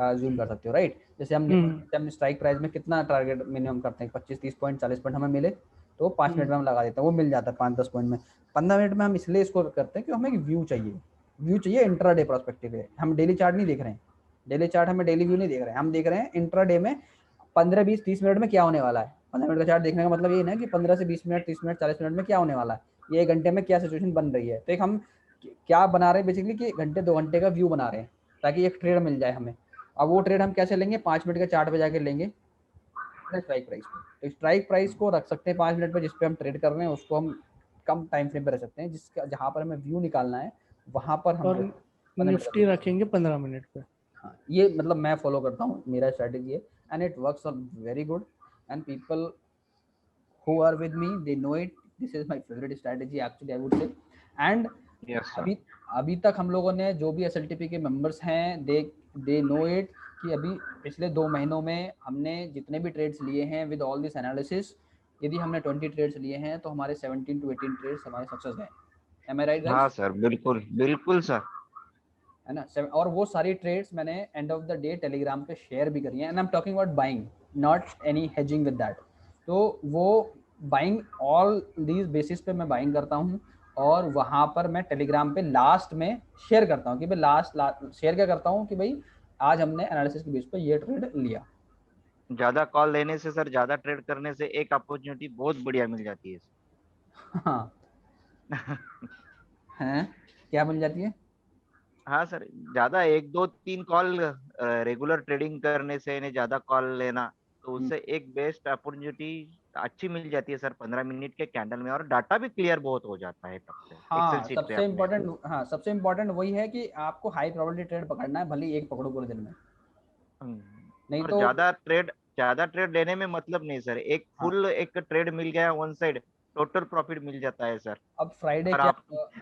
अज्यूम कर सकते हो, राइट। जैसे हम स्ट्राइक प्राइस में कितना टारगेट मिनिमम करते हैं, 25-30 पॉइंट 40 पॉइंट हमें मिले तो 5 मिनट में हम लगा देते हैं, वो मिल जाता है 5-10 पॉइंट में। 15 मिनट में हम इसलिए इसको करते हैं कि हमें व्यू चाहिए इंट्राडे पर्सपेक्टिव है, हम डेली चार्ट नहीं देख रहे हैं, डेली चार्ट हमें डेली व्यू नहीं देख रहे हैं, हम देख रहे हैं इंट्राडे में 15-20-30 मिनट में क्या होने वाला है। 15 मिनट का चार्ट देखने का मतलब ये ना कि 15 से 20 मिनट 30 मिनट 40 मिनट में क्या होने वाला है, ये 1 घंटे में क्या सिचुएशन बन रही है, तो एक हम क्या बना रहे हैं बेसिकली कि घंटे 2 घंटे का व्यू बना रहे हैं ताकि एक ट्रेड मिल जाए हमें। अब वो ट्रेड हम कैसे लेंगे, 5 मिनट के चार्ट पे जाके लेंगे स्ट्राइक प्राइस पे, तो स्ट्राइक प्राइस को रख सकते हैं 5 मिनट पे, जिस पे हम ट्रेड कर रहे हैं उसको हम कम टाइम फ्रेम पे रख सकते हैं, जिसका जहाँ पर हमें व्यू निकालना है वहाँ पर हम, और निफ्टी रखेंगे 15 मिनट पे। हाँ, ये मतलब मैं फॉलो करता हूँ, मेरा स्ट्रेटेजी है and it works very good and people who are with me they know it, this is my favorite strategy actually I would say and yes sir. अभी तक हम लोगों ने जो भी SLTP के मेंबर्स हैं they know it कि अभी पिछले 2 महीनों में हमने जितने भी ट्रेड्स लिए हैं विद ऑल दिस एनालिसिस, यदि हमने 20 ट्रेड्स लिए हैं तो हमारे 17 to 18 ट्रेड्स हमारे सक्सेस गए। Am I right guys? हाँ सर, बिल्कुल बिल्कुल सर, है ना। और वो सारी ट्रेड्स मैंने end of the day Telegram पे शेयर भी करी है and I am talking about buying not any hedging with that, तो वो बाइंग ऑल दीज बेसिस पे मैं बाइंग करता हूँ और वहाँ पर मैं टेलीग्राम पे लास्ट में शेयर करता हूँ कि भाई लास्ट शेयर क्या करता हूँ कि भाई आज हमने एनालिसिस के बेस पे ये ट्रेड लिया। ज्यादा कॉल लेने से सर, ज्यादा ट्रेड करने से एक अपॉर्चुनिटी बहुत बढ़िया मिल जाती है। हाँ हैं क्या मिल जाती है? हाँ सर, ज्यादा 1-2-3 कॉल रेगुलर ट्रेडिंग करने से ने ज्यादा कॉल लेना, तो उससे एक बेस्ट अपॉर्चुनिटी अच्छी मिल जाती है सर 15 मिनट के कैंडल में, और डाटा भी क्लियर बहुत हो जाता है तब से। हाँ एक्सेल शीट पे सबसे इम्पोर्टेंट वही है कि आपको हाई प्रोबेबिलिटी ट्रेड पकड़ना है, भले एक पकड़ो पूरे दिन में, नहीं और तो ज्यादा ट्रेड लेने में मतलब नहीं सर, एक फुल एक ट्रेड मिल गया वन साइड, टोटल प्रॉफिट मिल जाता है सर। अब फ्राइडे और क्या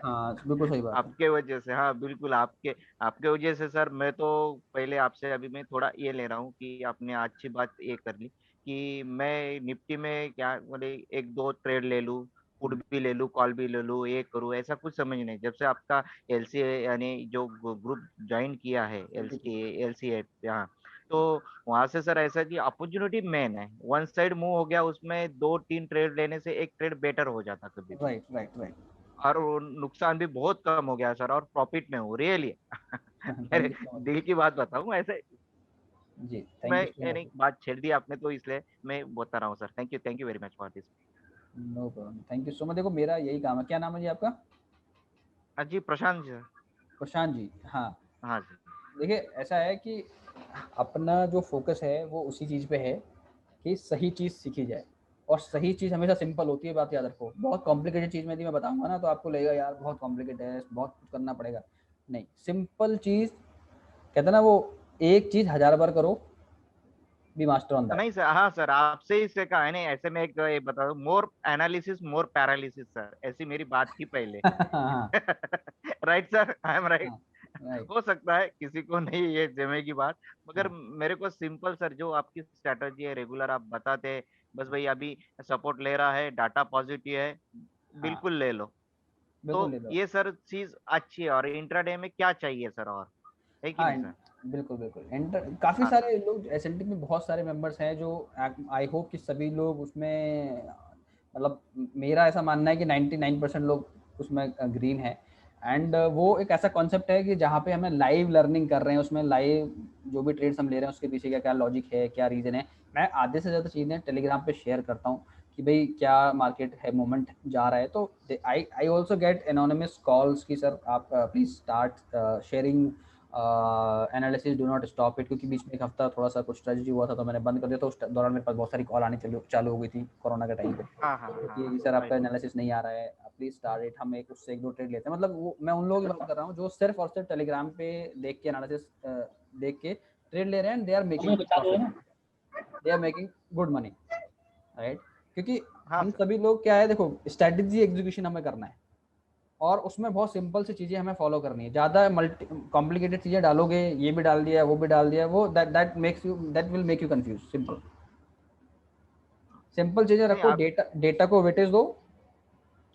हाँ बिल्कुल सही बात आपके वजह से, हाँ बिल्कुल आपके वजह से सर, मैं तो पहले आपसे अभी मैं थोड़ा ये ले रहा हूँ कि आपने अच्छी बात ये कर ली कि मैं निफ्टी में क्या बोले 1-2 ट्रेड ले लूँ, पुट भी ले लूँ, कॉल भी ले लूँ, ये करूँ, ऐसा कुछ समझ नहीं। जब से आपका एलसी यानी जो ग्रुप ज्वाइन किया है एलसी हाँ, तो वहां से सर ऐसा कि अपॉर्चुनिटी मेन है, वन साइड मूव हो गया उसमें 2-3 ट्रेड लेने से एक ट्रेड बेटर हो जाता कभी, राइट और नुकसान भी बहुत कम हो गया सर, और प्रॉफिट में हूँ रियली मेरे दिल की बात बताऊं ऐसे जी, मैं यानी बात छेड़ दी आपने, तो इसलिए मैं बता रहा हूँ sir. Thank you very much for this. No problem, thank you so much. देखो मेरा यही काम है, क्या नाम है जी आपका? जी प्रशांत जी। प्रशांत जी, हाँ। हाँ जी। देखिए ऐसा है कि अपना जो फोकस है वो उसी चीज़ पे है कि सही चीज़ सीखी जाए, और सही चीज़ हमेशा सिंपल होती है, बात याद रखो। बहुत कॉम्प्लिकेटेड चीज़ में यदि मैं बताऊंगा ना तो आपको लगेगा यार बहुत कॉम्प्लिकेटेड है, बहुत कुछ करना पड़ेगा। नहीं, सिंपल चीज़, कहते हैं ना वो, एक चीज़ 1000 बार करो, बी मास्टर ऑन दैट। नहीं सर, हाँ सर, आपसे ही सीखा है। नहीं ऐसे में एक ये बता दूं, मोर एनालिसिस मोर पैरालिसिस सर, ऐसी मेरी बात थी पहले। हाँ right sir, I am right. हाँ, राइट। हो सकता है किसी को नहीं ये जमेगी बात, मगर हाँ मेरे को सिंपल सर जो आपकी स्ट्रेटजी है रेगुलर आप बताते हैं, बस भाई अभी सपोर्ट ले रहा है, डाटा पॉजिटिव है, हाँ, बिल्कुल ले लो। बिल्कुल तो ले लो। ये सर चीज अच्छी है। और इंट्राडे में क्या चाहिए सर, और है कि हाँ, नहीं सर? बिल्कुल बिल्कुल। एंड काफ़ी हाँ हाँ। सारे लोग एसएनटी में, बहुत सारे मेंबर्स हैं जो, आई होप कि सभी लोग उसमें, मतलब मेरा ऐसा मानना है कि 99% लोग उसमें ग्रीन है। एंड वो एक ऐसा कॉन्सेप्ट है कि जहाँ पे हमें लाइव लर्निंग कर रहे हैं, उसमें लाइव जो भी ट्रेड्स हम ले रहे हैं उसके पीछे क्या क्या लॉजिक है, क्या रीज़न है। मैं आधे से ज़्यादा चीज़ें टेलीग्राम पे शेयर करता हूँ कि भाई क्या मार्केट है, मोमेंट जा रहा है। तो I also get anonymous calls कि सर आप please start sharing analysis, do not stop it, क्योंकि बीच में एक हफ्ता थोड़ा सा कुछ ट्रेजेडी हुआ था तो मैंने बंद कर दिया। तो उस दौरान मेरे पास बहुत सारी कॉल आनी चालू हो गई थी कोरोना के टाइम पे हाँ हाँ हाँ कि हाँ, सर आपका राइट। एनालिसिस नहीं आ रहा है, प्लीज स्टार्ट इट। हम एक उससे एक दो ट्रेड लेते हैं, मतलब वो मैं उन लोगों की बात कर रहा हूँ जो सिर्फ और सिर्फ टेलीग्राम पे देख के एनालिसिस देख के ट्रेड ले रहे हैं, they are making profit, they are making good money, right. क्योंकि हाँ हम सर। सभी लोग क्या है, देखो स्ट्रेटजी एग्जीक्यूशन हमें करना है और उसमें बहुत सिंपल सी चीजें हमें फॉलो करनी है। ज्यादा मल्टी कॉम्प्लिकेटेड चीजें डालोगे, ये भी डाल दिया वो भी डाल दिया, वो that makes you, that will make you confuse. Simple simple चीजें नहीं रखो, आप। डेटा को वेटेज दो,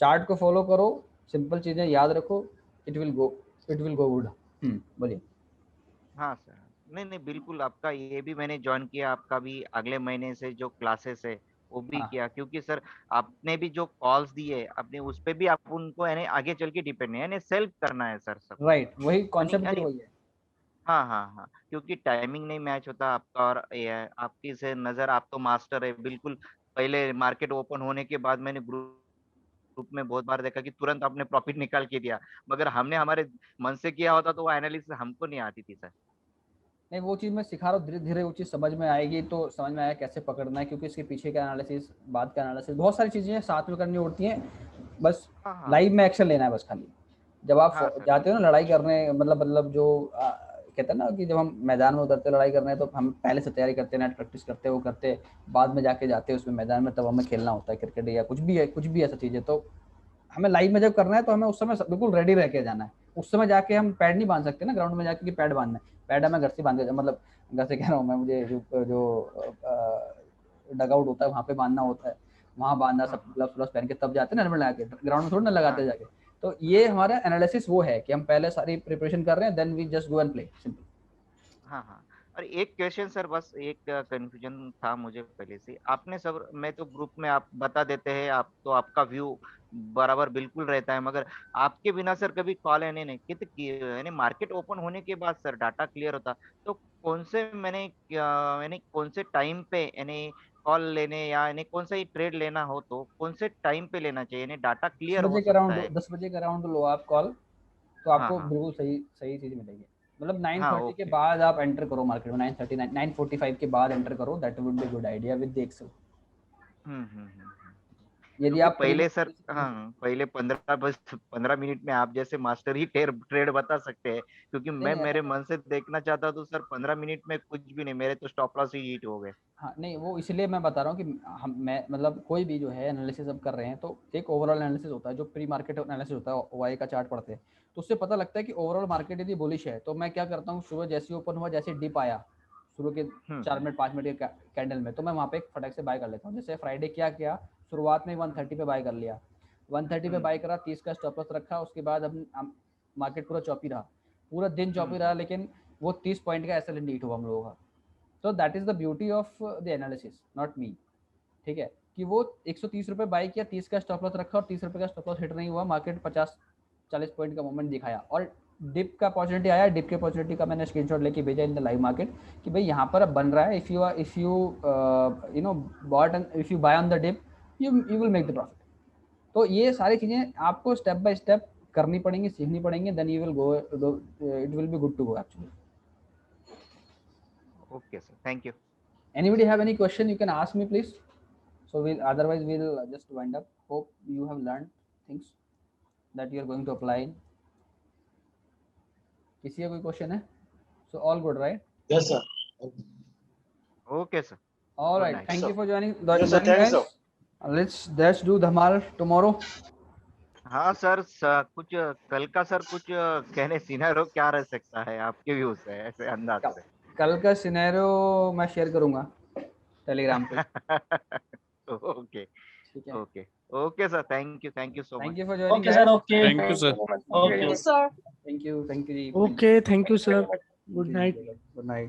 चार्ट को फॉलो करो, सिंपल चीजें याद रखो, it will go, it will go good. बोलिए। हाँ सर। नहीं नहीं बिल्कुल, आपका ये भी मैंने ज्वाइन किया, आपका भी अगले महीने से जो क्लासेस है वो भी हाँ किया, क्योंकि सर आपने भी जो कॉल्स दिए आपने उस पे भी आप उनको यानी आगे चल के डिपेंड है, यानी सेल्फ करना है सर सब कुछ। राइट, वही यानी कॉन्सेप्ट भी यानी वही है। हाँ हाँ हाँ, क्योंकि टाइमिंग नहीं मैच होता आपका और ये है, आपकी से नजर, आप तो मास्टर है बिल्कुल। पहले मार्केट ओपन होने के बाद मैंने ग्रुप में बहुत बार देखा कि तुरंत आपने प्रॉफिट निकाल के दिया, मगर हमने हमारे मन से किया होता तो वो एनालिसिस हमको नहीं आती थी सर। नहीं, वो चीज़ मैं सिखा रहा हूँ, धीरे धीरे वो चीज़ समझ में आएगी तो समझ में आया कैसे पकड़ना है, क्योंकि इसके पीछे का एनालिसिस, बाद का एनालिसिस, बहुत सारी चीज़ें साथ में करनी होती हैं। बस हाँ हाँ लाइव में एक्शन लेना है बस खाली। जब आप हाँ सर जाते हो बिल्कुल। ना लड़ाई करने, मतलब जो कहते हैं ना कि जब हम मैदान में उतरते लड़ाई करने तो हम पहले से तैयारी करते हैं, नेट प्रैक्टिस करते हैं, वो करते, बाद में जाके जाते हैं उसमें मैदान में, तब हमें खेलना होता है क्रिकेट या कुछ भी है, कुछ भी ऐसा चीज़ है। तो हमें लाइव में जब करना है तो हमें उस समय बिल्कुल रेडी रह के जाना है। उस समय जाके हम पैड नहीं बांध सकते ना ग्राउंड में जाके कि पैड बांधना है। पैड हमें घर से बांध के, मतलब घर से कह रहा हूँ मैं, मुझे जो डग आउट होता है वहाँ पे बांधना होता है, वहाँ बांधना, हाँ सब हाँ ग्लव्स व्लव्स पहन के तब जाते हैं ना हेलमेट लगा के, ग्राउंड में थोड़ी ना लगाते हाँ जाके। तो ये हमारा एनालिसिस वो है कि हम पहले सारी प्रिपरेशन कर रहे हैं, then we just go and play, simple. हाँ हाँ। और एक क्वेश्चन सर, बस एक कंफ्यूजन था मुझे पहले से। आपने सर, मैं तो ग्रुप में आप बता देते हैं, आप तो आपका व्यू बराबर बिल्कुल रहता है, मगर आपके बिना सर कभी कॉल यानी नहीं यानी मार्केट ओपन होने के बाद सर डाटा क्लियर होता, तो कौन से मैंने यानी कौन से टाइम पे यानी कॉल लेने, या यानी कौन सा ही ट्रेड लेना हो तो कौन से टाइम पे लेना चाहिए, यानी डाटा दस क्लियर हो बजे के सकता अराउंड है? 10 बजे के अराउंड लो आप कॉल, तो हाँ आपको हाँ बिल्कुल सही सही चीज़ मिलेगी। मतलब हाँ 9:30 के ओके। बाद आप एंटर करो मार्केट में, 9:30 9:45 के बाद एंटर करो, that would be good idea with the excel. Hmm. यदि क्योंकि आप प्री पहले सर, मार्केट, हाँ पहले 15 मिनट में आप जैसे मास्टर ही ट्रेड बता सकते हैं, क्योंकि मैं नहीं मेरे मन से देखना चाहता हूँ तो सर 15 मिनट में कुछ भी नहीं, मेरे तो स्टॉप लॉस ही हिट हो गए। हाँ नहीं, वो इसलिए मैं बता रहा हूँ कि हम, मैं मतलब कोई भी जो है एनालिसिस अब कर रहे हैं तो एक ओवरऑल एनालिसिस होता है, जो प्री मार्केट एनालिसिस होता है, ओआई का चार्ट पढ़ते हैं तो उससे पता लगता है कि ओवरऑल मार्केट यदि बुलिश है तो मैं क्या करता हूँ, सुबह जैसे ओपन हुआ, जैसे डिप आया शुरू के 4 मिनट 5 मिनट के कैंडल में, तो मैं वहाँ पे एक फटक से बाय कर लेता हूँ। जैसे फ्राइडे क्या किया, शुरुआत में 130 पे बाय कर लिया, 130 पे बाय करा, 30 का स्टॉप लॉस रखा, उसके बाद हम मार्केट पूरा चौपी रहा, पूरा दिन चौपी रहा, लेकिन वो 30 पॉइंट का एसएल इंडीट हुआ हम लोगों का। तो that is the beauty of the analysis, not me. ठीक है, कि वो 130 रुपये बाई किया, 30 का स्टॉप लॉस रखा और 30 रुपये का स्टॉप लॉस हिट नहीं हुआ, मार्केट 50-40 पॉइंट का मूवमेंट दिखाया, और डिप का अपॉर्चुनिटी आया, डिप के अपॉर्चुनिटी का मैंने स्क्रीनशॉट लेके भेजा इन द लाइव मार्केट कि भाई यहाँ पर अब बन रहा है, if you know bought, if you buy on the dip you will make the profit. तो ये सारी चीजें आपको स्टेप बाय स्टेप करनी पड़ेंगी, सीखनी पड़ेंगी, then you will go, it will be good to go actually. Okay, sir. Thank you. Anybody have any question, you can ask me please. So otherwise we'll just wind up. Hope you have learned things that you are going to apply in. किसी का कोई question है? So all good, right? Yes, sir. Okay, sir. All Good right. night. Thank Sir. you for joining. Yes, sir. Thanks, guys. Let's do Dhamaal tomorrow. हाँ sir, कुछ कल का sir कुछ कहने सिनेरियो क्या रह सकता है आपके व्यू से, ऐसे अंदाज से? कल का सिनेरियो मैं शेयर करूंगा टेलीग्राम पे. ओके ठीक है. Okay okay sir, thank you so much. Thank you for joining. Okay, sir. guys. Okay. Thank you, sir. Okay. sir. Thank you. Okay, thank you, sir. Good night. Good night.